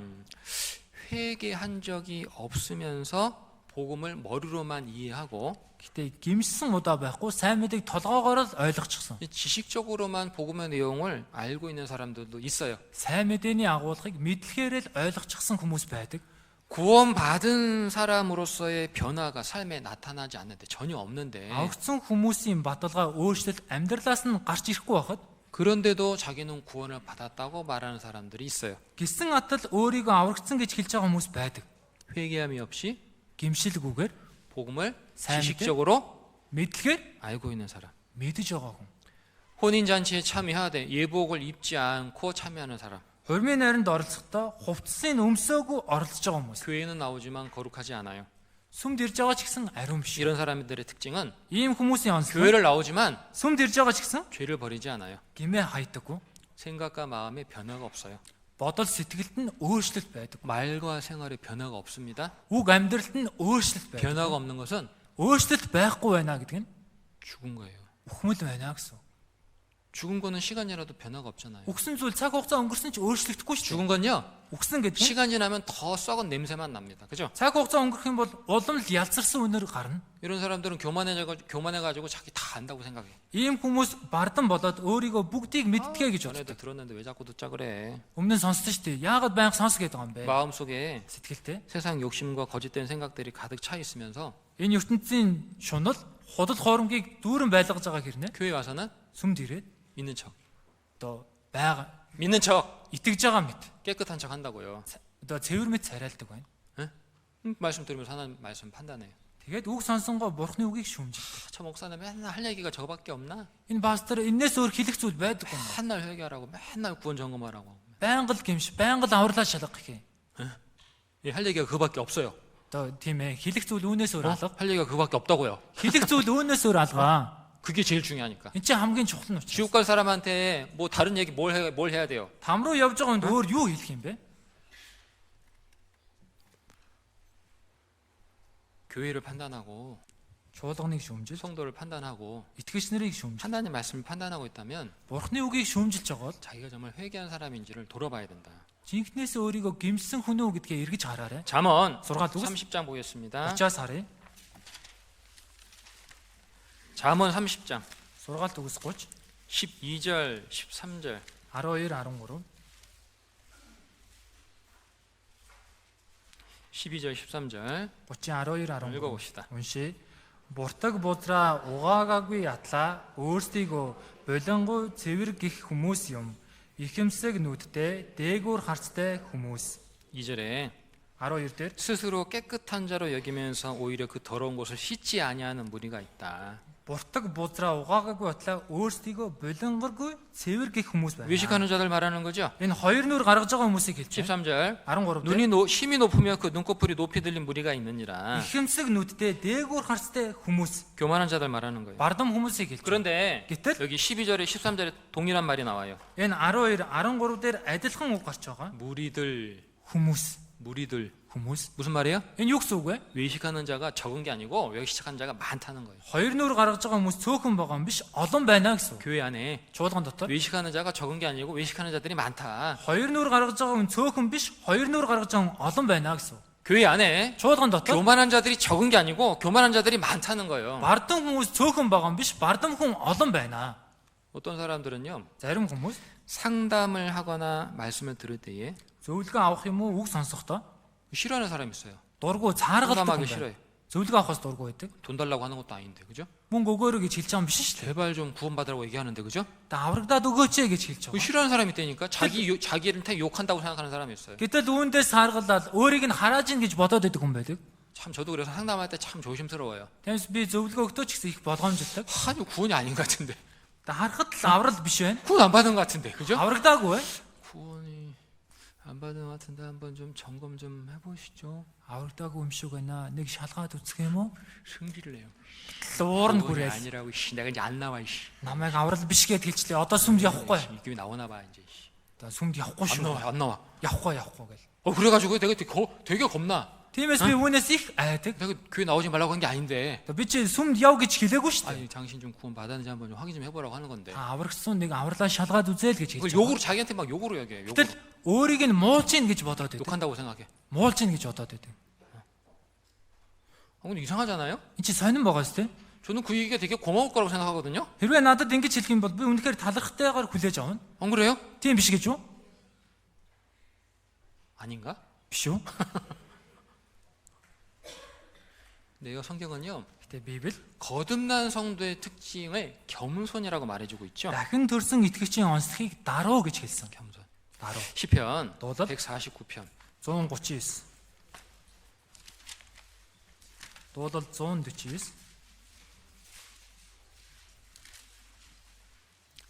회개한 적이 없으면서 복음을 머리로만 이해하고 Гэтэ гимшсэн удаа байхгүй сайн мэдээг толгоогоор л ойлгочихсон. 지식적으로만 복음의 내용을 알고 있는 사람들도 있어요. Сайн мэдээний агуулгыг мэдлэгээр л ойлгочихсон хүмүүс байдаг. 구원받은 사람으로서의 변화가 삶에 나타나지 않는데, 전혀 없는데, Авгцсан хүмүүсийн баталгаа өөрчлөлт амьдралаас нь гарч ирэхгүй байхад 그런데도 자기는 구원을 받았다고 말하는 사람들이 있어요. гисэн атал өөрийгөө аврагдсан гэж хэлж байгаа хүмүүс байдаг. 회개함이 없이 Гимшилгүйгээр 복음을 삶을 지식적으로 мэдлэгээр 알고 있는 사람. мэдэж байгаа хүн. 혼인잔치에 참여하되 예복을 입지 않고 참여하는 사람. Хурмын найранд оролцохдоо хувцсыг өмсөөгүй оролцож байгаа хүмүүс. 교회는 나오지만 거룩하지 않아요. Сүмд ирж байгаа ч гэсэн ариун биш. 이런 사람들의 특징은 Ийм хүмүүсийн онцлог 교회를 나오지만 сүмд ирж байгаа ч гэсэн 죄를 버리지 않아요. гимээ хаydаггүй. 생각과 마음에 변화가 없어요. Бодол сэтгэлд нь өөрчлөлт байдаг. 말과 생활에 변화가 없습니다. Үг амьдралд нь өөрчлөлт байдаг. 변화가 없는 것은 Өөрчлөлт байхгүй байна гэдэг нь 죽은 거예요. үхмэл байна гэсэн. 죽은 거는 시간이라도 변화가 없잖아요. Үгсэн зүйл цаг хугацаа өнгөрсөн ч өөрчлөгдөхгүй шүү. 죽은 건요, Үгсэн гэдэг нь 시간 지나면 더 썩은 냄새만 납니다. 그죠? цаг хугацаа өнгөрөх юм бол улам л ялцарсан үнээр гарна. 이런 사람들은 교만해가지고 자기 다 안다고 생각해. Ийм хүмүүс бардан болоод өөрийгөө бүгдийг мэддэгэ гэж 전에도 боддог. 들었는데 왜 자꾸 듣자 그래? Өмнө нь сонссон шүү дээ. Яагаад байнга сонс гэдэг юм бэ? 마음속에 Сэтгэлтэй. 세상 욕심과 거짓된 생각들이 가득 차 있으면서 Энэ ертөнцийн шунал худал хоромгийг дүүрэн байлгаж байгаа хэрнээ 교회 와서는 сүмд ирээд 믿는 척, одоо байгаа 믿는 척, итгэж байгаа мэт. 깨끗한 척 한다고요. Одоо цэвэр мэт царайлдаг байна. 말씀 들으면서 하나님 말씀 판단해요. Тэгээд үг сонсонгоо бурхны үгийг шүүмжилдэг. 저 목사님 맨날 할 얘기가 저밖에 없나? Энэ пастор энэс өөр хэлэх зүйл байдаггүй юм. 맨날 회개하라고, 맨날 구원 점검하라고. Байнга л гэмш, байнга л авралаа шалгах гэх юм. 할 얘기가 그거밖에 없어요. Одоо тийм ээ хэлэх зүйл үүнээс өөр алга. 할 얘기가 그거밖에 없다고요. хэлэх зүйл үүнээс өөр алгаа. 그게 제일 중요하니까. Энд чинь хамгийн чухал нь учраас. 지옥 갈 사람한테 뭐 다른 얘기 뭘 해야 돼요? Там руу явж байгаа хүнд өөр юу хэлэх юм бэ? 교회를 판단하고 Чуулганыг шүүмжил, 성도를 판단하고 итгэгч нарыг шүүмжил. 하나님 말씀을 판단하고 있다면 Бурхны үгийг шүүмжилж байгаа бол 자기가 정말 회개한 사람인지를 돌아봐야 된다. жинхнээс өөрийгөө гимсэн хүн үү гэдгээ эргэж хараарай. 잠언 6-р 30장 보겠습니다. 30-аас харъя. 잠언 30장 6-р 30, 12절, 13절. 12, 13. 12절, 13절 30, 12, 13. 읽어봅시다. Уншия. Буртаг бузраа угаагаагүй ятлаа өөрсдийгөө болонгуй цэвэр гих хүмүүс юм. Ихэмсэг нүдтэй дээгүүр харцтай хүмүүс. 2절에 12 дээр 스스로 깨끗한 자로 여기면서 오히려 그 더러운 곳을 씻지 아니하는 무리가 있다. буртаг бузраа угаагаагүй ятлаа өөрсдийгөө болонгоргүй цэвэр гих хүмүүс байна. 외식하는 자들 말하는 거죠. Энэ хоёр нүур гаргаж байгаа хүмүүсийг хэлж байна. 13절 13 дээр 눈이 힘이 높으면 그 눈꺼풀이 높이 들린 무리가 있느니라. ихэмсэг нүдтэй дээгүүр харцтай хүмүүс. 교만한 자들 말하는 거예요. Бардам хүмүүсийг хэлж байна. 그런데 гэтэл 여기 12절에 13절에 동일한 말이 나와요. энэ 12, 13 дээр адилхан үг гарч байгаа. 무리들 хүмүүс. 무슨 말이에요? Энэ юу гэсэн үг вэ? 외식하는 자가 적은 게 아니고 외식하는 자가 많다는 거예요. Хоёр нүур гаргаж байгаа хүмүүс цөөхөн байгаа юм биш, олон байна гэсэн үг. 교회 안에 Чуулган дотор 외식하는 자가 적은 게 아니고 외식하는 자들이 많다. хоёр нүур гаргаж байгаа хүн цөөхөн биш, хоёр нүур гаргаж байгаа хүн олон байна гэсэн үг. 교회 안에 Чуулган дотор 교만한 자들이 적은 게 아니고 교만한 자들이 많다는 거예요. бардам хүмүүс цөөхөн байгаа юм биш, бардам хүн олон байна. 어떤 사람들은요, Зарим хүмүүс 상담을 하거나 말씀을 들을 때에 зөвлөгөө авах юм уу, үг сонсохдоо 싫어하는 사람이 있어요. дургу цааргалдаг 상담하기 хүн 싫어요. байна. Зөвлөгөө авахаас дургу байдаг. 돈 달라고 하는 것도 아닌데, 그죠? Мөнгө өгөөрэй гэж хэлж байгаа юм биш шүү дээ. 제발 좀 구원받으라고 얘기하는데, 그죠? Та аврагдаад өгөөч гэж хэлж 그 байгаа. 싫어하는 사람이 있다니까. 자기한테 욕한다고 생각하는 사람이 있어요. Гэтэл үүндээс сааргалаад өөрийг нь харааж ийн гэж бодоод байдаг хүн байдаг. 참 저도 그래서 상담할 때 참 조심스러워요. Тэгээс би зөвлөгөө өгдөө ч гэсэн их болгоомжлдог. 아니 구원이 아닌 것 같은데. Та харахад л аврал биш байна. 구원 안 받은 것 같은데, 그죠? Аврагдаагүй бай. 구원이 안 받은 것 같은데 한번 좀 점검 좀 해보시죠. аврагдаагүй юм шиг байна. нэг шалгаад үзэх юм уу? 승질을 내요. Дуурна 그분이 хүрээд 아니라고 씨, 내가 이제 안 나와 이씨. намайг аврал биш гэд хэлчлээ. Одоо сүмд явахгүй. 이 교회 나오나 봐 이제. 씨. Одоо сүмд явахгүй 안 шүү. 나와 안 나와. Явахгүй гэл. 그래가지고 내가 되게 겁나. Тиймээс би үүнээс их айдаг. 내가 교회 나오지 말라고 한 게 아닌데. Би чи сүмд яв гэж хэлээгүй шүү дээ. 아니 당신 좀 구원 받았는지 한번 좀 확인 좀 해보라고 하는 건데. Аврагсан нэг авралаа шалгаад үзээл гэж 그걸 хэлж. 욕으로 자기한테 막 욕으로 얘기해. 욕으로. Гэтэл өөрийг нь муулж ийн гэж бодоод байдаг. 욕한다고 생각해. Муулж ийн гэж бодоод байдаг. 근데 이상하잖아요? Энд чи сонирн байгаа шүү дээ. 저는 그 얘기가 되게 고마울 거라고 생각하거든요. Хэрвээ надад ингэж хэлэх юм бол би үнэхээр талархтайгаар хүлээж авна. 안 그래요? Тийм биш гэж юу? 아닌가? Биш үү? 내가 성경은요. Гэтэ Библи 거듭난 성도의 특징을 겸손이라고 말해주고 있죠. дахин төрсэн итгэгчийн онцлогийг даруу гэж хэлсэн. 겸손. Даруу. 시편 도덕? 149편 139. Дуулал 149.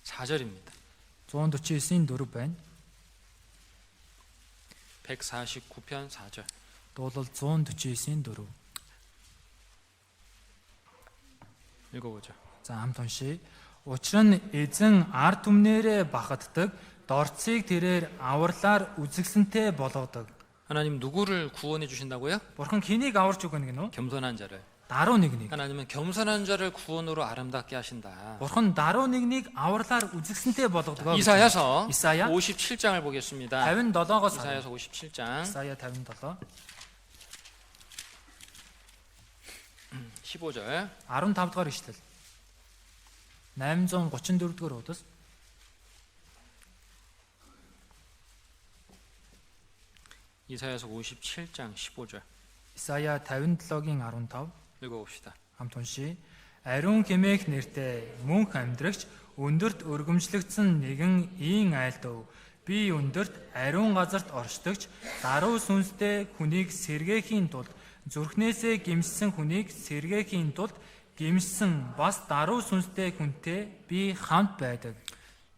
4절입니다. 149-ийн 4 байна. 149편 4절. Дуулал 149-ийн 4. 읽어보죠. За хамт уншия. Учир нь эзэн ард түмнэрээ бахаддаг, дорцыг тэрээр авралаар үзэгсэнтэй болгодог. 하나님 누구를 구원해 주신다고요? Бурхан хэнийг аварч өгнө гэнэ үү? 겸손한 자를. Даруу нэгнийг. 하나님은 겸손한 자를 구원으로 아름답게 하신다. Бурхан даруу нэгнийг авралаар үзэгсэнтэй болгодог. 이사야서 이사야? 57장을 보겠습니다. 57-оос 이사야서 57장 Исая 57 15절. 15 дугаар ишлэл. 834 дугаар удас. 이사야서 57장 15절. Исая 57-гийн 15 읽어봅시다. хамт уншия. Ариун хэмээх нэртэй мөнх амьдрагч өндөрт өргөмжлөгдсөн нэгэн ийн айлдав. Би өндөрт ариун газарт оршдогч даруй сүнстэй хүнийг сэргээхийн тулд зүрхнээсээ гимссэн хүнийг сэргээхийн тулд гимссэн бас даруй сүнстэй хүнтэй би хамт байдаг.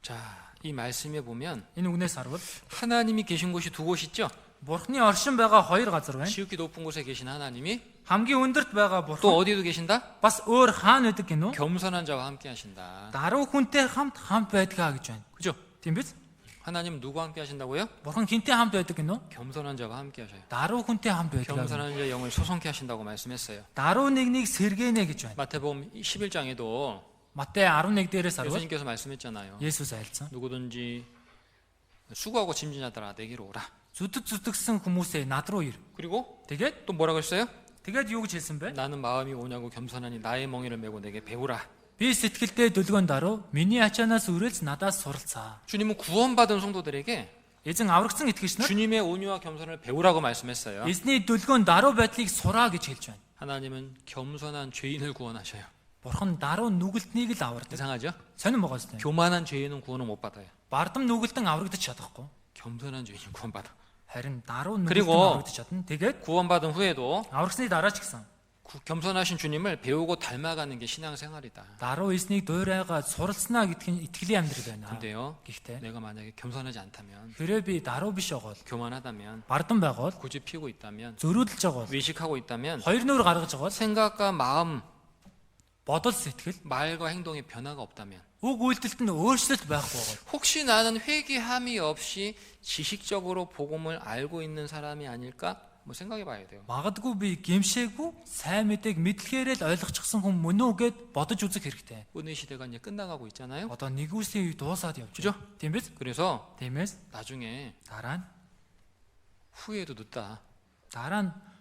자, 이 말씀에 보면 Энэ үгнээс харвал 하나님이 계신 곳이 두 곳 있죠? Бурхны оршин байгаа хоёр газар байна. 지극히 높은 곳에 계신 하나님이 хамгийн өндөрт байгаа 또 Бурхан 어디에도 계신다? бас өөр хаана байдаг гинөө? 겸손한 자와 함께 하신다. Даруй хүнтэй хамт байдгаа гэж байна. 그죠? Тийм биз? 하나님 누구 함께 하신다고요? Бурхан хинтэй хамт байдаг гинөө? 겸손한 자와 함께 하셔요. Даруй хүнтэй хамт байдаг. 겸손한 자의 영을 소송케 하신다고 말씀했어요. Даруй нэгнийг сэргэнэ гэж байна. 마태복음 11장에도 Матай 11 дээрээс харвал 예수님께서 말씀했잖아요. Есүс айлцсан. 누구든지 수고하고 짐진하더라 내게로 오라. Зүтгэсэн хүмүүсээ над руу ир. 그리고 Тэгээд 또 뭐라고 했어요? тэгээд юу гэж хэлсэн бэ? 나는 마음이 오냐고 겸손하니 나의 멍에를 메고 내게 배우라. Би сэтгэлдээ дүлгөн даруй миний ачаанаас үрэлж надаас суралцаа. 주님은 구원받은 성도들에게 Эзэн аврагдсан итгэгч нар 주님의 온유와 겸손을 배우라고 말씀했어요. эзний дүлгön даруй байдлыг сураа гэж хэлж байна. 하나님은 겸손한 죄인을 구원하셔요. Бурхан даруй нүгэлтнийг л авардаг. 이상하죠? Сонирн байгаа зү. 교만한 죄인은 구원을 못 받아요. Бардам нүгэлтэн аврагдаж чадахгүй. 겸손한 죄인은 구원받아. Харин даруй 그리고 нүгэлтэн аврагдаж чадна. Тэгээд 구원받은 후에도 аврагсны дараа ч гэсэн 겸손하신 주님을 배우고 닮아가는 게 신앙생활이다. даруй эзнийг дуурайгаад суралцнаа гэдг нь итгэлийн амьдрал байна. 근데요, Гэхдээ 내가 만약에 겸손하지 않다면, хэрэг би даруй биш байгаа бол 교만하다면, бардам байгаа бол 고집 피우고 있다면, зөрүүлж байгаа бол 외식하고 있다면 хоёр нүур гаргаж байгаа бол 생각과 마음, бодол сэтгэл 말과 행동에 변화가 없다면 үг үйлдэлтэнд өөрчлөлт байхгүй байгаа. 혹시 나는 회개함이 없이 지식적으로 복음을 알고 있는 사람이 아닐까? 뭐 생각해 봐야 돼요. Магадгүй би гимшээгүй сайн мэдээг мэдлэхээрээ л ойлгочихсон хүн мөн үү гэд бодож үзэх хэрэгтэй. 은혜 시대가 이제 끝나가고 있잖아요. Одоо нэгүслийн үе дуусаад явж 그죠? байна. Тийм биз? 그래서 Тиймээс 나중에 дараа нь 후회도 늦다.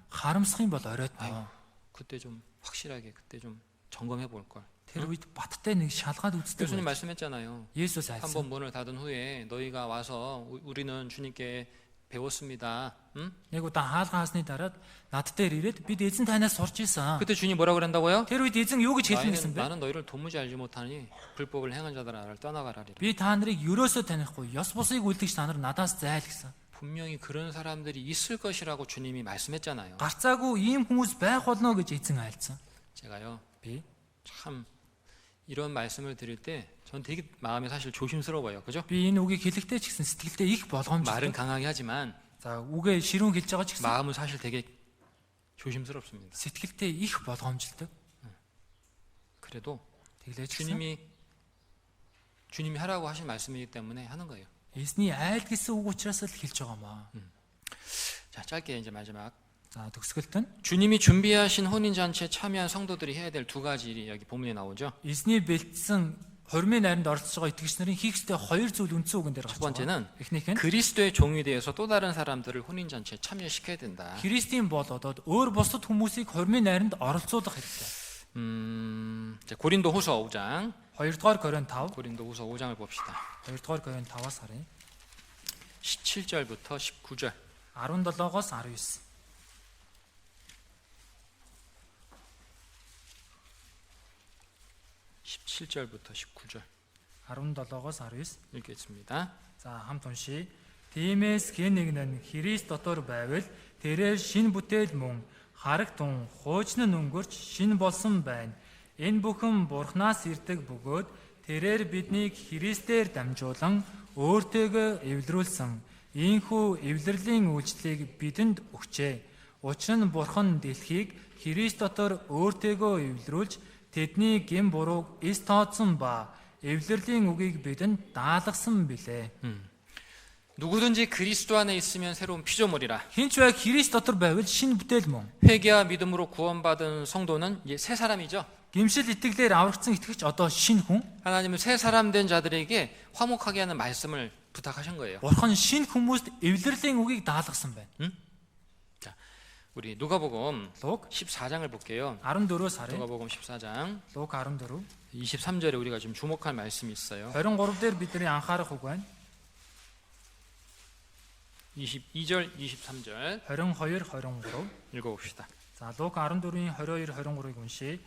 харамсах юм бол 아유, оройтноо. 그때 좀 확실하게 그때 좀 점검해 볼 걸. Тэр үед баттай нэг шалгаад үздэг. 예수님 말씀했잖아요. Есүс айлсан. 한번 문을 닫은 후에 너희가 와서 우리는 주님께 배웠습니다. 응? Нэг удаа хаалгаа хаасны дараад над дээр ирээд бид эзэн танаас сурч исэн. 그때 주님 뭐라고 그랬다고요? Тэр үед эзэн юу гэж хэлсэн гэсэн бэ? 나는 너희를 도무지 알지 못하니 불법을 행한 자들아 나를 떠나가라리라. Би та нарыг ерөөсөө танихгүй, ёс бусыг үлдэгч та нар надаас зайл гэсэн. 분명히 그런 사람들이 있을 것이라고 주님이 말씀했잖아요. Гарцаагүй ийм хүмүүс байх болно гэж эзэн айлцсан. 제가요 Би 참 이런 말씀을 드릴 때 전 되게 마음이 사실 조심스러워요. 그죠? Би энэ үгийг хэлэхдээ ч гэсэн сэтгэлдээ их 말은 болгоомжтой. 강하게 하지만 За үгээ ширүүн хэлж байгаа ч гэсэн 마음은 사실 되게 조심스럽습니다. сэтгэлдээ их болгоомжтой. 그래도 Тэглэж гэсэн 주님이 하라고 하신 말씀이기 때문에 하는 거예요. эзний айл гэсэн үг учраас л хэлж байгаамаа. 자, 짧게 이제 마지막. За төгсгөлт нь 주님이 준비하신 혼인 잔치에 참여한 성도들이 해야 될 두 가지 일이 여기 본문에 나오죠. эзний бэлдсэн хормын найранд оролцож байгаа итгэгч нарын хийх ёстой хоёр зүйл үндсэн үгэн дээр 첫 гарч байгаа. 번째는 Эхнийх нь 그리스도의 종이 되어서 또 다른 사람들을 혼인 잔치에 참여시켜야 된다. Христийн болоод өөр бусад хүмүүсийг хормын найранд оролцуулах хэрэгтэй. 자, 고린도후서 5장. 2-р Коринт 5, 고린도후서 5장을 봅시다. 2-р Коринт 5-аас харъя. 17절부터 19절. 17-оос 19. 17절부터 19절 17-оос 19. 읽겠습니다. За хамт уншия. Тиймээс хэн нэг нь Христ дотор байвал тэрээр шин бүтээл мөн харагтун хуучны өнгөрч шин болсон байна. Энэ бүхэн Бурханаас ирдэг бөгөөд тэрээр биднийг Христээр дамжуулан өөртөөгөө эвлэрүүлсэн. Ийхүү эвлэрлийн үйлчлэлийг бидэнд өгчээ. Учир нь Бурхан дэлхийг Христ дотор өөртөөгөө эвлэрүүлж тэдний гэм бурууг эс тооцсон ба эвлэрлийн үгийг бидэнд даалгасан билээ. 누구든지 그리스도 안에 있으면 새로운 피조물이라. Хинч байг Христ дотор байвал шинэ бүтээл мөн. 회개와 믿음으로 구원받은 성도는 이제 새 사람이죠. Гимшил итгэлээр аврагдсан итгэгч одоо шинэ хүн. 하나님은 새 사람 된 자들에게 화목하게 하는 말씀을 부탁하신 거예요. Бурхан шинэ хүмүүст эвлэрлийн үгийг даалгасан байна. 자, 우리 누가복음 Луг 14장을 볼게요. 14-өөс харъя. 누가복음 14장 Луг 14, 23절에 우리가 지금 주목할 말씀이 있어요. 23 дээр бидний анхаарах үг байна. 22절, 23절 22, 23. 읽어봅시다. За Луг 14-ийн 22, 23-ыг уншия.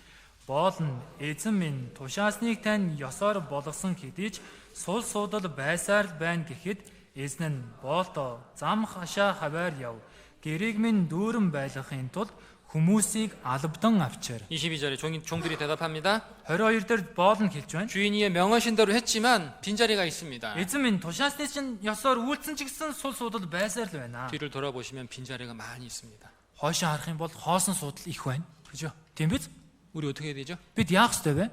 Боолн эзэн минь тушаасныг тань ёсоор болгосон хэдий ч сул суудал байсаар л байна гэхэд эзэн нь боолтоо зам хашаа хаваар яв. Гэрийг минь дүүрэн байлгахын тулд хүмүүсийг албадан авчир. 22절에 종들이 대답합니다. 22 дээр боолн хэлж байна. 주인이 명하신 대로 했지만 빈자리가 있습니다. Эзэн минь тушаасны чинь ёсоор үйлцэн ч гэсэн сул суудал байсаар л байна. 뒤를 돌아보시면 빈자리가 많이 있습니다. Хойшоо харах юм бол хоосон суудал их байна. 그죠? Тийм биз? 우리 어떻게 해야 되죠? Бид яах ёстой вэ?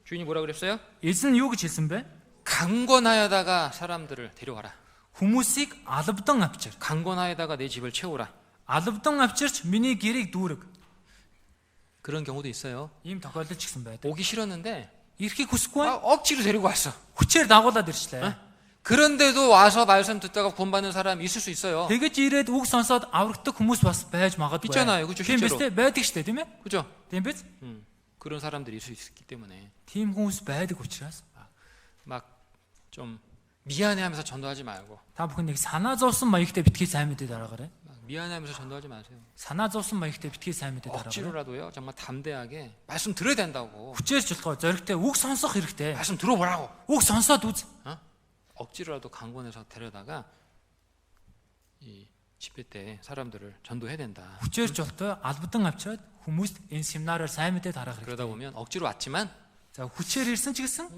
주인이 뭐라 그랬어요? Эзэн юу гэж хэлсэн бэ? 강권하여다가 사람들을 데려와라. Хүмүүсийг албадан авчир. 강권하여다가 내 집을 채우라. Албадан авчирч миний гэрийг дүүрэг. 그런 경우도 있어요. Ийм тохиолдол ч гэсэн байдаг. 오기 싫었는데 Ирэхийг хүсэхгүй байна. 억지로 데리고 왔어. Хүчээр дагуулад ирчлээ. 그런데도 와서 말씀 듣다가 구원받는 사람 있을 수 있어요. Тэгэж ирээд үг сонсоод аврагддаг хүмүүс бас байж магадгүй. 있잖아요. 그죠? Тийм биз 실제로. дээ? Байдаг штэ тийм ээ? 그죠? Тийм биз? 그런 사람들이 있을 수 있기 때문에 Тийм хүмүүс байдаг учраас 막 좀 미안해하면서 전도하지 말고 та бүхэн нэг санаа зовсон маягтай битгий сайн мэдээ дараагаарай. 막 미안해하면서 전도하지 마세요. Санаа зовсон маягтай битгий сайн мэдээ дараагаарай. 억지로라도요. 정말 담대하게 말씀 들어야 된다고. Хүчээр жилгоо зоригтой үг сонсох хэрэгтэй. 말씀 들어보라고. Үг сонсоод үз. 억지로라도 강권해서 데려다가 이 집회 때 사람들을 전도해야 된다. Хүчээр жолтой албадан авчираад хүмүүст энэ семинараар сайн мэдээ дараах 그러다 хэрэгтэй. 보면 억지로 왔지만 За хүчээр ирсэн ч гэсэн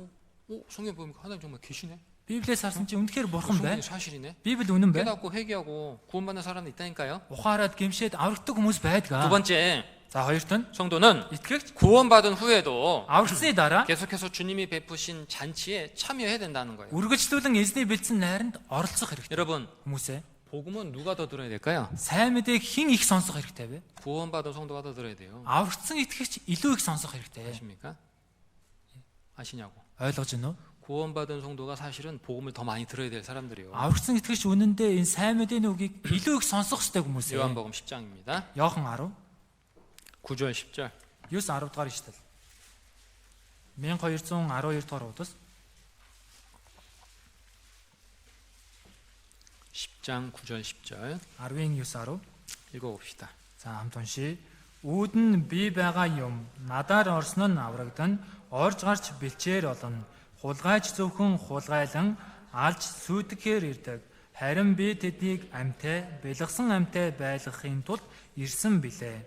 성경 보니까 하나님 정말 계시네. Библиэс харсан чи үнэхээр бурхан 성경이 байна. 사실이네. Библи үнэн байна. 깨닫고 회개하고 구원받는 사람이 있다니까요. Ухаарад гимшээд аврагддаг хүмүүс 두 байдгаа. 번째, За хоёрт нь 성도는 итгэгч 구원받은 후에도 аврагдсны дараа 계속해서 주님이 베푸신 잔치에 참여해야 된다는 거예요. үргэлжлүүлэн эзний бэлдсэн найранд оролцох хэрэгтэй. 여러분, Хүмүүсээ 복음은 누가 더 들어야 될까요? сайн мэдээг хэн их сонсох хэрэгтэй вэ? 구원받은 성도가 더 들어야 돼요. Аврагдсан итгэгч илүү их сонсох хэрэгтэй. 아십니까? 아시냐고. Ойлгож байна уу? 구원받은 성도가 사실은 복음을 더 많이 들어야 될 사람들이요. Аврагдсан итгэгч үнэндээ энэ сайн мэдээний үгийг илүү их сонсох хэрэгтэй хүмүүс. 요한복음 10장입니다. Йохан 10 9절 10절. 9-10 дугаар ишлэл. 1212 дугаар удас 10장 9절 10절 10-ийн 9-10. 읽어봅시다. За хамт уншия. Үүд нь би байгаа юм надаар орсон нь аврагдан орж гарч бэлчээр олон хулгайч зөвхөн хулгайлан алж сүйтгэхээр ирдэг. Харин би тэднийг амьтаа бэлгсэн амьтаа байлгахын тулд ирсэн билээ.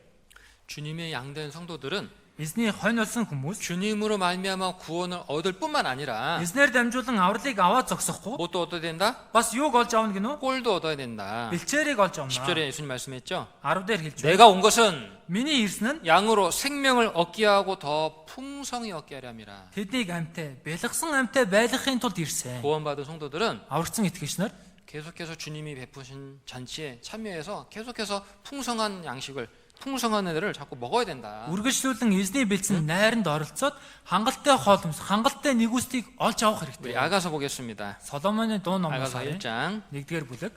주님의 양된 성도들은 Эзний хонь болсон хүмүүс 주님으로 말미암아 구원을 얻을 뿐만 아니라 эзнэр дамжуулан авралыг аваад зогсохгүй 뭣도 얻어야 된다? бас юуг олж авна гинөө? 꼴도 얻어야 된다. Бэлчээрийг олж авна. 10절에 예수님 말씀했죠. 10 дээр хэлж байна. 내가 온 것은 Миний ирсэн нь 양으로 생명을 얻게 하고 더 풍성히 얻게 하려 함이라. тэднийг амьтаа, бэлгсэн амьтаа байлгахын тулд ирсэн. 구원받은 성도들은 Аврагдсан итгэгч нар 계속해서 주님이 베푸신 잔치에 참여해서 계속해서 풍성한 양식을 풍성한 애들을 자꾸 먹어야 된다. үргэлжлүүлэн эзний бэлдсэн найранд оролцоод хангалттай хоолмос, хангалттай нэгүсдийг олж авах 우리 хэрэгтэй. 아가서 보겠습니다. Соломоны дуу номоос 아가서 1장 1-р бүлэг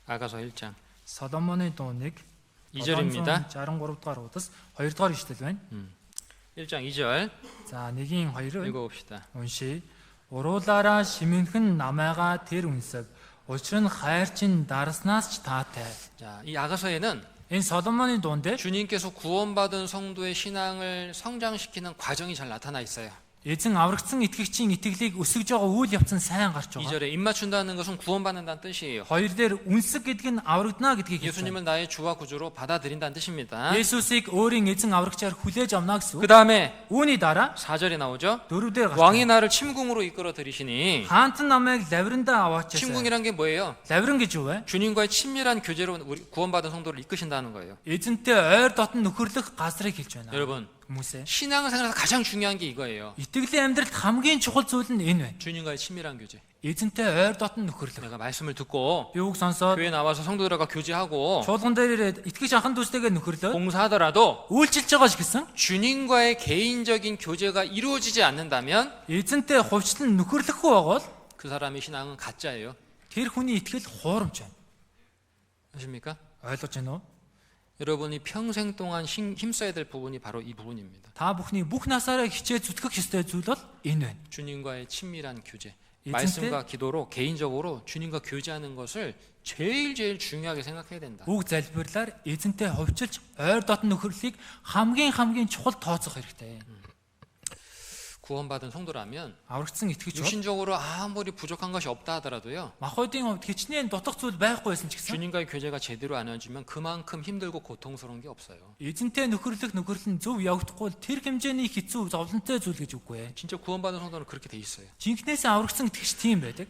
아가서 1장 Соломоны дуу 1 2절입니다. 63 дугаар удас 2 дугаар ишлэл байна. 1장 2절 За 1-ийн 2 읽어봅시다. уншия. Уруулаараа шимэнхэн намайгаа тэр үнсэг. Учир нь хайр чинь дарснаас ч таатай. 자, 이 아가서에는 Энэ Соломоны дуун데 주님께서 구원받은 성도의 신앙을 성장시키는 과정이 잘 나타나 있어요. эзэн аврагдсан итгэгчийн итгэлийг өсгөж байгаа үйл явц нь сайн гарч байгаа. 2절에 입 맞춘다는 것은 구원받는다는 뜻이에요. 2 дээр үнсэг гэдэг нь аврагдана гэдгийг хэлсэн. 예수님을 나의 주와 구주로 받아들인다는 뜻입니다. Есүсийг өөрийн эзэн аврагчаар хүлээж авна гэсэн 그 үг. 다음에 Үүний дараа 4절에 나오죠. 4 дээр 왕이 гарч. 나를 침궁으로 이끌어 들이시니 хаантан намайг лаврандаа аваачаасан. 침궁이란 게 뭐예요? Лавран гэж юу вэ? 주님과의 친밀한 교제로 우리 구원받은 성도를 이끄신다는 거예요. Эзэнтэй ойр дотн нөхөрлөх газрыг хэлж байна. 여러분, Хүмүүсээ. 신앙생활에서 가장 중요한 게 이거예요. Итгэлийн амьдралд хамгийн чухал зүйл нь энэ байна. 주님과의 친밀한 교제. эзэнтэй ойр дотн нөхөрлөх. 내가 말씀을 듣고 Би үг сонсоод 교회 나와서 성도들과 교제하고 чуулган дээр ирээд итгэж анхан дүүстэйгээ нөхөрлөө. 봉사하더라도 үйлчилж байгаа ч гэсэн 주님과의 개인적인 교제가 이루어지지 않는다면 эзэнтэй хувьчлан нөхөрлөхгүй байгаа бол 그 사람의 신앙은 가짜예요. тэр хүний итгэл хуурамч байна. 아십니까? ойлгож байна уу? 여러분이 평생 동안 힘써야 될 부분이 바로 이 부분입니다. Та бүхний бүх насаараа хичээж зүтгэх ёстой зүйл бол энэ байна. 주님과의 친밀한 교제. 이 말씀과 기도로 개인적으로 주님과 교제하는 것을 제일 중요하게 생각해야 된다. Үг залбирлаар эзэнтэй хувьчилж ойр дотн нөхөрлөхийг хамгийн чухал тооцох хэрэгтэй. 구원받은 성도라면 Аврагдсан итгэж бол 육신적으로 아무리 부족한 것이 없다 하더라도요. махбодын хувьд хичнээн дутах зүйл байхгүй байсан ч гэсэн 주님과의 교제가 제대로 안 이루어지면 그만큼 힘들고 고통스러운 게 없어요. эзэнтэй нөхөрлөх нөхөрлөл нь зөв явагдахгүй бол тэр хэмжээний хэцүү зовлонтой зүйл гэж үгүй ээ. 진짜 구원받은 성도는 그렇게 돼 있어요. Жинхнээсээ аврагдсан итгэгч тийм байдаг.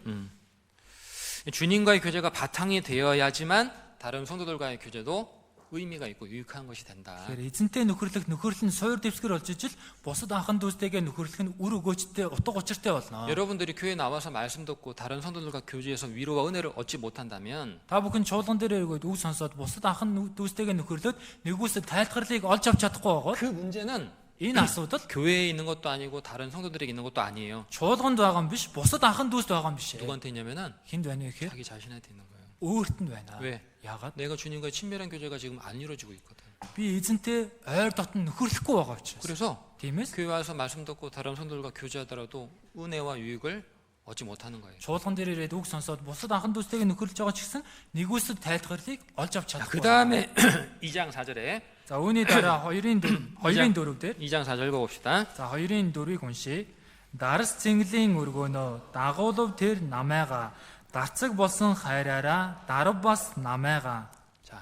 주님과의 교제가 바탕이 되어야지만 다른 성도들과의 교제도 의미가 있고 유익한 것이 된다. Тэгэхээр эзэнтэй нөхөрлөх нөхөрлөл нь суур дэвсгэр болж ижил бусад анхан дүүстэйгээ нөхөрлөх нь үр өгөөжтэй утга учиртай болно. 여러분들이 교회 나와서 말씀 듣고 다른 성도들과 교제해서 위로와 은혜를 얻지 못한다면 Та бүхэн чуулган дээр иргээд үг сонсоод бусад анхан дүүстэйгээ нөхөрлөд нэгүсэд тайлхарлыг олж авч чадахгүй байгаа. 그 문제는 Энэ асуудал 교회에 있는 것도 아니고 다른 성도들에게 있는 것도 아니에요. чуулганд байгаа юм биш, бусад анхан дүүст байгаа юм биш. 누구한테 있냐면은 Хинд байна вэ гэхээр 자기 자신한테 있는 거예요. өөрт нь байна. 왜? Яагаад? 내가 주님과의 친밀한 교제가 지금 안 이루어지고 있거든. Би эзэнтэй ойр дотн нөхөрлөхгүй байгаа учраас. 그래서 Тиймээс 교회 와서 말씀 듣고 다른 성도들과 교제하더라도 은혜와 유익을 얻지 못하는 거예요. чуулган дээр ирээд үг сонсоод бусад анхан дүүстэйгээ нөхөрлөж байгаа ч гэсэн нэгүсэд тайлхарлыг олж авч 그 чадахгүй. 다음에 2장 4절에 За үүний дараа 2-ын 4 дээр 2장 4절 읽어봅시다. за 2-ын 4-ыг уншия. Дарс цэнгэлийн өргөнөө дагуулв тэр намайга дарцаг болсон хайраараа дарав бас намай가. 자,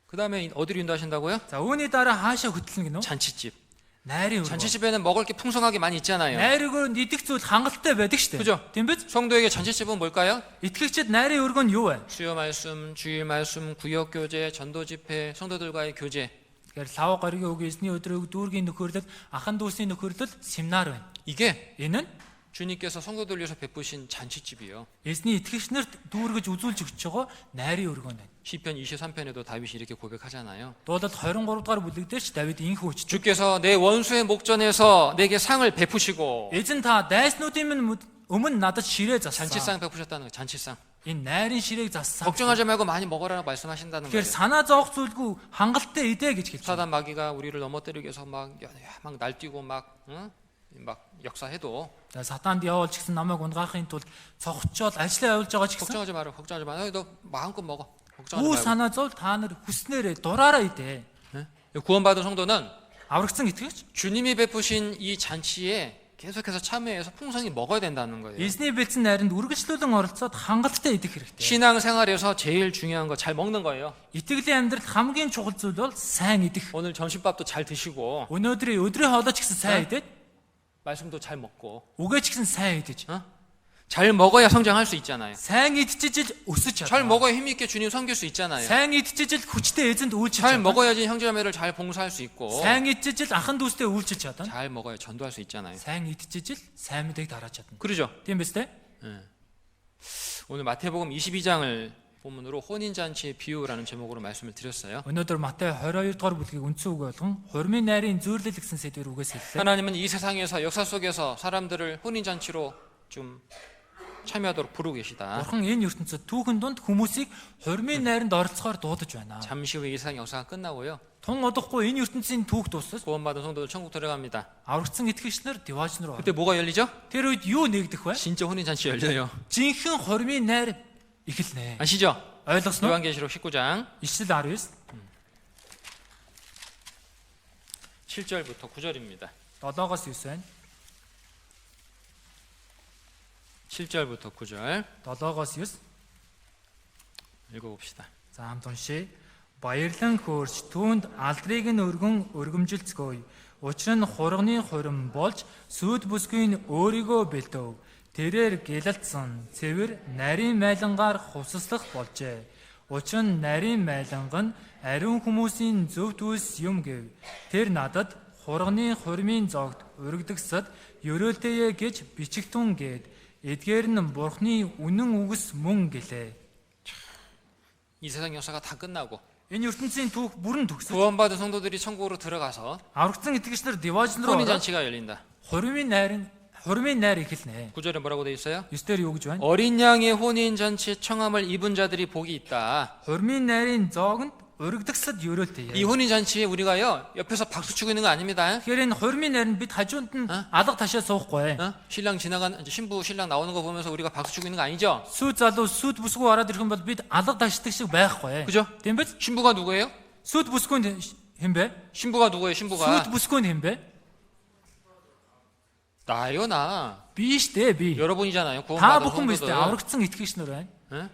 그 다음에 어디로 인도하신다고요? За үүний дараа хаашаа хөтлөн гинөө? 잔치집. найрын өргөө. 잔치집에는 먹을 게 풍성하게 많이 있잖아요. найр өргөөнд идэх зүйл хангалттай байдаг шүү дээ. 그죠? Тийм биз? 성도에게 잔치집은 뭘까요? Итгэгчид найрын өргөө нь юу вэ? 수요 말씀, 주일 말씀, 구역 교제, 전도 집회, 성도들과의 교제. Тэгэхээр лав гаригийн үг, эзний өдрөг, дүүргийн нөхөрлөл, ахан дүүсний нөхөрлөл, семинар байна. 이게 Энэ нь 주님께서 성도들 위해서 베푸신 잔치집이에요. эзний итгэгч нарт дүүргэж үзүүлж өгч байгаа найрын өргөө нь. 시편 23편에도 다윗이 이렇게 고백하잖아요. Дуулал 23 дугаар бүлэг дээр ч Давид инх өчж. 주께서 내 원수의 목전에서 내게 상을 베푸시고 Эзэн та дайснуудын минь өмнө надад ширээ зассан. 잔치상 베푸셨다는 거예요. 잔치상. Энэ найрын ширээг зассан. 걱정하지 말고 많이 먹어라라고 말씀하신다는 Тэгэхээр 거예요. санаа зовох зүйлгүй хангалттай идэ гэж хэлж байна. 사단 마귀가 우리를 넘어뜨리기 위해서 막 날뛰고 막 역사해도 За сатанд явуулж гисэн намайг унгаахын тулд цогцоод ажиллаа явуулж байгаа ч гэсэн 걱정하지 마라. 걱정하지 마. 너 마음껏 먹어. 걱정하지 үу 말고. санаа зов та нар хүснээрээ дураараа идэ. 구원받은 성도는 Аврагдсан итгэгч 주님이 베푸신 이 잔치에 계속해서 참여해서 풍성히 먹어야 된다는 거예요. Эзний бэлдсэн найранд үргэлжлүүлэн оролцоод хангалттай идэх хэрэгтэй. 신앙생활에서 제일 중요한 거 잘 먹는 거예요. Итгэлийн амьдралд хамгийн чухал зүйл бол сайн идэх. 오늘 점심밥도 잘 드시고 Өдрийн хоолой ч гэсэн сайн идээд, 말씀도 잘 먹고 үгээ ч гэсэн сайн идэж. 잘 먹어야 성장할 수 있잖아요. Сайн идчихэж өсөж 잘 чадна. 먹어야 힘있게 주님 섬길 수 있잖아요. Сайн идчихэж хүчтэй эзэнт үйлчилж 잘 чадна. 먹어야지 형제자매를 잘 봉사할 수 있고 Сайн идчихэж ахын дүүстэй үйлчилж чадна. 잘 먹어야 전도할 수 있잖아요. Сайн идчихэж сайн мэдээг дарааж чадна. 그러죠? Тийм биз дээ? 오늘 마태복음 22장을 본문으로 혼인잔치의 비유라는 제목으로 말씀을 드렸어요. Өнөөдөр Матай 22 дугаар бүлгийг үндсэн үг болгон хурмын найрын зүйрлэл гэсэн сэдвээр үгээс хэллээ. 하나님은 이 세상에서 역사 속에서 사람들을 혼인잔치로 좀 참여하도록 부르고 계시다. Бурхан энэ ертөнцид түүхэн дунд хүмүүсийг хурмын найранд оролцохоор дуудаж байна. 잠시 후에 이 세상 역사가 끝나고요. Тун удахгүй энэ ертөнцийн түүх дуусах. 구원받은 성도들 천국 들어갑니다. Аврагдсан итгэгчнэр девааж руу орно. 그때 뭐가 열리죠? Тэр үед юу нэгдэх вэ? 진짜 혼인잔치 열려요. Жинхэнэ хурмын найр эхэлнэ. 아시죠? Ойлгосноо? 요한계시록 19장 Ишлэл 19 7절부터 9절입니다. 7-оос 9 байна. 7절부터 9절 7-оос 9. 읽어봅시다. За хамт уншъя. Баярлан хөөрч түүнд алдрыг нь өргөмжилцгөөе. Учир нь хурганы хурим болж сүйд бүсгүй нь өөрийгөө бэлдэв. Тэрээр гэлэлцсэн цэвэр нарийн майлангаар хувцаслах болжээ. Учир нь нарийн майланга нь ариун хүмүүсийн зөв төс юм гэв. Тэр надад хурганы хурмын зогт өргөдөгсөд ёроолтэйе гэж бичигтун гээд эдгээр нь бурхны үнэн үгс мөн гэлээ. 이 세상 역사가 다 끝나고 Энэ ертөнцийн түүх бүрэн төгсөж 구원받은 성도들이 천국으로 들어가서 аврагдсан итгэгчнэр деважн руу ороод 혼인잔치가 열린다. хурмын найр эхэлнэ. 9절에 뭐라고 돼 있어요? 9-дөр юу гэж байна? 어린 양의 혼인잔치에 청함을 입은 자들이 복이 있다. Хурмын найрын зоогонд өргөдөгсөд 이 ёроолтэйе. 혼인잔치에 우리가요 옆에서 박수 치고 있는 거 아닙니다. Тэгэхээр энэ хурмын найранд бид хажуунд нь алга ташаа суухгүй. 신랑 지나간 신부 신랑 나오는 거 보면서 우리가 박수 치고 있는 거 아니죠? Сүйд залуу сүйд бүсгүй ороод ирэх юм бол бид алга ташдаг шиг байхгүй. 그죠? Тийм биз? 신부가 누구예요? Сүйд бүсгүйнд хэн бэ? 신부가 누구예요? 신부가 Сүйд бүсгүйнд хэн бэ? 나요 나. Би штэ би. 여러분이잖아요. Та 구원받은 бүхэн биз дээ. 성도들. Аврагдсан итгэгчнэр байна. 예?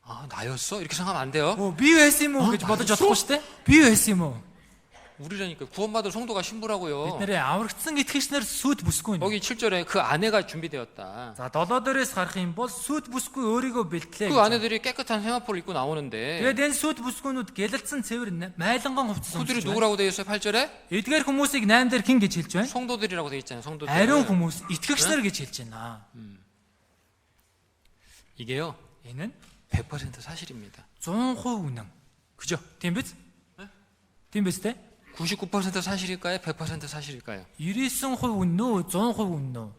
아 나였어? 이렇게 생각하면 안 돼요. Би байсан юм уу гэж бодож чадахгүй штэ. Би байсан юм уу? 우리라니까 구원받은 성도가 신부라고요. Бидний аврагдсан итгэгчнэр сүйд бүсгүй. 거기 7절에 그 아내가 준비되었다. За 7-дээрээс харах юм бол сүйд бүсгүй өөрийгөө бэлтлээ. 그 아내들이 깨끗한 세마포를 입고 나오는데 Тэгээд энэ сүйд бүсгүүнүүд гэлэлцсэн цэвэр майланган хувцас 그들이 өмсөж байна. 누구라고 되어 있어요? 8절에 Эдгээр хүмүүсийг 8 дээр хэн гэж хэлж байна? 성도들이라고 되어 있잖아요. 성도들. Ариун хүмүүс, итгэгчнэр гэж хэлж байна. 이게요. Энэ нь 100% 사실입니다. 100% үнэн. 그죠? Тийм биз? Тийм биз дээ? 99% 사실일까요? 100% 사실일까요? 99% үнэн үү? 100% үнэн үү?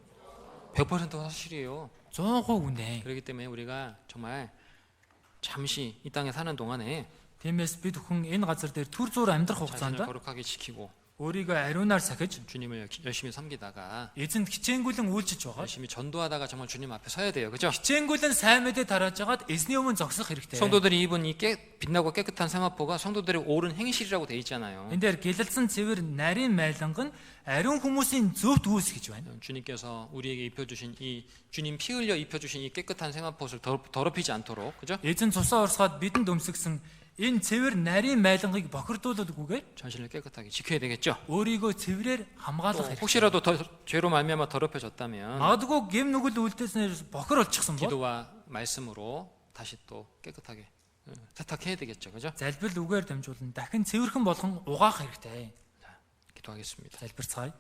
100% 사실이에요. 100% үнэ. 그렇기 때문에 우리가 정말 잠시 이 땅에 사는 동안에 Тиймээс бид хүн энэ газар дээр түр зуур амьдрах 자신을 хугацаанд 거룩하게 지키고 өөрийгөө ариунаар сахиж 주님을 열심히 섬기다가 эзэнт хичээнгүйлэн үйлчилж байгаа. 열심히 전도하다가 정말 주님 앞에 서야 돼요. 그죠? хичээнгүйлэн сайн мэдээ тарааж агаад эзний өмнө зогсох хэрэгтэй. 성도들이 입은 이 빛나고 깨끗한 세마포가 성도들의 옳은 행실이라고 돼 있잖아요. энэ дээр гэлэлцэн цэвэр нарийн майланга нь ариун хүмүүсийн зөвхт үүс гэж байна. 주님께서 우리에게 입혀주신 이 주님 피 흘려 입혀주신 이 깨끗한 세마포를 더럽히지 않도록 그죠? Эзэн цусаа урсгаад бидэнд өмсгсөн энэ цэвэр нарийн майлангыг бохирдуулалгүйгээр 자신을 깨끗하게 지켜야 되겠죠? өөрийгөө цэврээр 또 хамгаалах хэрэгтэй. 혹시라도 죄로 말미암아 더럽혀졌다면 Магадгүй гэм нүгэл үлдээснээр бохир болчихсон бол 기도와 말씀으로 다시 또 깨끗하게 세탁해야 되겠죠, 그죠? залбирал үгээр дамжуулан дахин цэвэрхэн болгон угаах хэрэгтэй. 기도하겠습니다. залбирцгаая.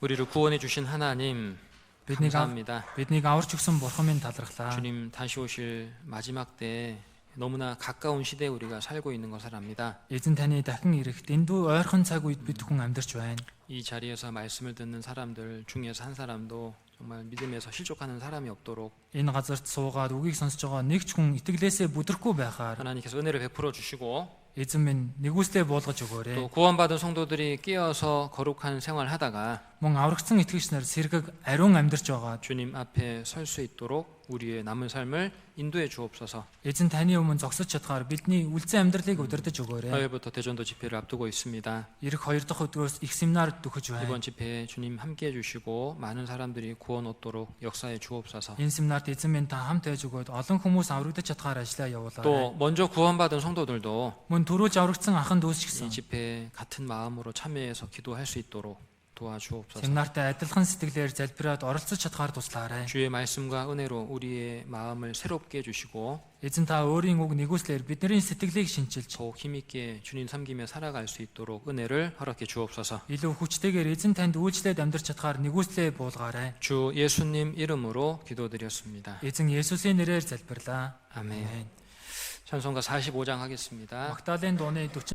우리를 구원해 주신 하나님 감사합니다. Биднийг аварч өгсөн бурхан минь талархлаа. 주님 다시 오실 마지막 때에 너무나 가까운 시대에 우리가 살고 있는 것을 압니다. Эзэн таны дахин ирэх дэндүү ойрхон цаг үед бид хүн амьдарч байна. 이 자리에서 말씀을 듣는 사람들 중에서 한 사람도 정말 믿음에서 실족하는 사람이 없도록 Энэ газарт суугаад үгийг сонсож байгаа нэг ч хүн итгэлээсээ бүдрэхгүй байхаар 하나님께서 은혜를 베풀어 주시고 эзэн минь нэгүстэй болгож өгөөрэй. 또 구원받은 성도들이 끼어서 거룩한 생활하다가 Мөн аврагдсан итгэгчнэр сэргэг ариун амьдарч байгаа 주님 앞에 설 수 있도록 우리의 남은 삶을 인도해 주옵소서. Эзэн таны өмнө зогсож чадхаар бидний үлзэн амьдралыг удирдах өгөөрэй. 화요일부터 대전도 집회를 앞두고 있습니다. Ирэх 2 дахь өдрөөс их семинар төгөж байна. 이번 집회에 주님 함께해 주시고 많은 사람들이 구원 얻도록 역사해 주옵소서. Энэ семинарт эзэн минь та хамт байж өгөөд олон хүмүүс аврагдаж чадхаар ажиллаа явуулаарай. 또 먼저 구원받은 성도들도 Мөн түрүүлж аврагдсан ахын дүүс ч 이 гэсэн 집회에 같은 마음으로 참여해서 기도할 수 있도록 도와주옵소서. семинартай адилхан сэтгэлээр залбираад оролцож чадхаар туслаарай. 주의 말씀과 은혜로 우리의 마음을 새롭게 해주시고 Эзэн та өөрийн үг нэгүслэр бидний сэтгэлийг шинчилж 더욱 힘있게 주님 섬기며 살아갈 수 있도록 은혜를 허락해 주옵소서. илүү хүчтэйгээр эзэн танд үйлчлээд амьдрч чадхаар нэгүслээ буулгаарай. 주 예수님 이름으로 기도드렸습니다. Эзэн Есүсийн нэрээр залбирлаа. 아멘. 찬송가 45장 하겠습니다. Магдалины дууны 40